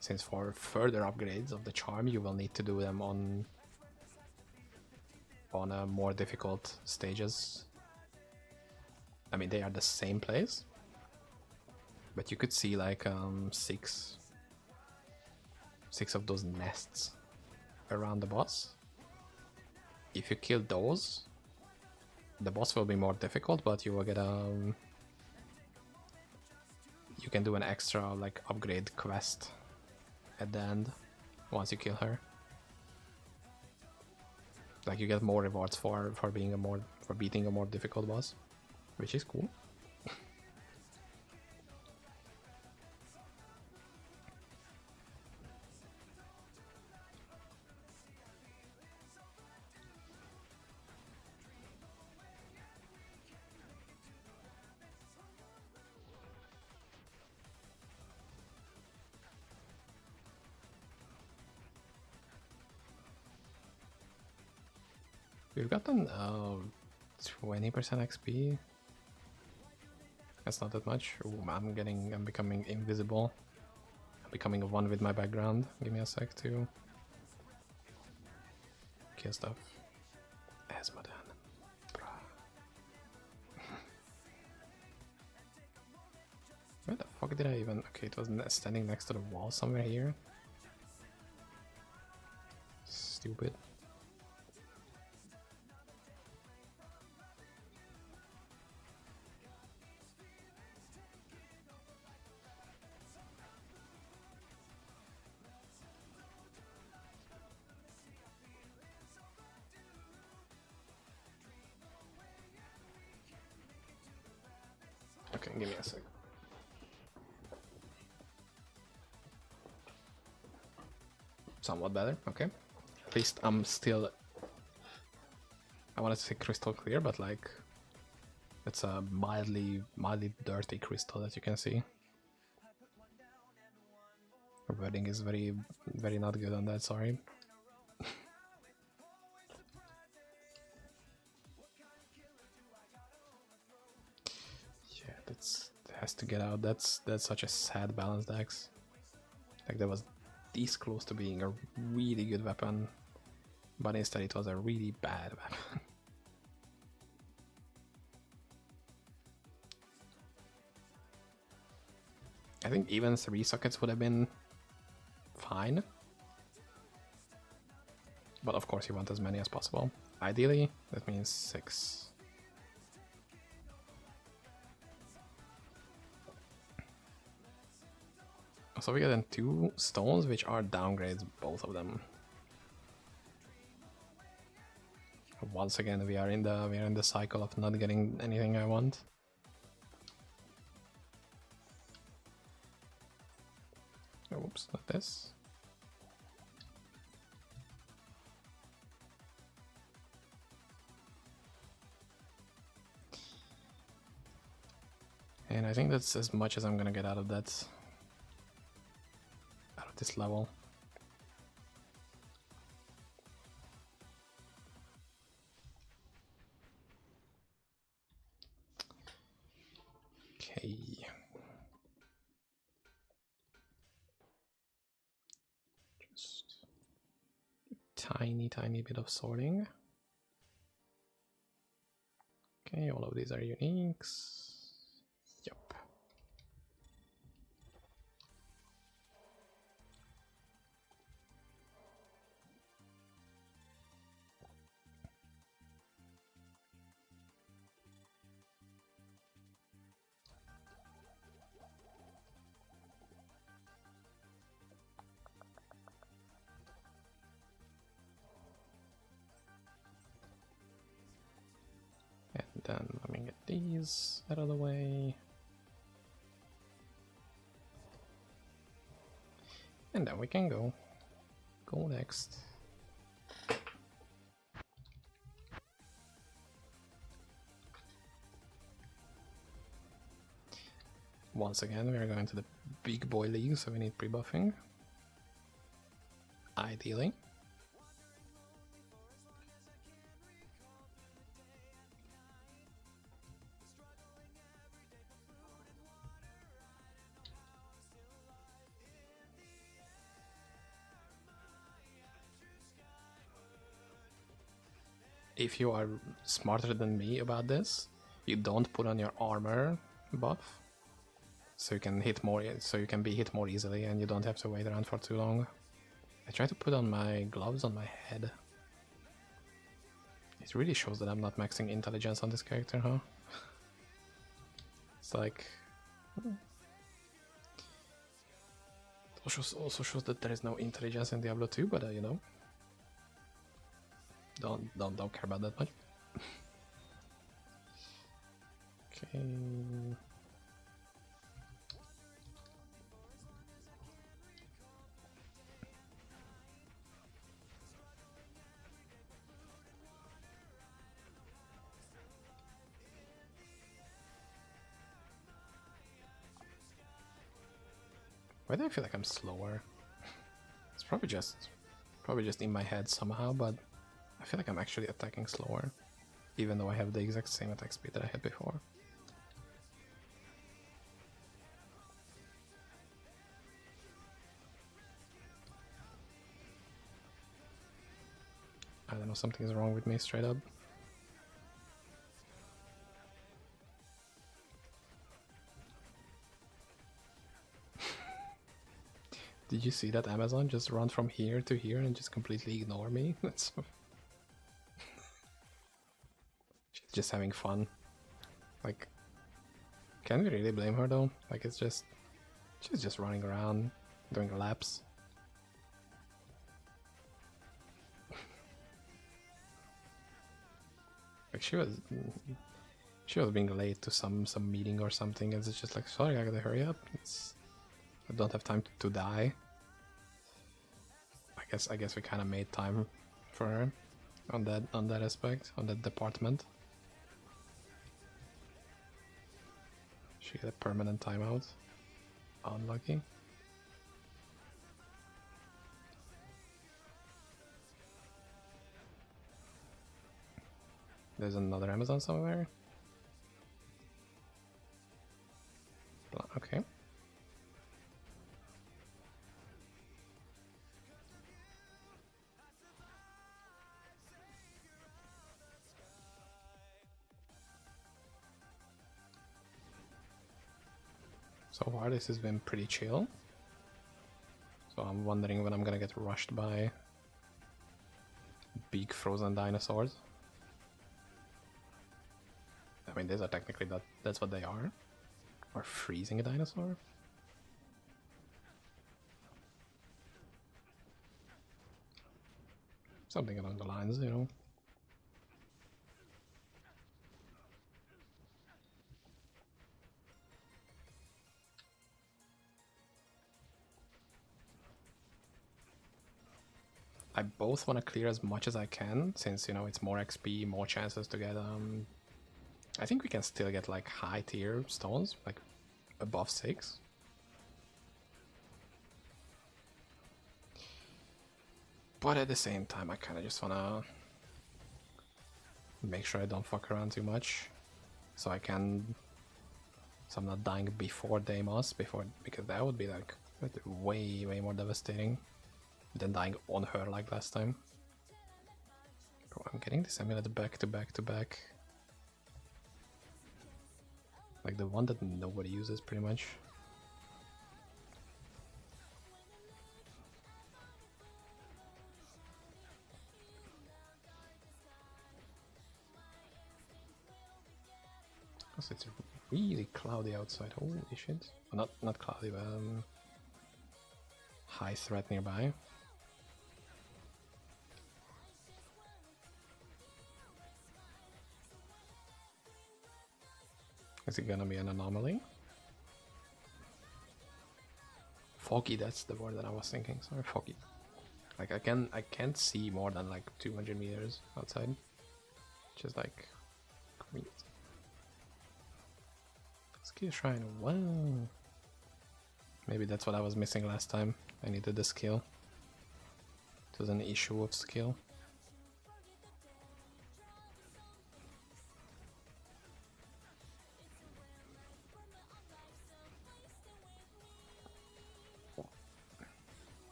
Since for further upgrades of the charm, you will need to do them on more difficult stages. I mean, they are the same place, but you could see like 6 of those nests around the boss. If you kill those, the boss will be more difficult, but you will get you can do an extra like upgrade quest at the end once you kill her. Like, you get more rewards for beating a more difficult boss, which is cool. We've gotten 20% XP. That's not that much. Ooh, I'm becoming invisible. I'm becoming a 1 with my background. Give me a sec to kill stuff. Asmodan. Where the fuck did I even... Okay, it was standing next to the wall somewhere here. Stupid. Okay, give me a sec. Somewhat better, okay. At least I'm still... I wanted to say crystal clear, but like... It's a mildly dirty crystal that you can see. Wording is very not good on that, sorry. Yeah, that has to get out. That's such a sad balanced axe. Like that was this close to being a really good weapon, but instead it was a really bad weapon. I think even 3 sockets would have been fine. But of course you want as many as possible. Ideally, that means 6. So we get 2 stones, which are downgrades, both of them. Once again, we are in the cycle of not getting anything I want. Oops, not this. And I think that's as much as I'm gonna get out of that. Out of this level. Okay. Just tiny bit of sorting. Okay, all of these are uniques. Yep. And then let me get these out of the way. And then we can go next. Once again, we are going to the big boy league, so we need pre-buffing. Ideally. If you are smarter than me about this, you don't put on your armor buff, so you can hit more. So you can be hit more easily, and you don't have to wait around for too long. I try to put on my gloves on my head. It really shows that I'm not maxing intelligence on this character, huh? It's like... It also shows that there is no intelligence in Diablo 2, but you know, don't care about that much. Okay. Why do I feel like I'm slower? It's probably just in my head somehow, but I feel like I'm actually attacking slower, even though I have the exact same attack speed that I had before. I don't know, something's wrong with me straight up. Did you see that Amazon just run from here to here and just completely ignore me? That's she's just having fun. Like, can we really blame her though? Like, it's just... she's just running around, doing laps. Like, she was... She was being late to some meeting or something, and it's just like, sorry, I gotta hurry up. I don't have time to die. I guess we kind of made time for her on that aspect, on that department. She got a permanent timeout. Unlucky. There's another Amazon somewhere. Okay. So far this has been pretty chill. So I'm wondering when I'm gonna get rushed by big frozen dinosaurs. I mean, these are technically that's what they are. Or freezing a dinosaur. Something along the lines, you know. I both want to clear as much as I can, since, you know, it's more XP, more chances to get, I think we can still get, like, high tier stones, like, above 6. But at the same time, I kind of just want to make sure I don't fuck around too much, so I'm not dying before Deimos, because that would be, like, way, way more devastating than dying on her like last time. Bro, I'm getting this amulet back to back to back. Like the one that nobody uses, pretty much. Because it's really cloudy outside. Holy shit. Well, not cloudy, but high threat nearby. Is it gonna be an anomaly? Foggy, that's the word that I was thinking. Sorry, foggy. Like I can't see more than like 200 meters outside. Just like great. Skill shrine, wow. Maybe that's what I was missing last time. I needed the skill. It was an issue of skill.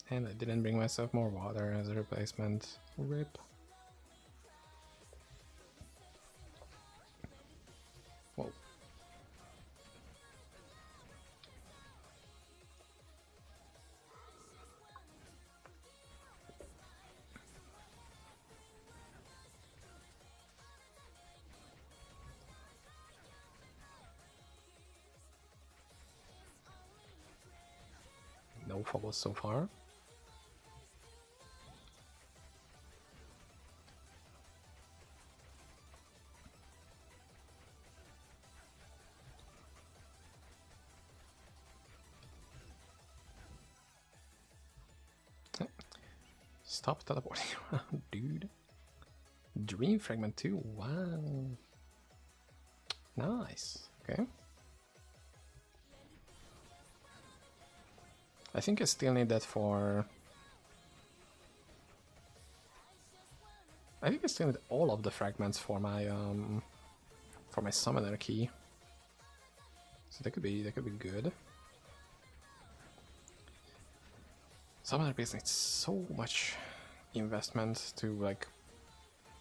And I didn't bring myself more water as a replacement. RIP. Whoa. No fouls so far. Stop teleporting around, dude. Dream fragment too, wow. Nice, okay. I think I still need that for... I think I still need all of the fragments for my summoner key. So that could be good. Summoner base needs so much investment to like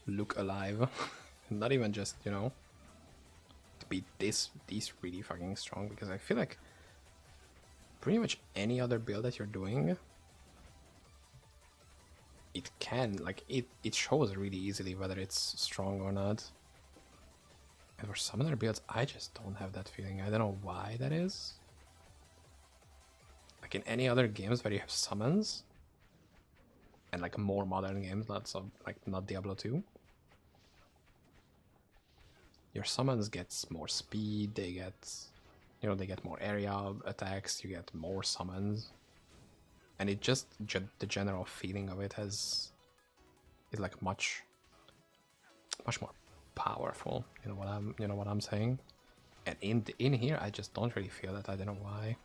look alive. Not even just, you know, to be this really fucking strong, because I feel like pretty much any other build that you're doing, it can, like, it shows really easily whether it's strong or not. And for summoner builds, I just don't have that feeling. I don't know why that is. Like in any other games where you have summons, and like more modern games, not Diablo 2. Your summons gets more speed, they get, you know, they get more area attacks, you get more summons. And it just, the general feeling of it is like much more powerful. You know what I'm saying? And in here, I just don't really feel that. I don't know why.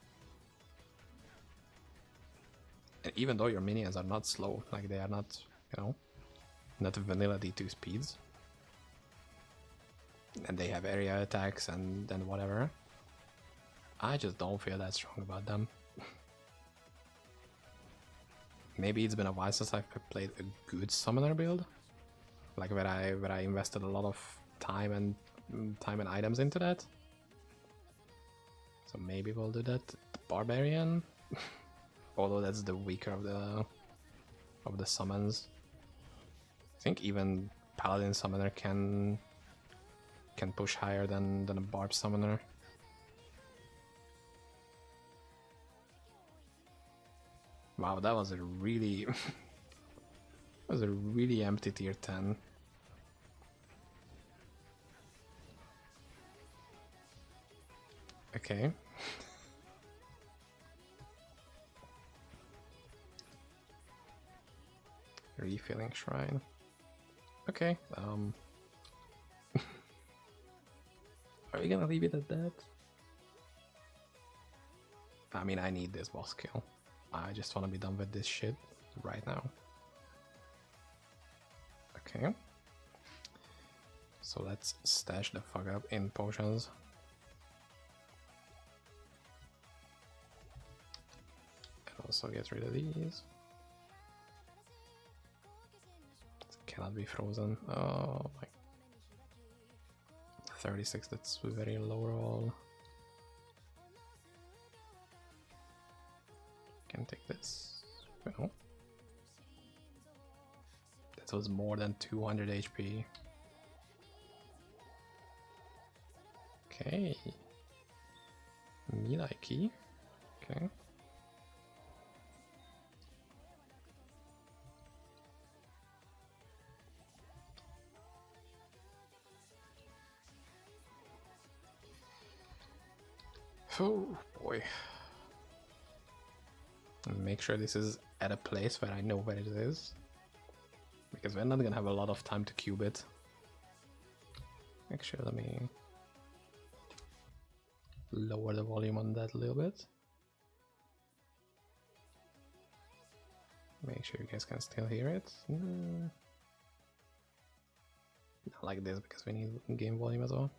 And even though your minions are not slow, like they are not, you know, not vanilla D2 speeds, and they have area attacks and then whatever, I just don't feel that strong about them. Maybe it's been a while since I've played a good summoner build, like where I invested a lot of time and items into that. So maybe we'll do that. The Barbarian, although that's the weaker of the summons. I think even Paladin summoner can push higher than a Barb summoner. Wow, that was a really empty tier 10. Okay. Refilling shrine. Okay. Are we gonna leave it at that? I mean, I need this boss kill. I just want to be done with this shit right now. Okay. So let's stash the fuck up in potions. And also get rid of these. It cannot be frozen. Oh my. 36, that's very low roll. Can take this. No. That was more than 200 HP. Okay. Me likey. Okay. Oh boy. Make sure this is at a place where I know where it is, because we're not gonna have a lot of time to cube it. Actually, let me lower the volume on that a little bit. Make sure you guys can still hear it. Not like this, because we need game volume as well.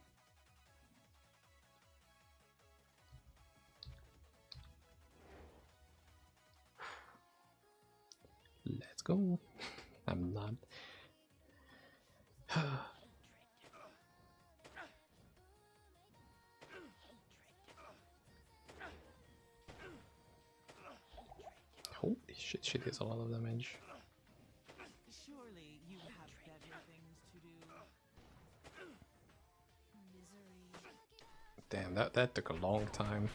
Let's go. I'm not. Holy shit, shit is a lot of damage. Surely you have better things to do. Damn, that took a long time.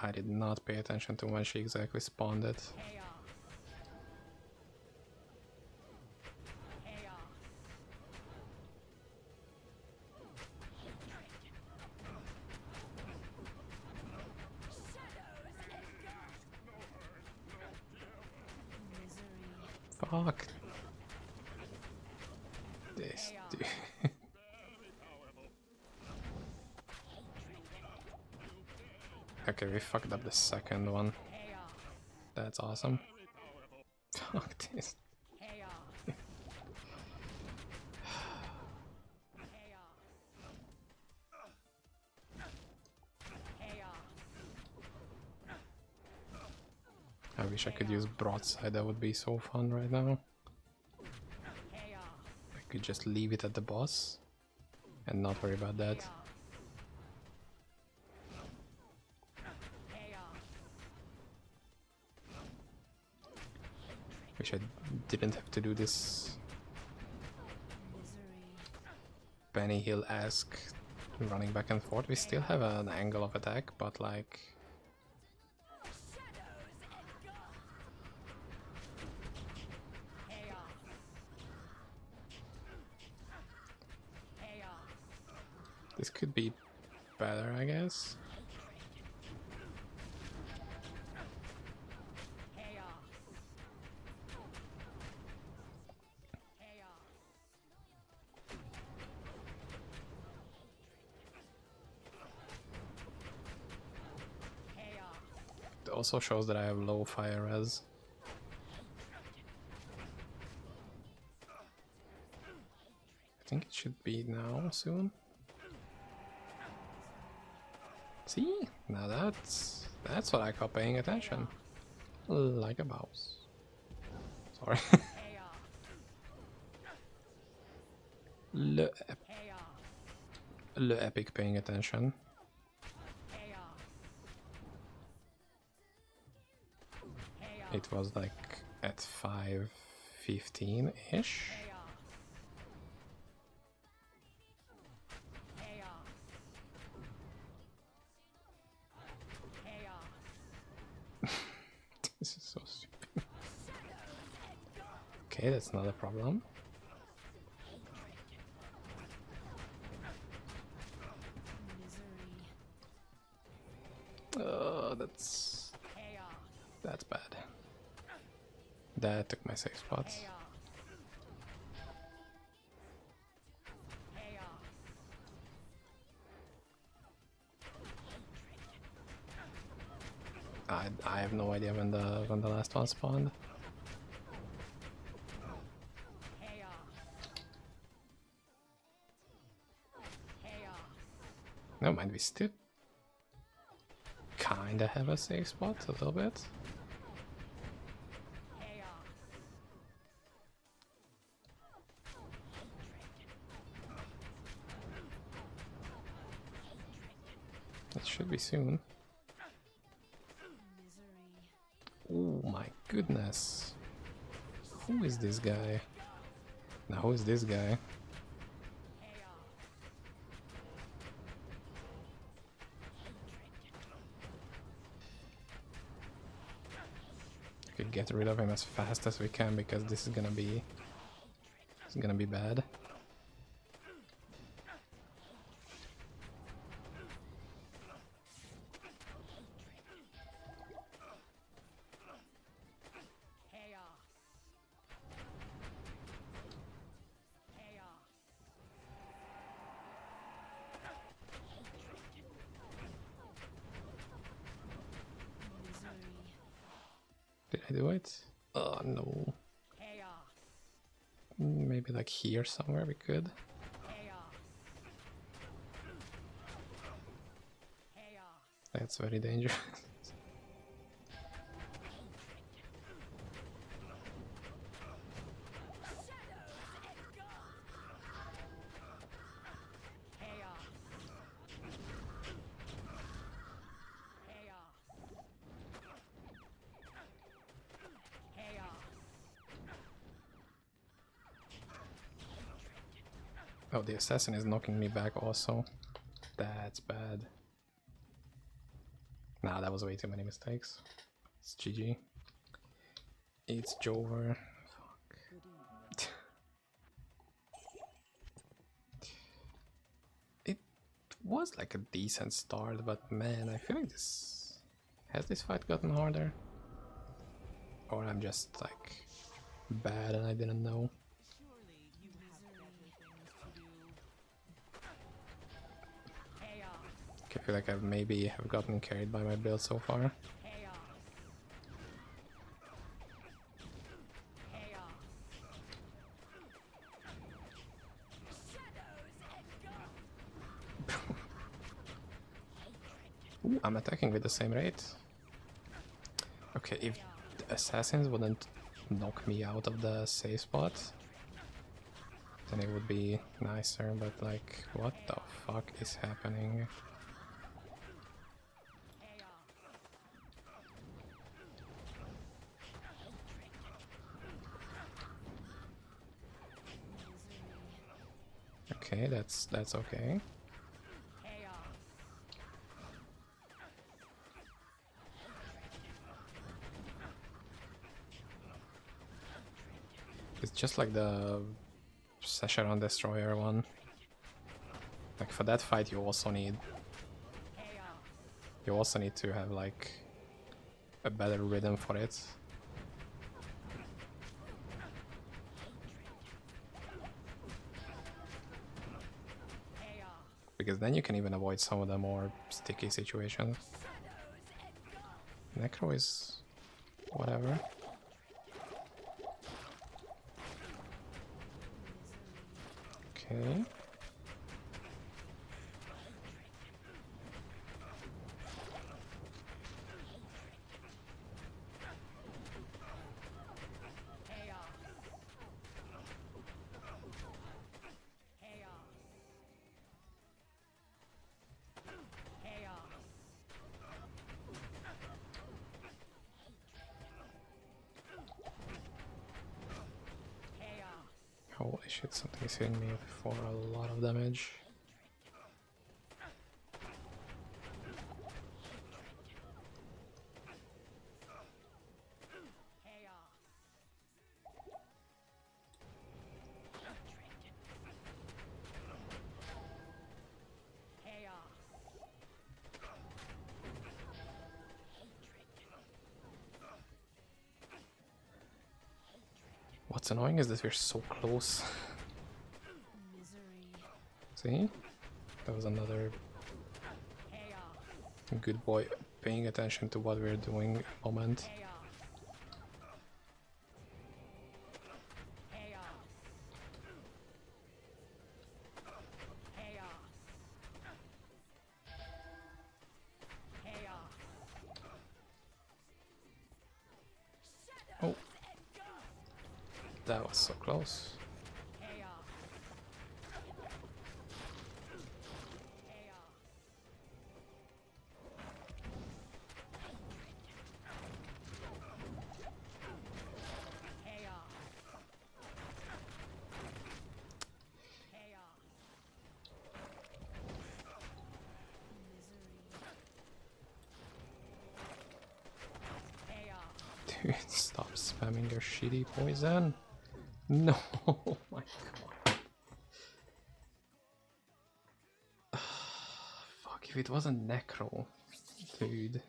I did not pay attention to when she exactly spawned it. Fuck. This dude. Okay, we fucked up the second one. That's awesome. Fuck this. I wish I could use broadside, that would be so fun right now. I could just leave it at the boss and not worry about that. Wish I didn't have to do this Benny Hill-esque running back and forth. We still have an angle of attack, but like... This could be better, I guess. It also shows that I have low fire res. I think it should be now soon. See? Now that's what I call paying attention. Like a mouse. Sorry. Le epic paying attention. It was like at 5:15-ish. This is so stupid. Okay, that's not a problem. That's bad. That took my safe spots. I have no idea when the last one spawned. Never mind, we still kinda have a safe spot a little bit. It should be soon. Oh my goodness. Who is this guy? Now who is this guy? We could get rid of him as fast as we can because this is gonna be bad. Did I do it? Oh no. Maybe like here somewhere we could. That's very dangerous. Oh, the assassin is knocking me back also. That's bad. Nah, that was way too many mistakes. It's GG. It's Jover. Fuck. It was like a decent start, but man, I feel like this... Has this fight gotten harder? Or I'm just like bad and I didn't know. I feel like I've maybe have gotten carried by my build so far. Ooh, I'm attacking with the same rate. Okay, if the assassins wouldn't knock me out of the safe spot, then it would be nicer, but like, what the fuck is happening? Okay, that's okay. It's just like the Session Destroyer one. Like for that fight, you also need to have like a better rhythm for it. Because then you can even avoid some of the more sticky situations. Necro is whatever. Okay. Holy shit, something's hitting me for a lot of damage. What's annoying is that we're so close. See? That was another good boy paying attention to what we're doing moment. Oh, that was so close. Dude, stop spamming your shitty poison. No, oh my god. Fuck, if it wasn't Necro, dude.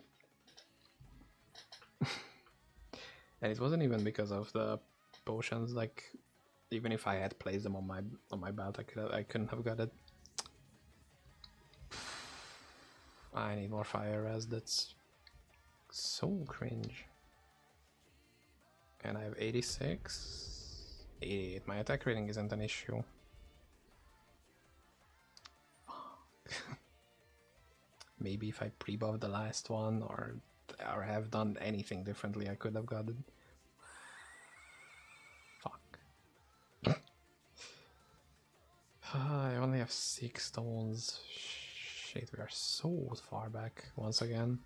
And it wasn't even because of the potions, like even if I had placed them on my belt, I couldn't have got it. I need more fire res, that's so cringe. And I have 86, 88. My attack rating isn't an issue. Maybe if I pre-buffed the last one or have done anything differently, I could have got it. Fuck. I only have 6 stones. Shit, we are so far back once again.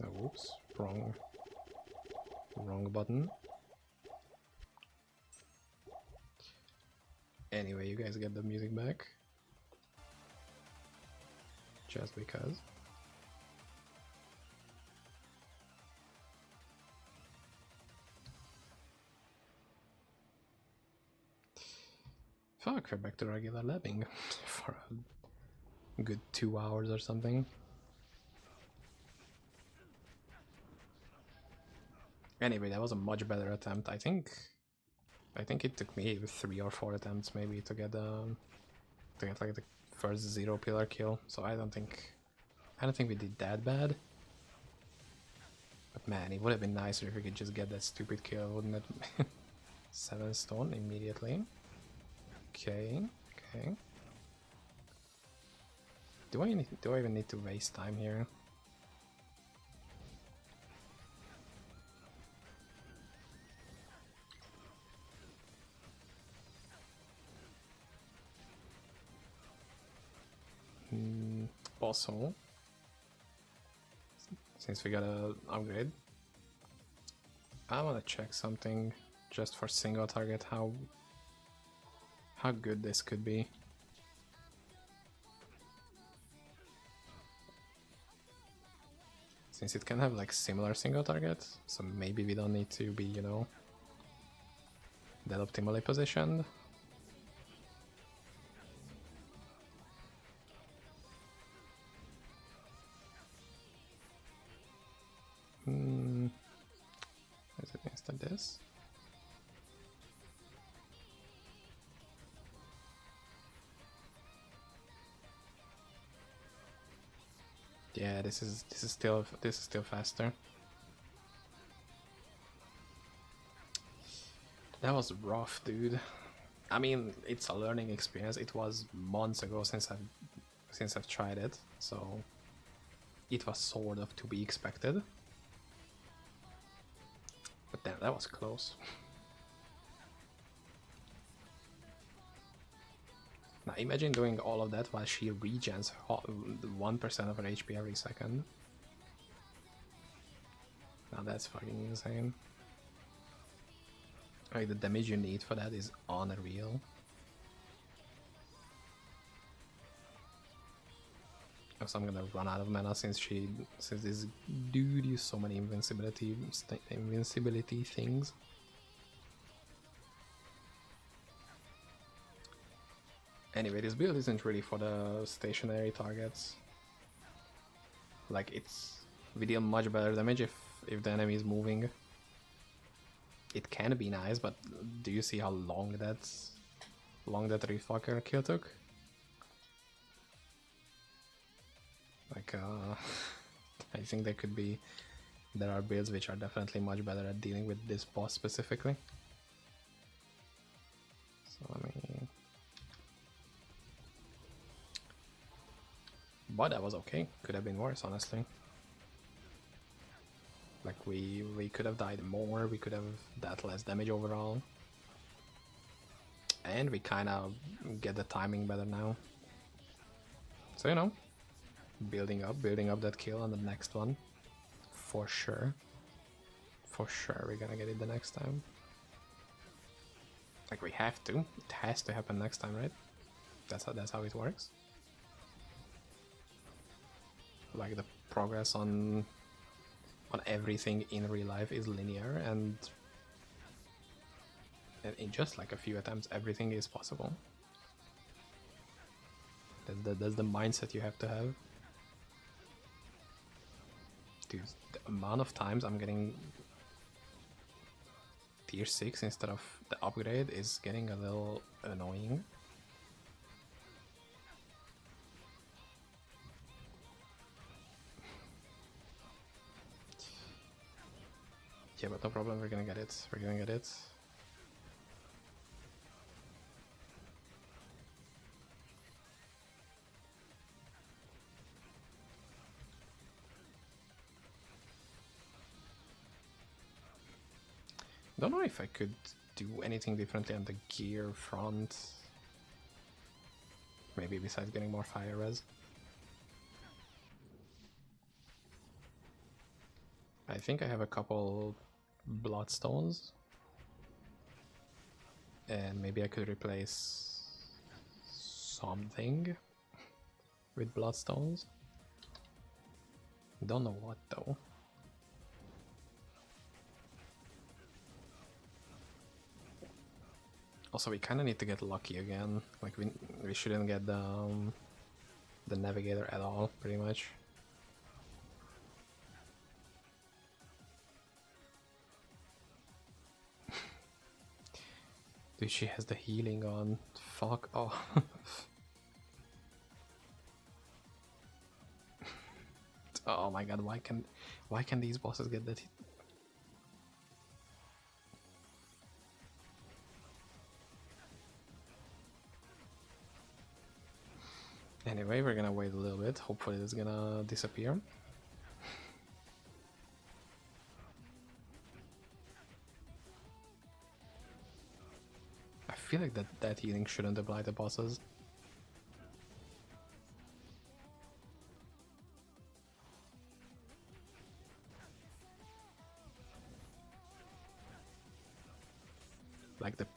Oh, oops, wrong button. Anyway, you guys get the music back. Just because. Fuck, we're back to regular labbing for a good 2 hours or something. Anyway, that was a much better attempt. I think it took me 3 or 4 attempts maybe to get like the first 0 pillar kill. So I don't think we did that bad. But man, it would have been nicer if we could just get that stupid kill, wouldn't it? 7 stone immediately. Okay. Do I even need to waste time here? Also, since we got a upgrade, I want to check something just for single target, how good this could be. Since it can have like similar single targets, so maybe we don't need to be, you know, that optimally positioned. Is it instant this? Yeah, this is still faster. That was rough, dude. I mean, it's a learning experience. It was months ago since I've tried it, so it was sort of to be expected. But damn, that was close. Now imagine doing all of that while she regens 1% of her HP every second. Now that's fucking insane. Like, the damage you need for that is unreal. So I'm gonna run out of mana since this dude used so many invincibility things. Anyway, this build isn't really for the stationary targets. Like, we deal much better damage if the enemy is moving. It can be nice, but do you see how long that Reefwalker kill took? Like, I think there are builds which are definitely much better at dealing with this boss specifically. So let me... But that was okay. Could have been worse, honestly. Like, we could have died more, we could have dealt less damage overall. And we kind of get the timing better now. So, you know, building up that kill on the next one. For sure. For sure we're gonna get it the next time. Like, we have to. It has to happen next time, right? That's how it works. Like, the progress on everything in real life is linear, and in just like a few attempts everything is possible. That's the mindset you have to have. Dude, the amount of times I'm getting tier 6 instead of the upgrade is getting a little annoying. Yeah, but no problem, we're gonna get it. We're gonna get it. Don't know if I could do anything differently on the gear front. Maybe besides getting more fire res. I think I have a couple bloodstones. And maybe I could replace something with bloodstones. Don't know what though. Also, we kind of need to get lucky again. Like, we shouldn't get the navigator at all, pretty much. Dude, she has the healing on. Fuck off. Oh my god, why can these bosses get that hit? Anyway, we're gonna wait a little bit. Hopefully it's gonna disappear. I feel like that healing shouldn't apply to bosses.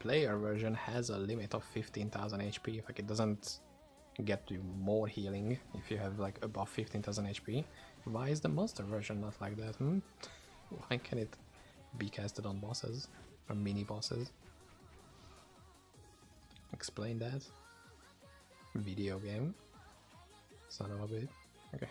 player version has a limit of 15,000 HP. Like it doesn't get you more healing if you have like above 15,000 HP. Why is the monster version not like that? Why can it be casted on bosses or mini bosses? Explain that. Video game. Son of a bitch. Okay.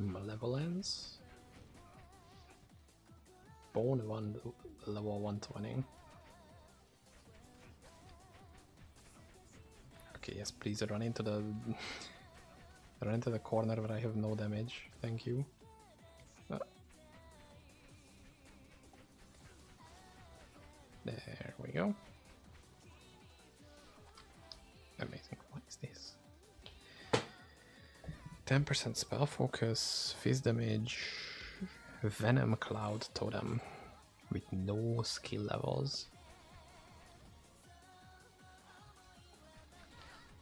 Malevolence. Bone 1 level 120. Okay, yes, please run into the run into the corner where I have no damage. Thank you. There we go. Amazing. What is this? 10% spell focus, fizz damage, venom cloud totem with no skill levels.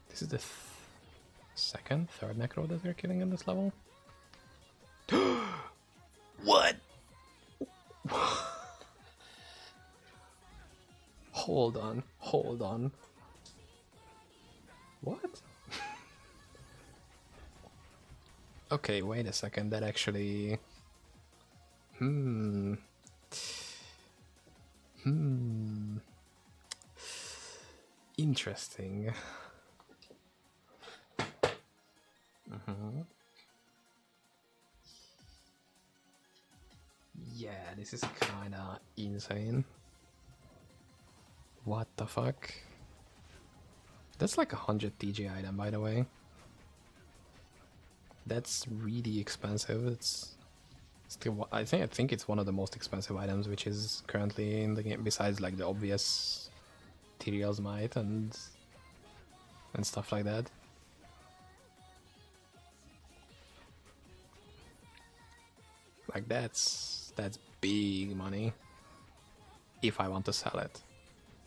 This is the third necro that we're killing in this level. What? Hold on. What? Okay, wait a second, that actually... Interesting. Yeah, this is kinda insane. What the fuck? That's like 100 TG item, by the way. That's really expensive. It's still, I think it's one of the most expensive items which is currently in the game, besides like the obvious Tyrael's Might and stuff like that. Like that's big money if I want to sell it.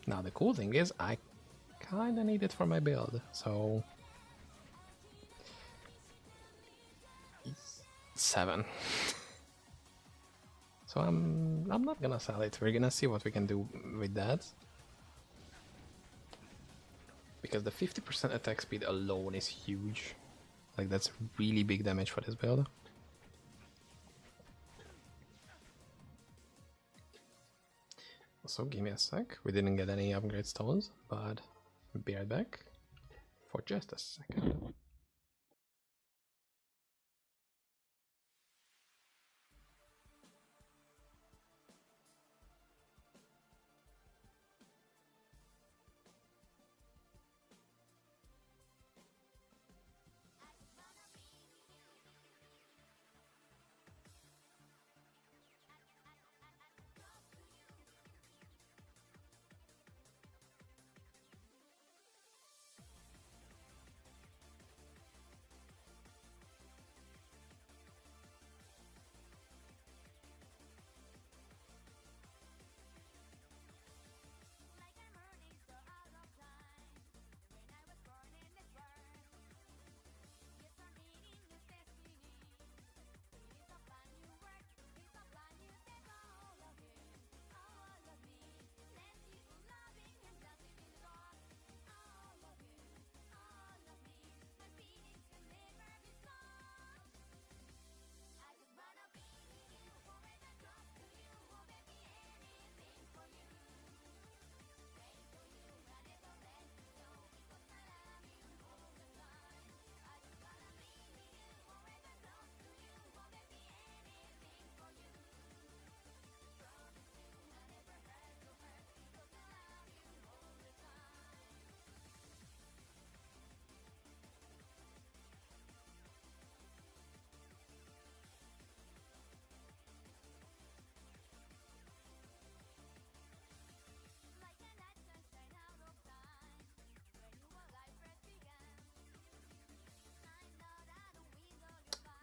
Now the cool thing is I kinda need it for my build, so 7. So I'm not gonna sell it. We're gonna see what we can do with that. Because the 50% attack speed alone is huge. Like that's really big damage for this build. Also, give me a sec. We didn't get any upgrade stones, but be right back for just a second.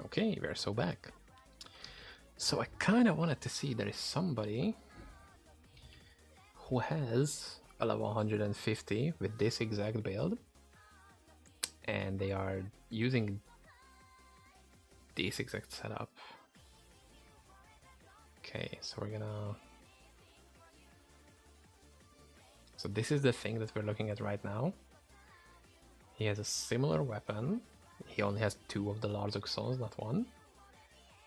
Okay, we're so back. So I kind of wanted to see there is somebody who has a level 150 with this exact build, and they are using this exact setup. Okay, so we're gonna... So this is the thing that we're looking at right now. He has a similar weapon. He only has 2 of the Larzuk souls, not 1.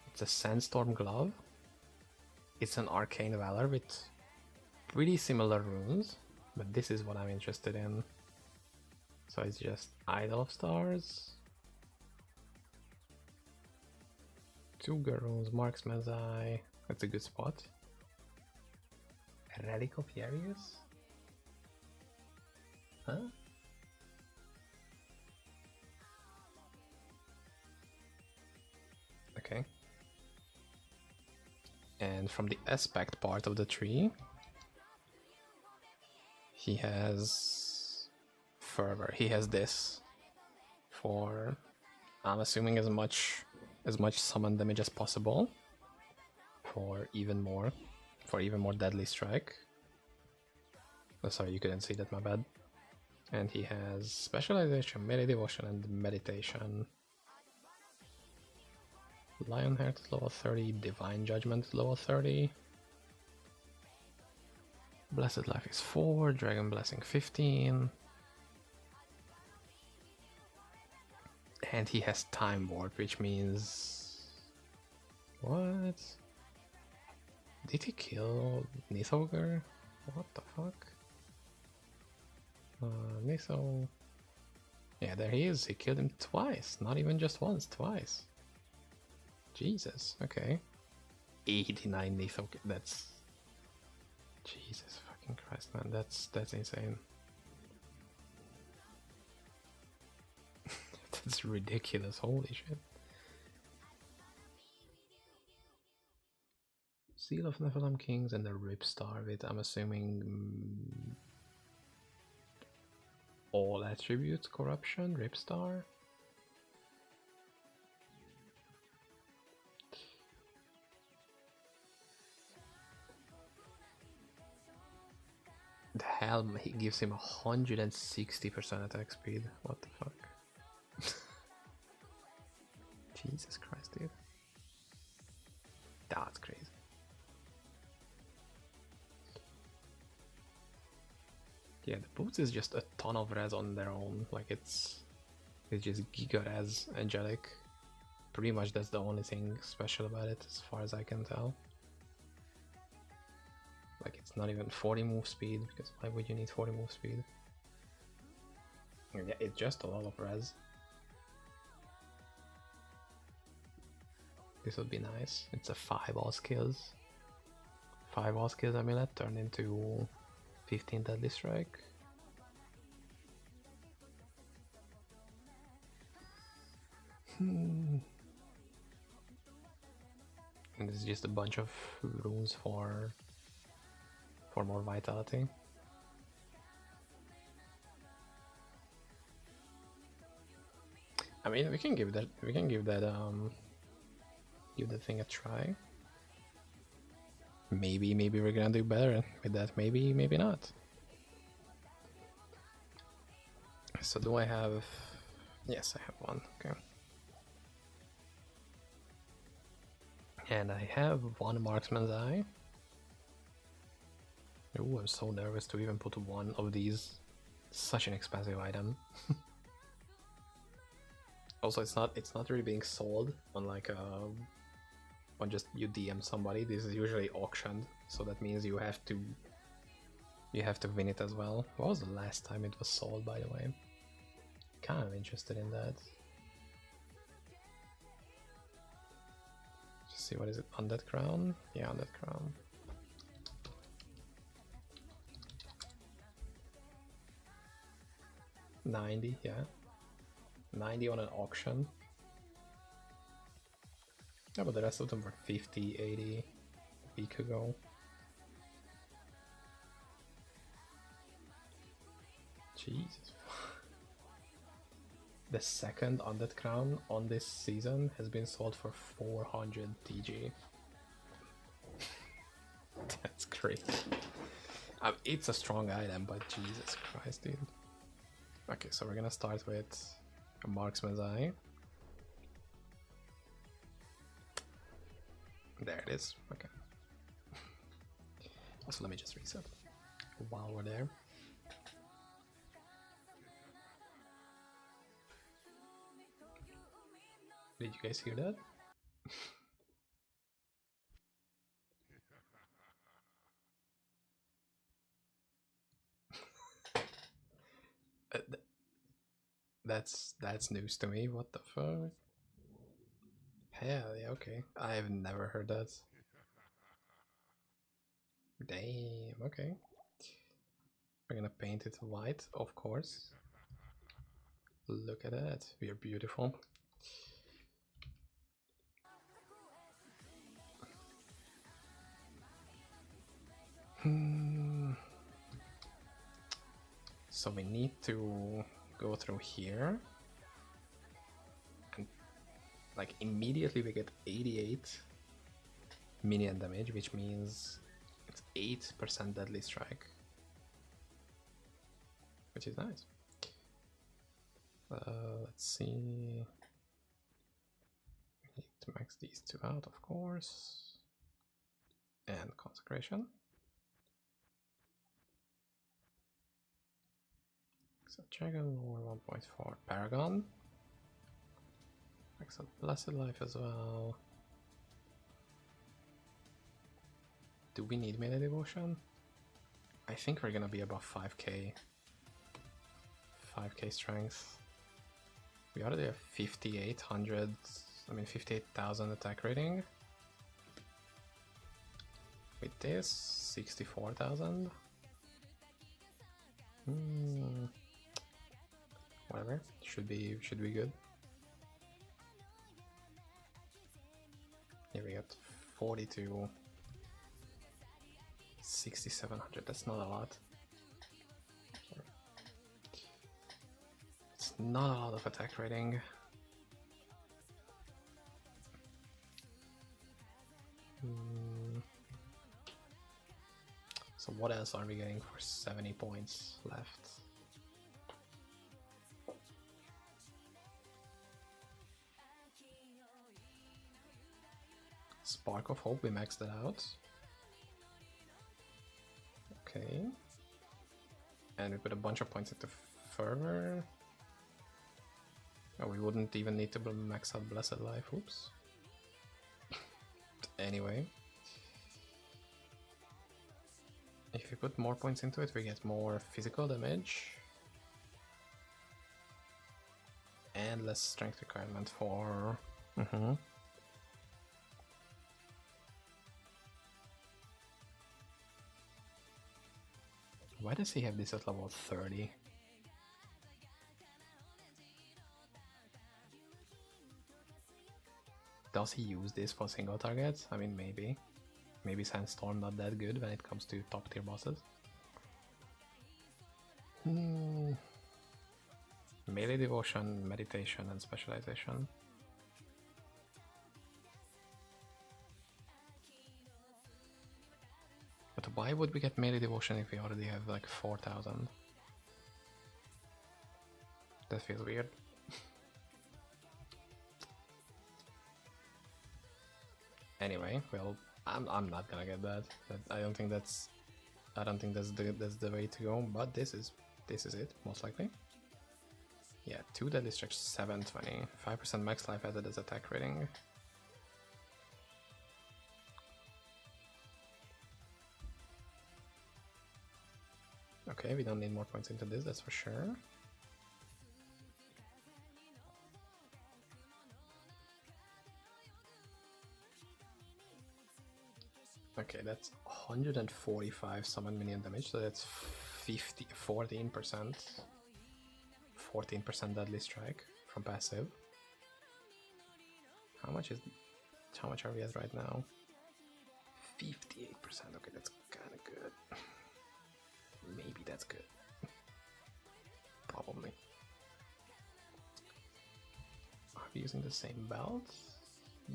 It's a Sandstorm glove. It's an Arcane Valor with pretty similar runes, but this is what I'm interested in. So it's just Idol of Stars, 2 runes, Marksman's Eye. That's a good spot. Relic of Yarius? Huh? Okay. And from the aspect part of the tree, he has Fervor. He has this for, I'm assuming, as much summon damage as possible, for even more deadly strike. Oh, sorry, you couldn't see that, my bad. And he has Specialization, Melee Devotion, and Meditation. Lionheart is level 30, Divine Judgment is level 30. Blessed Life is 4, Dragon Blessing 15. And he has Time Warp, which means... What? Did he kill Nithogre? What the fuck? Nitho... Yeah, there he is. He killed him twice. Not even just once, twice. Jesus, okay. 89 Nithogre. That's... Jesus fucking Christ, man. That's insane. That's ridiculous. Holy shit. Seal of Nephilim Kings and the Ripstar with, I'm assuming, all attributes corruption, Ripstar. The helm, he gives him 160% attack speed. What the fuck? Jesus Christ, dude. That's crazy. Yeah, the boots is just a ton of res on their own. Like it's just giga res angelic. Pretty much that's the only thing special about it as far as I can tell. Like it's not even 40 move speed, because why would you need 40 move speed? Yeah, it's just a lot of res. This would be nice. It's a 5 all skills. 5 all skills amulet turned into 15 deadly strike. And this is just a bunch of runes for more vitality. I mean, we can give that thing a try. Maybe we're gonna do better with that. Maybe not. So do I have? Yes, I have one. Okay. And I have 1 Marksman's Eye. Ooh, I'm so nervous to even put 1 of these. Such an expensive item. Also, it's not really being sold on like on just you DM somebody. This is usually auctioned, so that means you have to win it as well. What was the last time it was sold, by the way? Kind of interested in that. Just see, what is it? Undead Crown? Yeah, Undead Crown. $90, yeah. 90 on an auction. Yeah, but the rest of them were 50, 80 a week ago. Jesus. The second Undead Crown on this season has been sold for 400 TG. That's crazy. It's a strong item, but Jesus Christ, dude. Okay, so we're gonna start with a Marksman's Eye. There it is. Okay. Also, let me just reset while we're there. Did you guys hear that? That's news to me. What the fuck? Hell yeah, okay. I've never heard that. Damn, okay. We're gonna paint it white, of course. Look at that, we are beautiful. So we need to go through here. And like immediately we get 88 minion damage, which means it's 8% deadly strike. Which is nice. Let's see. We need to max these two out, of course. And consecration. So Dragon Lore 1.4. Paragon. Max out Blessed Life as well. Do we need melee devotion? I think we're gonna be above 5k. 5k strength. We already have 5800, I mean 58,000 attack rating. With this, 64,000. Whatever, should be good. Here we got 42, 6,700. That's not a lot. It's not a lot of attack rating. So what else are we getting for 70 points left? Spark of Hope, we maxed it out. Okay. And we put a bunch of points into Fervor. Oh, we wouldn't even need to max out Blessed Life, oops. Anyway. If we put more points into it, we get more physical damage. And less strength requirement for... Why does he have this at level 30? Does he use this for single targets? I mean, maybe. Maybe Sandstorm not that good when it comes to top tier bosses. Melee devotion, meditation, and specialization. But why would we get melee devotion if we already have like 4,000? That feels weird. Anyway, well, I'm not gonna get that. I don't think that's the way to go. But this is it most likely. Yeah, 2 deadly strike, 720, 5% max life added as attack rating. Okay, we don't need more points into this, that's for sure. Okay, that's 145 summon minion damage, so that's 14%. 14% deadly strike from passive. How much are we at right now? 58%. Okay, that's kind of good. Maybe that's good. Probably. we using the same belt?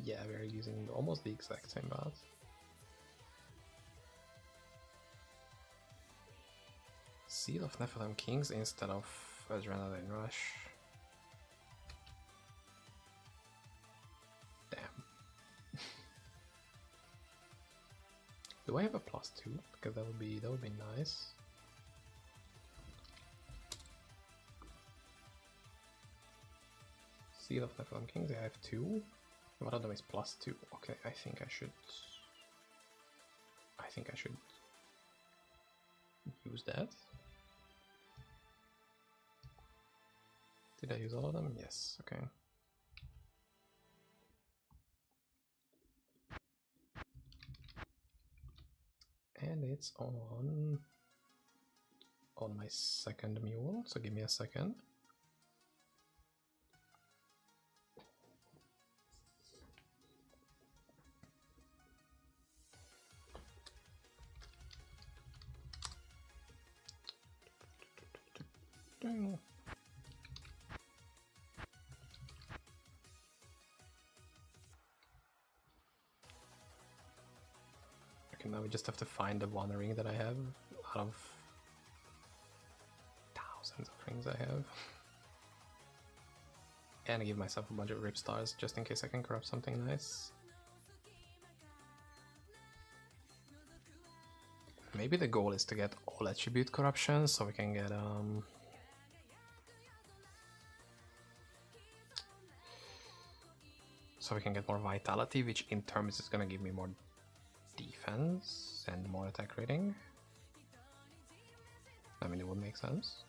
Yeah, we're using almost the exact same belt. Seal of Nephilim Kings instead of Adrenaline Rush. Damn. Do I have a +2? Because that would be nice. Seal of Nephilim Kings, I have 2. One of them is +2. Okay, I think I should use that. Did I use all of them? Yes, okay. And it's on my second mule, so give me a second. Okay, now we just have to find the one ring that I have out of thousands of rings I have. And give myself a bunch of rip stars just in case I can corrupt something nice. Maybe the goal is to get all attribute corruption so we can get more vitality, which in terms is gonna give me more defense and more attack rating. I mean, it would make sense.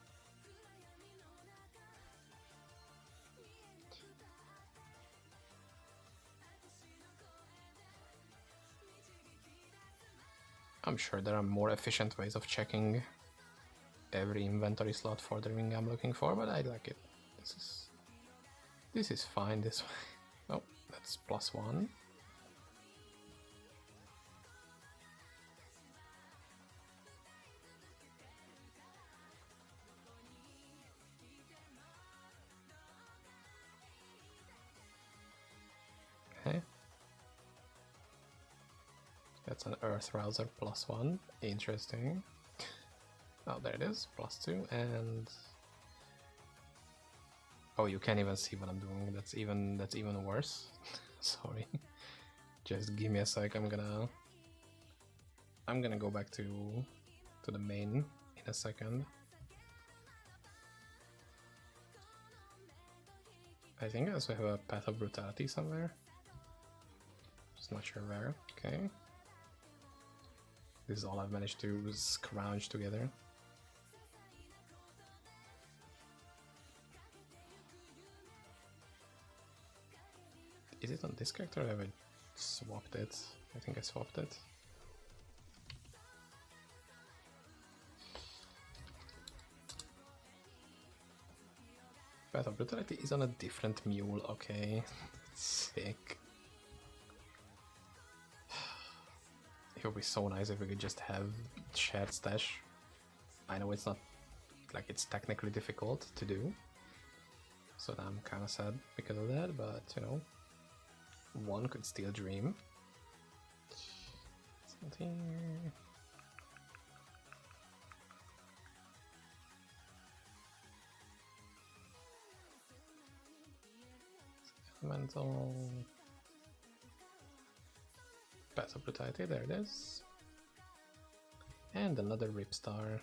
I'm sure there are more efficient ways of checking every inventory slot for the ring I'm looking for, but I like it. This is fine this way. Oh, that's +1. Okay. That's an Earth Rouser +1. Interesting. Oh, there it is, +2, and oh, you can't even see what I'm doing. That's even worse. Sorry. Just give me a sec. I'm gonna go back to the main in a second. I think I also have a Path of Brutality somewhere. Just not sure where. Okay. This is all I've managed to scrounge together. Is it on this character or have I swapped it? I think I swapped it. Path of Brutality is on a different mule, okay. Sick. It would be so nice if we could just have shared stash. I know it's not, like, it's technically difficult to do, so I'm kind of sad because of that, but you know, one could still dream. Something. Elemental. Path of Brutality, there it is. And another Rip Star.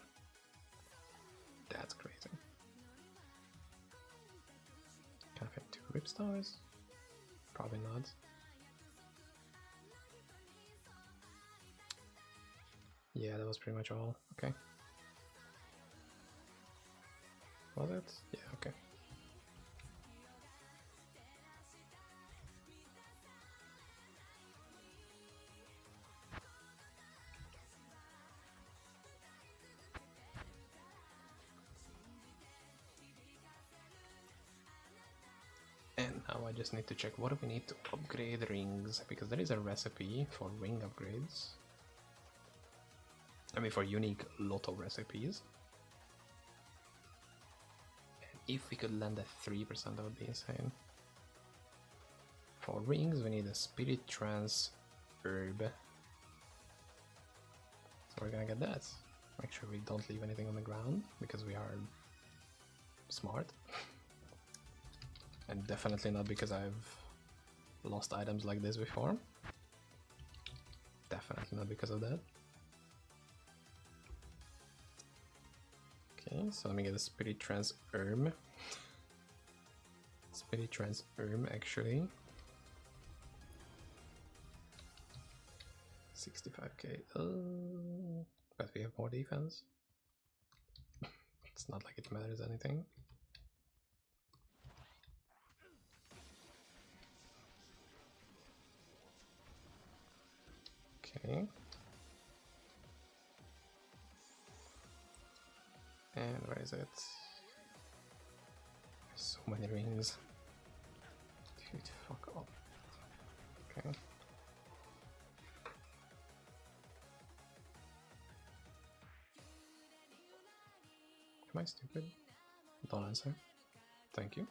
That's crazy. Can I fit 2 Rip Stars? Probably not. Yeah, that was pretty much all. Okay. Was it? Yeah, okay. And now I just need to check what do we need to upgrade rings, because there is a recipe for ring upgrades. I mean, for unique lotto recipes. And if we could land at 3%, that would be insane. For rings, we need a Spirit Trance herb. So we're gonna get that. Make sure we don't leave anything on the ground, because we are smart. And definitely not because I've lost items like this before. Definitely not because of that. Okay, so let me get a Spirit Trance herb. Spirit Trance herb, actually. 65k. But we have more defense. It's not like it matters anything. Okay. And where is it? There's so many rings. Dude, fuck off. Okay. Am I stupid? Don't answer. Thank you.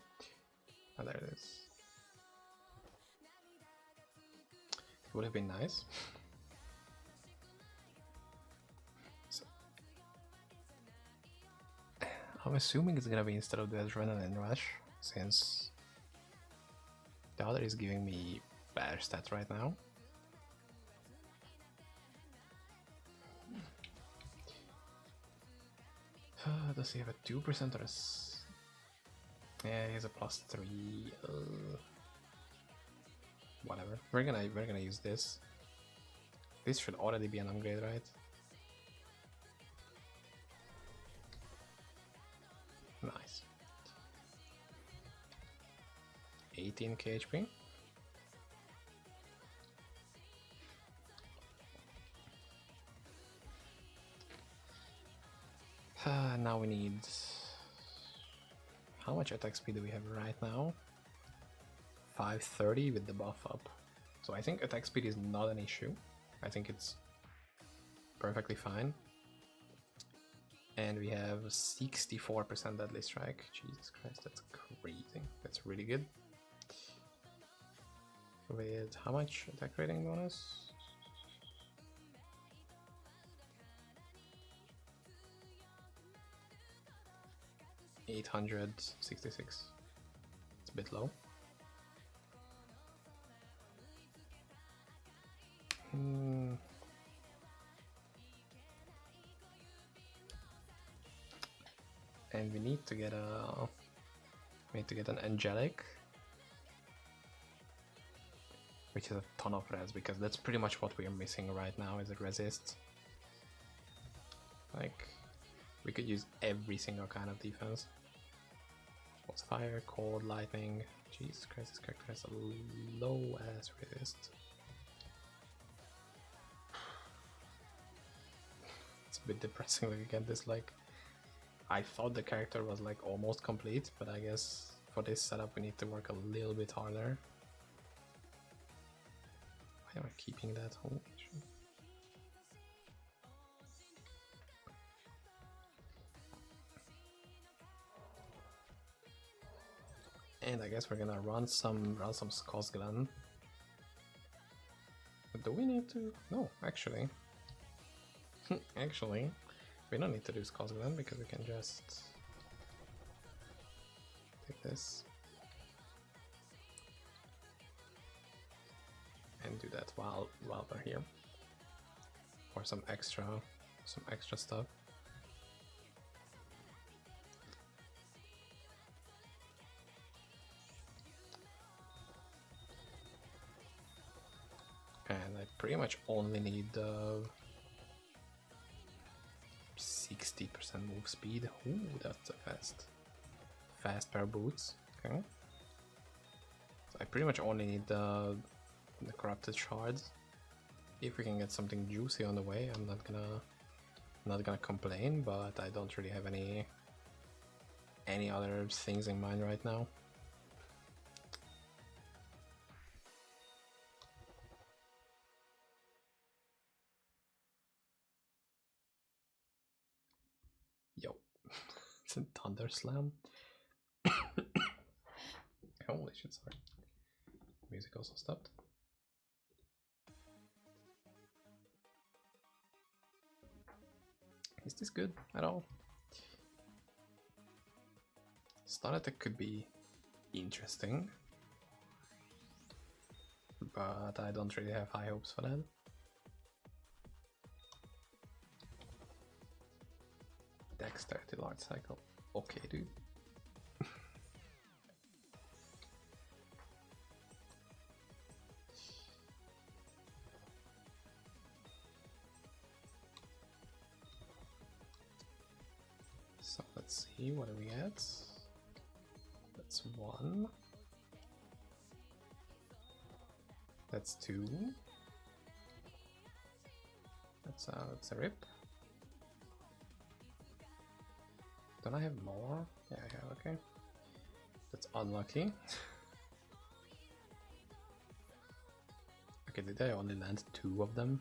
Oh, there it is. It would have been nice. So, I'm assuming it's gonna be instead of the Adrenaline Rush, since the other is giving me better stats right now. Does he have a 2% or a... Yeah, he has a +3. Whatever. We're gonna use this. This should already be an upgrade, right? Nice. 18k HP. Now we need... How much attack speed do we have right now? 530 with the buff up. So I think attack speed is not an issue. I think it's perfectly fine. And we have 64% deadly strike. Jesus Christ, that's crazy. That's really good. With how much attack rating bonus? $866. It's a bit low. And we need to get an angelic, which is a ton of res, because that's pretty much what we are missing right now, is a resist. Like, we could use every single kind of defense. What's fire, cold, lightning. Jesus Christ, this character has a low ass resist. It's a bit depressing looking at this. Like, I thought the character was like almost complete, but I guess for this setup we need to work a little bit harder. Why am I keeping that? Holy shit. And I guess we're gonna run some Skosglen. But do we need to? No, actually. Actually, we don't need to do Skosglen because we can just take this and do that while we're here, or some extra stuff. And I pretty much only need 60% move speed. Ooh, that's a fast pair of boots. Okay. So I pretty much only need the corrupted shards. If we can get something juicy on the way, I'm not gonna complain, but I don't really have any other things in mind right now. Yo, it's a thunder slam. Holy shit, sorry. Music also stopped. Is this good at all? Stun attack could be interesting, but I don't really have high hopes for that. Dexterity large cycle. Okay, dude. So let's see, what do we get? That's 1. That's 2. That's a rip. Don't I have more? Yeah, I have, okay. That's unlucky. Okay, did I only land 2 of them?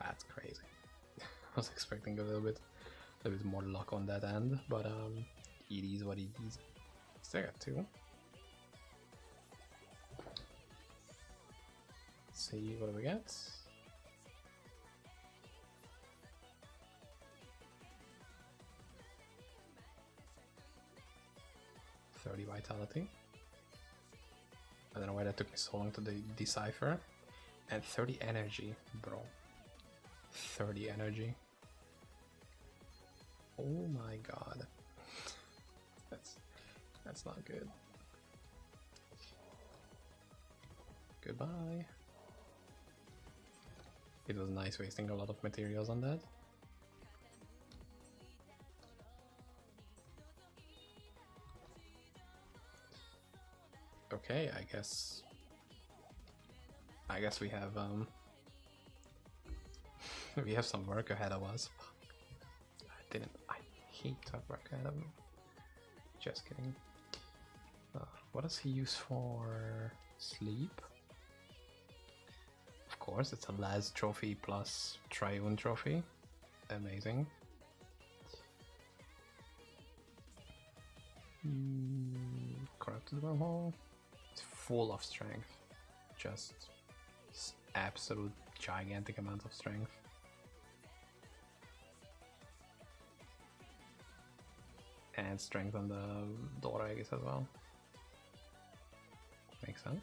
That's crazy. I was expecting a little bit more luck on that end, but it is what it is. Still got 2. Let's see, what do we get? $30 vitality. I don't know why that took me so long to decipher. And 30 energy, bro. 30 energy. Oh my god. That's not good. Goodbye. It was nice wasting a lot of materials on that. Okay, I guess we have we have some work ahead of us. I hate to have work ahead of me. Just kidding. What does he use for sleep? Of course, it's a Laz trophy plus Triune trophy. Amazing. Corrupted Wormhole. It's full of strength. Just absolute gigantic amount of strength. And strength on the door, I guess, as well. Makes sense.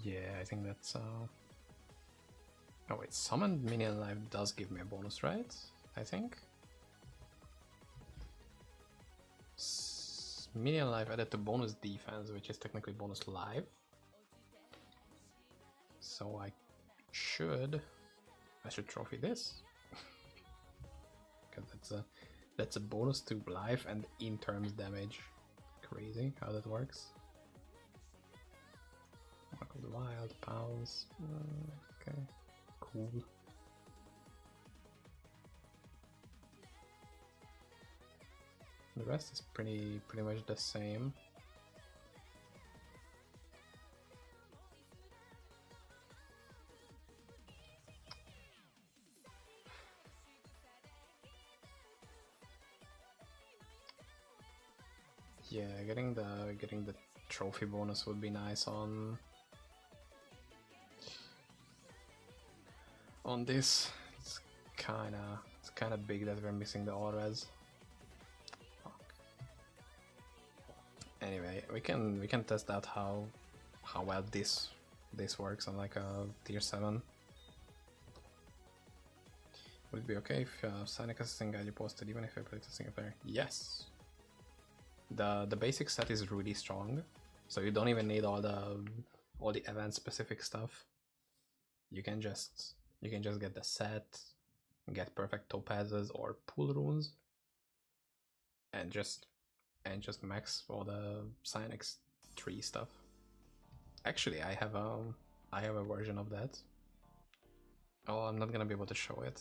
Yeah, I think that's oh wait, summoned minion life does give me a bonus, right? I think. Minion life added to bonus defense, which is technically bonus life. So I should trophy this. Because that's a bonus to life and in terms damage. Crazy how that works. Mark of the Wild, pounds. Okay, cool. The rest is pretty much the same. Yeah, getting the trophy bonus would be nice on this. It's kinda big that we're missing the auras. Anyway, we can test out how well this works on like a tier 7. Would it be okay if Sonic Assassin guide you posted even if I played a single player? Yes. The basic set is really strong, so you don't even need all the event specific stuff. You can just get the set, get perfect topazes or pool runes, and just max all the Cyanix 3 stuff. Actually, I have a version of that. Oh, I'm not gonna be able to show it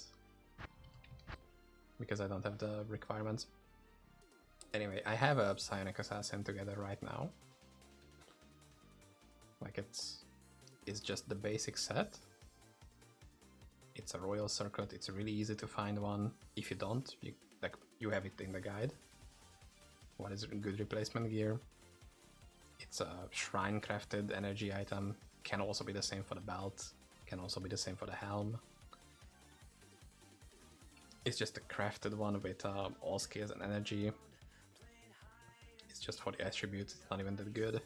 because I don't have the requirements. Anyway, I have a Psionic Assassin together right now. Like it's just the basic set. It's a royal circlet. It's really easy to find one. If you don't, you have it in the guide. What is good replacement gear? It's a shrine crafted energy item. Can also be the same for the belt. Can also be the same for the helm. It's just a crafted one with all skills and energy. It's just for the attributes. It's not even that good.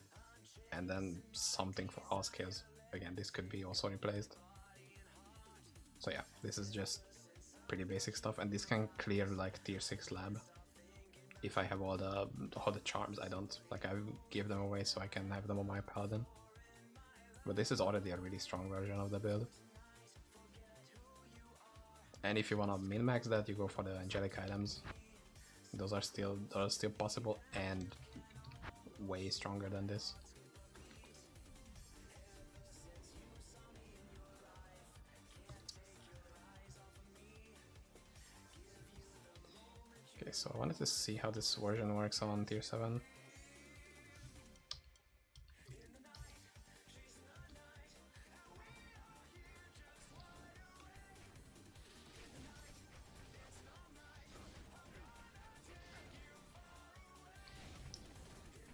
And then something for all skills. Again, this could be also replaced. So yeah, this is just pretty basic stuff, and this can clear like tier 6 lab. If I have all the charms, I don't, like, I give them away so I can have them on my Paladin. But this is already a really strong version of the build. And if you wanna min-max that, you go for the angelic items. Those are still possible and way stronger than this. Okay, so I wanted to see how this version works on tier 7.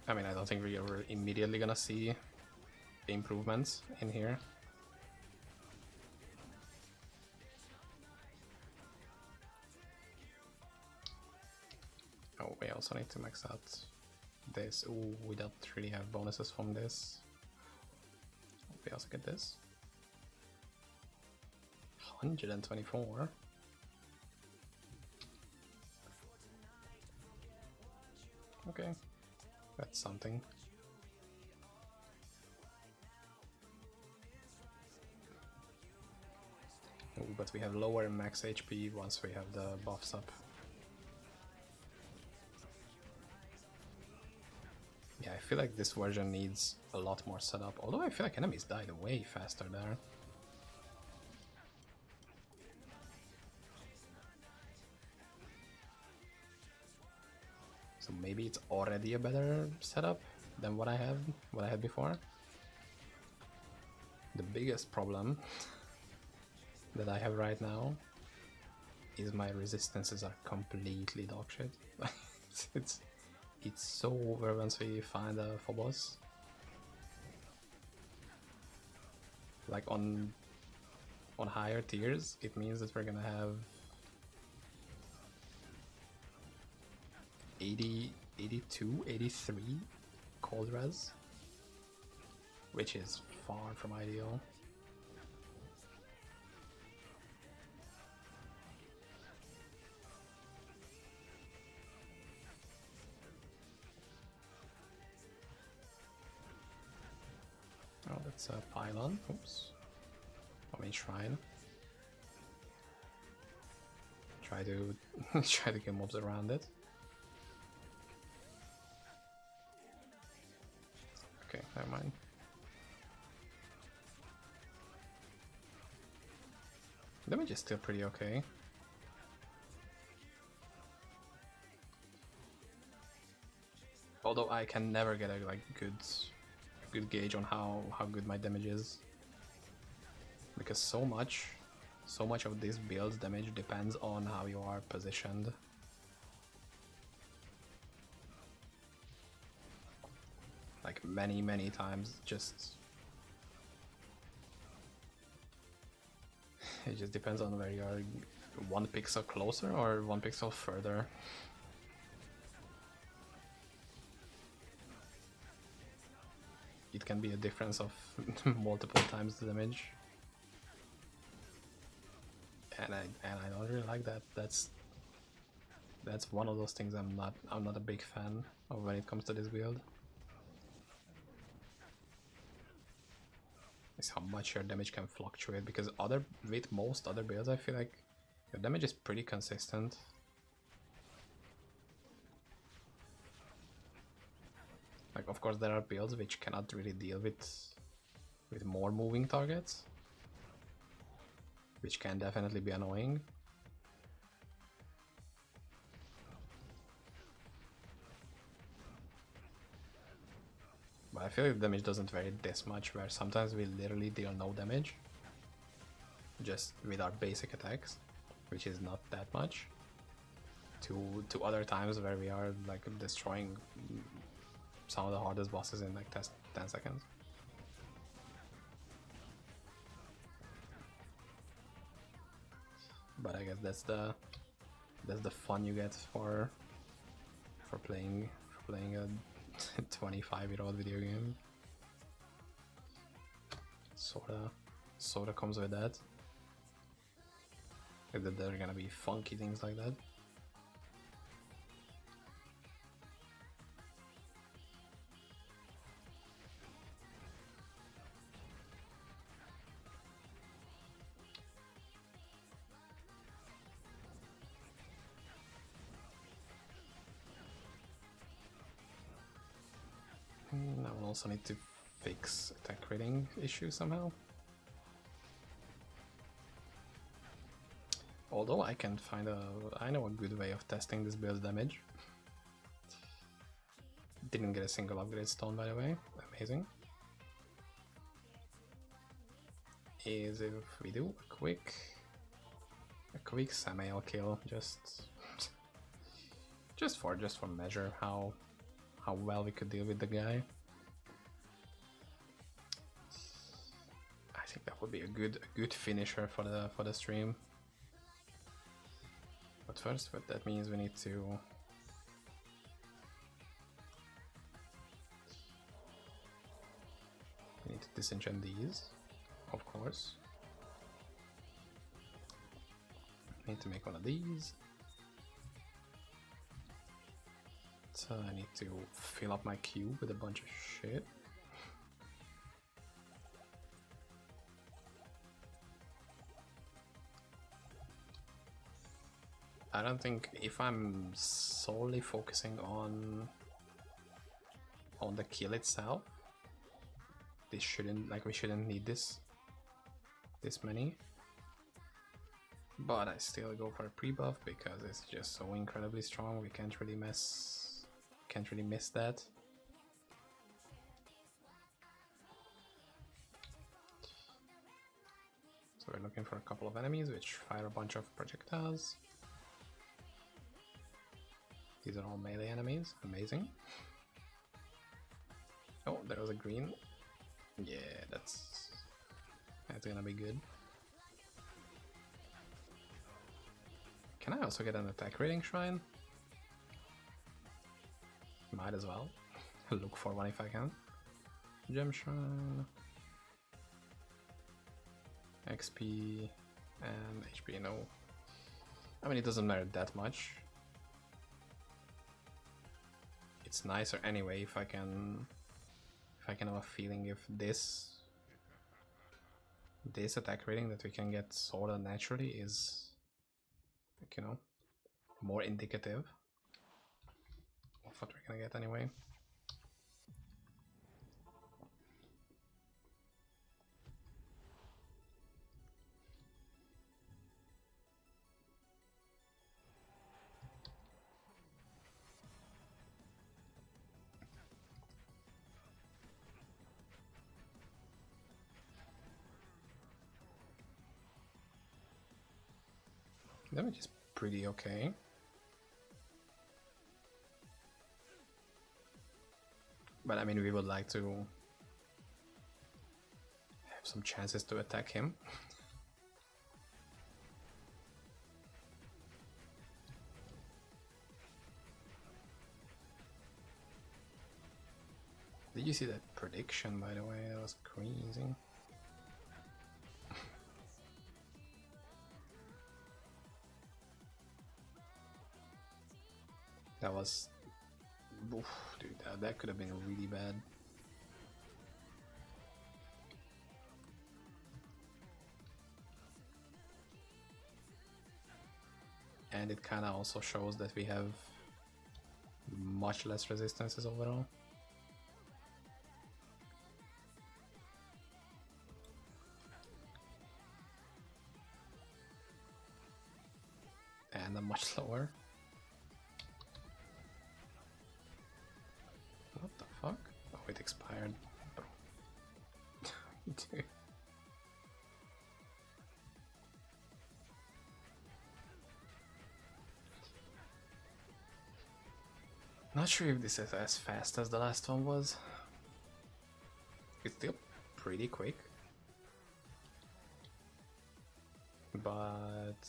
I mean, I don't think we're immediately gonna see improvements in here. Oh, we also need to max out this. Ooh, we don't really have bonuses from this. We also get this. 124. Okay, that's something. Ooh, but we have lower max HP once we have the buffs up. Yeah, I feel like this version needs a lot more setup, although I feel like enemies died way faster there. So maybe it's already a better setup than what I had before. The biggest problem that I have right now is my resistances are completely dogshit. It's so over once we find a Phobos. Like on higher tiers, it means that we're gonna have 80, 82, 83 cold res, which is far from ideal. Oh, that's a pylon. Oops. I mean, shrine. Try to get mobs around it. Okay, never mind. Damage is still pretty okay. Although I can never get a good gauge on how good my damage is, because so much of this build's damage depends on how you are positioned. Like many times, it just depends on where you are, 1 pixel closer or 1 pixel further. It can be a difference of multiple times the damage, and I don't really like that. That's one of those things I'm not a big fan of when it comes to this build. Is how much your damage can fluctuate, because with most other builds I feel like your damage is pretty consistent. Like, of course there are builds which cannot really deal with more moving targets, which can definitely be annoying. But feel like the damage doesn't vary this much, where sometimes we literally deal no damage just with our basic attacks, which is not that much, to other times where we are like destroying some of the hardest bosses in like 10 seconds. But I guess that's the fun you get for playing a 25-year-old video game. Sorta comes with that. Like that there are gonna be funky things like that. I will also need to fix attack rating issue somehow. Although I can find I know a good way of testing this build's damage. Didn't get a single upgrade stone, by the way. Amazing. Is if we do a quick Samael kill, just for measure how well we could deal with the guy. I think that would be a good finisher for the stream. But first, what that means, we need to disenchant these, of course. Need to make one of these. So I need to fill up my cube with a bunch of shit. I don't think if I'm solely focusing on the kill itself, we shouldn't need this many. But I still go for a pre-buff because it's just so incredibly strong. We can't really miss that. So we're looking for a couple of enemies which fire a bunch of projectiles. These are all melee enemies. Amazing. Oh, there was a green. Yeah, that's gonna be good. Can I also get an attack rating shrine? Might as well. Look for one if I can. Gem shrine. XP and HP, no. I mean, it doesn't matter that much. It's nicer anyway if I can have a feeling if this attack rating that we can get sorta naturally is, like, you know, more indicative of what we're gonna get anyway. Damage is pretty okay. But I mean, we would like to have some chances to attack him. Did you see that prediction, by the way? That was crazy. That was... Oof, dude, that could have been really bad. And it kind of also shows that we have much less resistances overall. And a much slower. What the fuck? Oh, it expired. Dude. Not sure if this is as fast as the last one was. It's still pretty quick. But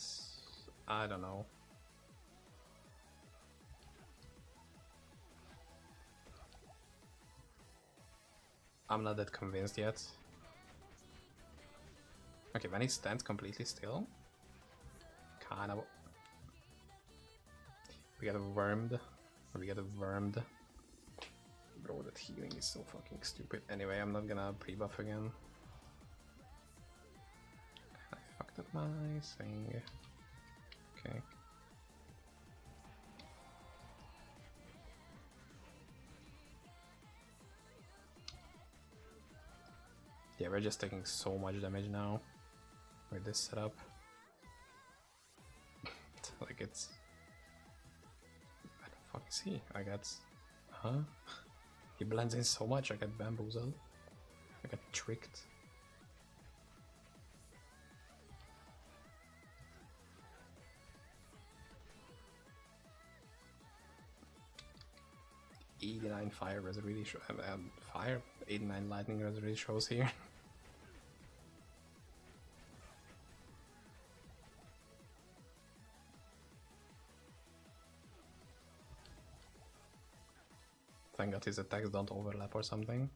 I don't know. I'm not that convinced yet. Okay, when he stands completely still, kind of. We get wormed. We get wormed. Bro, that healing is so fucking stupid. Anyway, I'm not gonna pre-buff again. I fucked up my thing. Okay. Yeah, we're just taking so much damage now with this setup. Like it's... What the fuck is he? I got... Huh? He blends in so much, I got bamboozled. I got tricked. '89 fire res really shows. Fire 89 lightning res really shows here. Thank God his attacks don't overlap or something.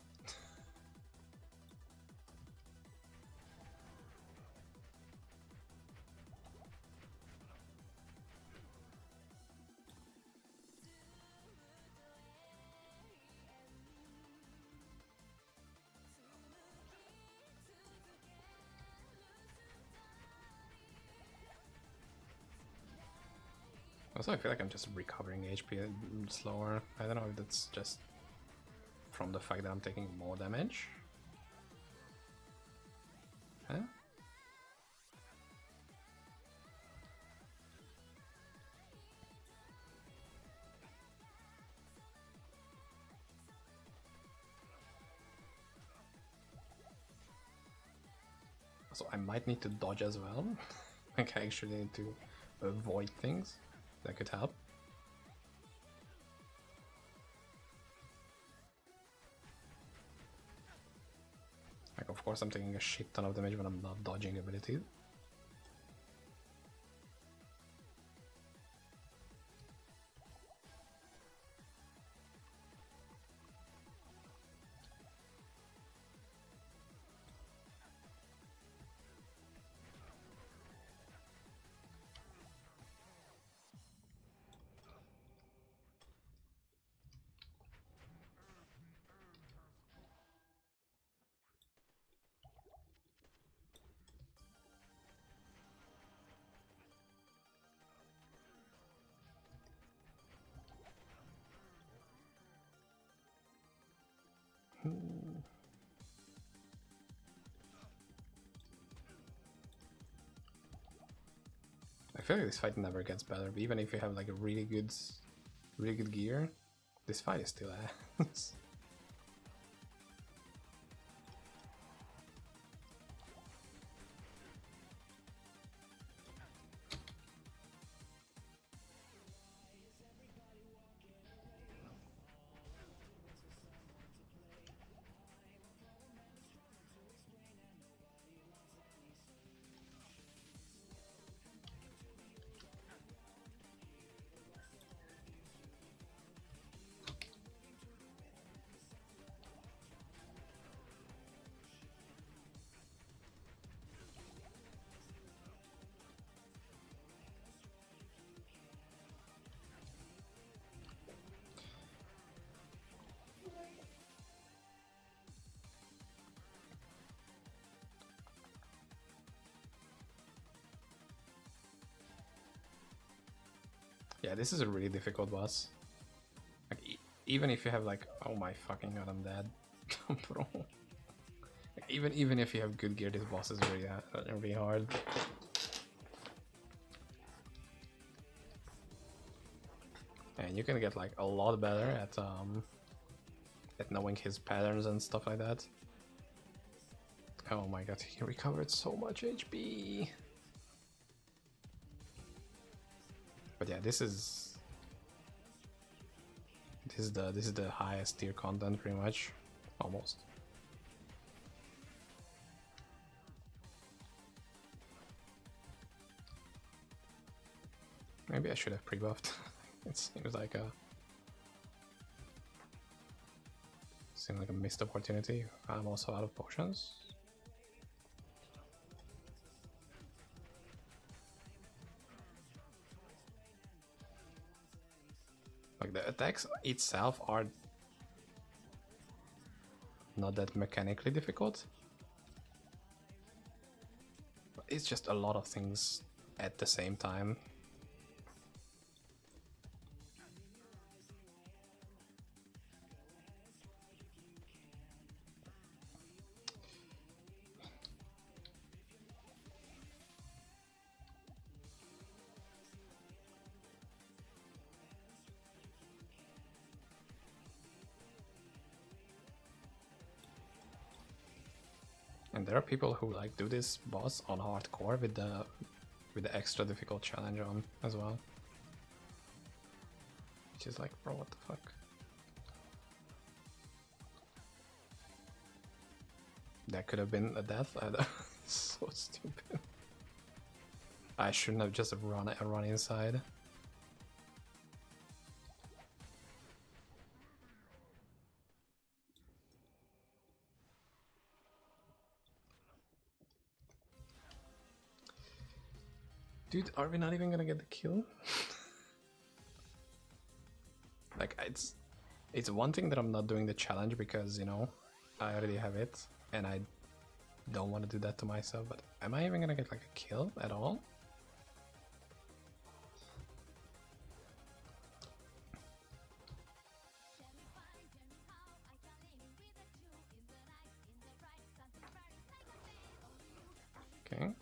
Also, I feel like I'm just recovering HP slower. I don't know if that's just from the fact that I'm taking more damage. Huh? So I might need to dodge as well. Like I actually need to avoid things that could help. Like of course I'm taking a shit ton of damage when I'm not dodging abilities. I feel like this fight never gets better, even if you have like a really good gear, this fight is still ass. Yeah, this is a really difficult boss. Like, even if you have like, oh my fucking god, I'm dead, bro. Like, even if you have good gear, this boss is really hard. And you can get like a lot better at at knowing his patterns and stuff like that. Oh my god, he recovered so much HP. But yeah, this is the highest tier content pretty much, almost. Maybe I should have pre-buffed. It seems like a missed opportunity. I'm also out of potions. Like the attacks itself are not that mechanically difficult. But it's just a lot of things at the same time. And there are people who like do this boss on hardcore with the extra difficult challenge on as well. Which is like, bro, what the fuck? That could have been a death. So stupid. I shouldn't have just run inside. Dude, are we not even gonna get the kill? Like, it's one thing that I'm not doing the challenge because, you know, I already have it and I don't want to do that to myself, but am I even gonna get like a kill at all? Okay.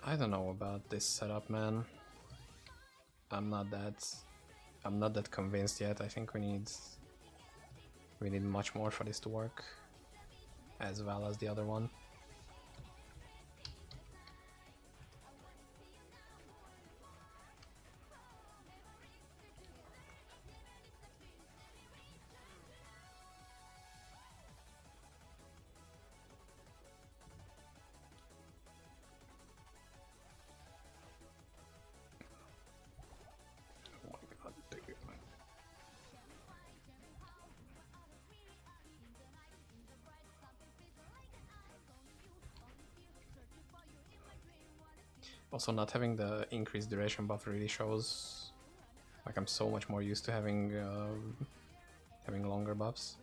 I don't know about this setup, man. I'm not that convinced yet. I think we need much more for this to work, as well as the other one. Also, not having the increased duration buff really shows, like, I'm so much more used to having longer buffs.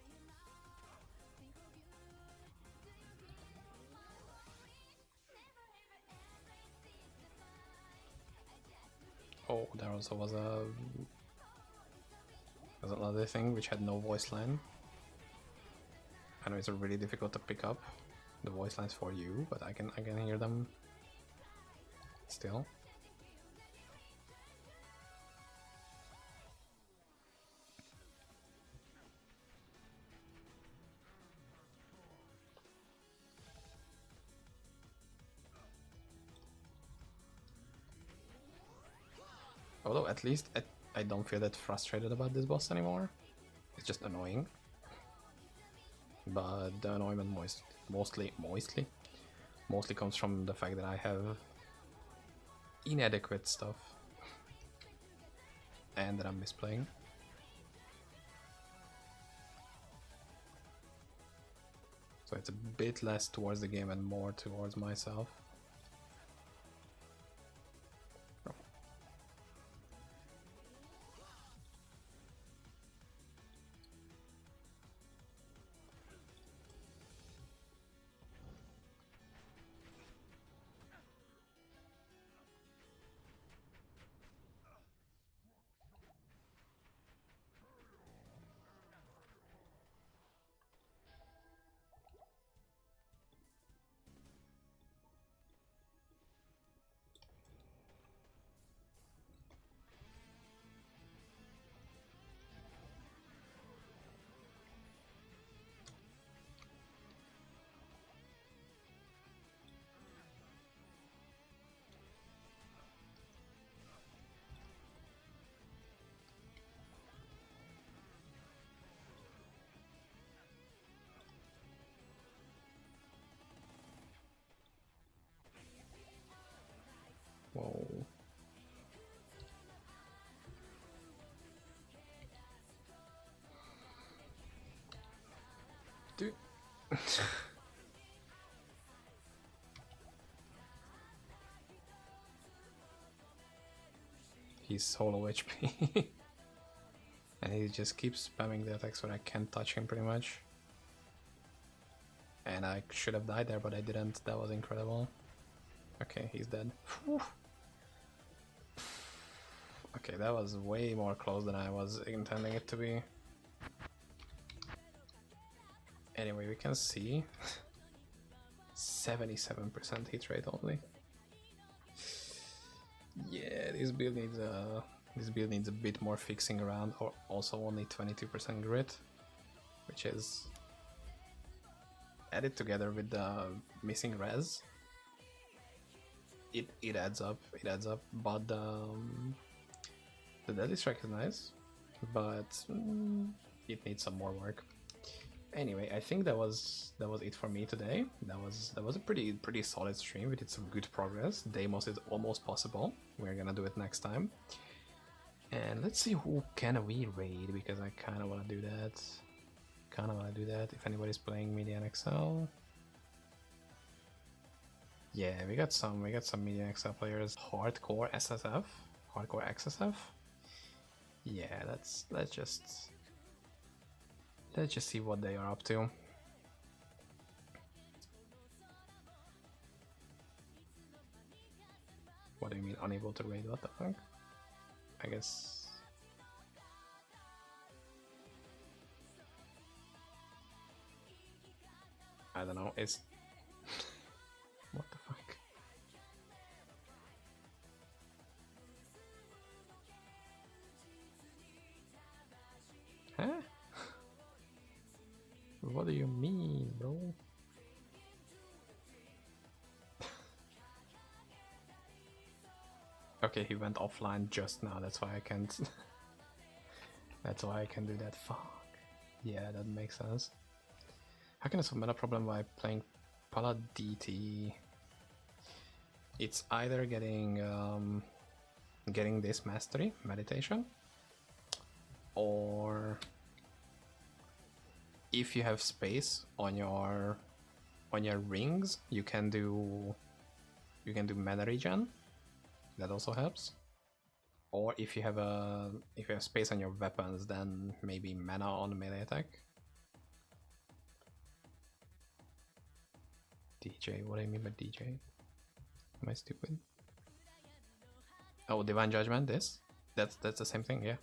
Oh, there also was another thing which had no voice line. I know it's really difficult to pick up the voice lines for you, but I can hear them still. Although at least I don't feel that frustrated about this boss anymore. It's just annoying. But the annoyment mostly comes from the fact that I have inadequate stuff and that I'm misplaying. So it's a bit less towards the game and more towards myself. Dude. He's solo HP. And he just keeps spamming the attacks where I can't touch him pretty much. And I should have died there, but I didn't. That was incredible. Okay, he's dead. Whew. Okay, that was way more close than I was intending it to be. Anyway, we can see 77% hit rate only. Yeah, this build needs a bit more fixing around, or also only 22% grit, which is added together with the missing res. It adds up. But the deadly strike is nice, but it needs some more work. Anyway, I think that was it for me today. That was a pretty solid stream. We did some good progress. Deimos is almost possible. We're gonna do it next time. And let's see who can we raid, because I kind of want to do that. If anybody's playing MedianXL. Yeah, we got some MedianXL players. Hardcore SSF, hardcore XSF. Yeah, let's just see what they are up to. What do you mean unable to raid? What the fuck? I guess. I don't know. It's what the fuck? Huh? What do you mean, bro? Okay, he went offline just now. That's why I can't. That's why I can do that. Fuck. Yeah, that makes sense. How can I solve meta problem by playing Paladin? It's either getting this mastery meditation, or if you have space on your rings, you can do mana regen. That also helps. Or if you have space on your weapons, then maybe mana on melee attack. DJ, what do you mean by DJ? Am I stupid? Oh, Divine Judgment, that's the same thing, yeah.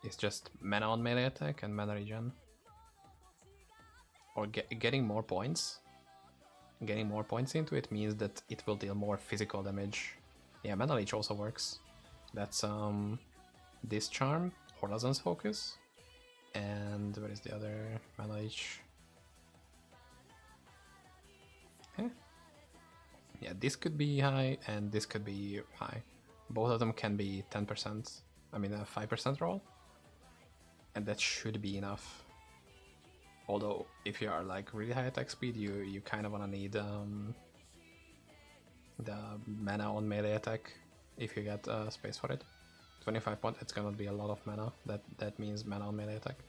It's just mana on melee attack and mana regen. Or getting more points. Getting more points into it means that it will deal more physical damage. Yeah, mana leech also works. That's Discharm, Horizon's Focus, and what is the other mana leech? Huh? Yeah, this could be high and this could be high. Both of them can be 10%. I mean, a 5% roll, and that should be enough. Although, if you are like really high attack speed, you kind of wanna need the mana on melee attack if you get space for it. 25 points, it's gonna be a lot of mana. That means mana on melee attack.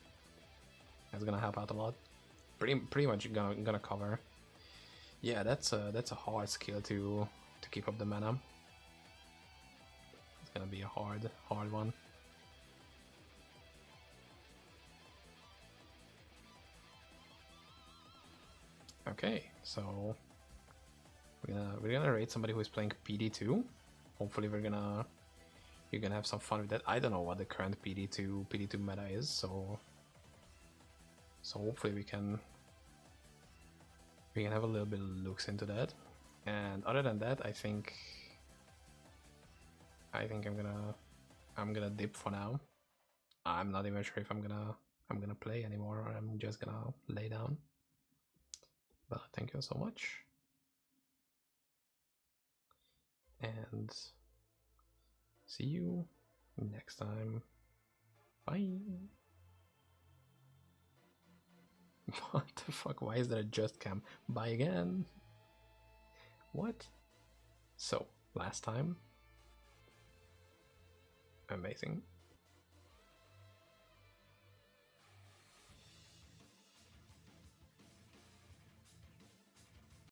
That's gonna help out a lot. Pretty much gonna cover. Yeah, that's a hard skill to keep up the mana. It's gonna be a hard one. Okay, so we're gonna raid somebody who is playing PD2. Hopefully you're gonna have some fun with that. I don't know what the current PD2 meta is, so hopefully we can have a little bit of looks into that. And other than that, I think I'm gonna dip for now. I'm not even sure if I'm gonna play anymore, or I'm just gonna lay down. But thank you so much, and see you next time. Bye. What the fuck? Why is there a just cam? Bye again. What? So, last time. Amazing.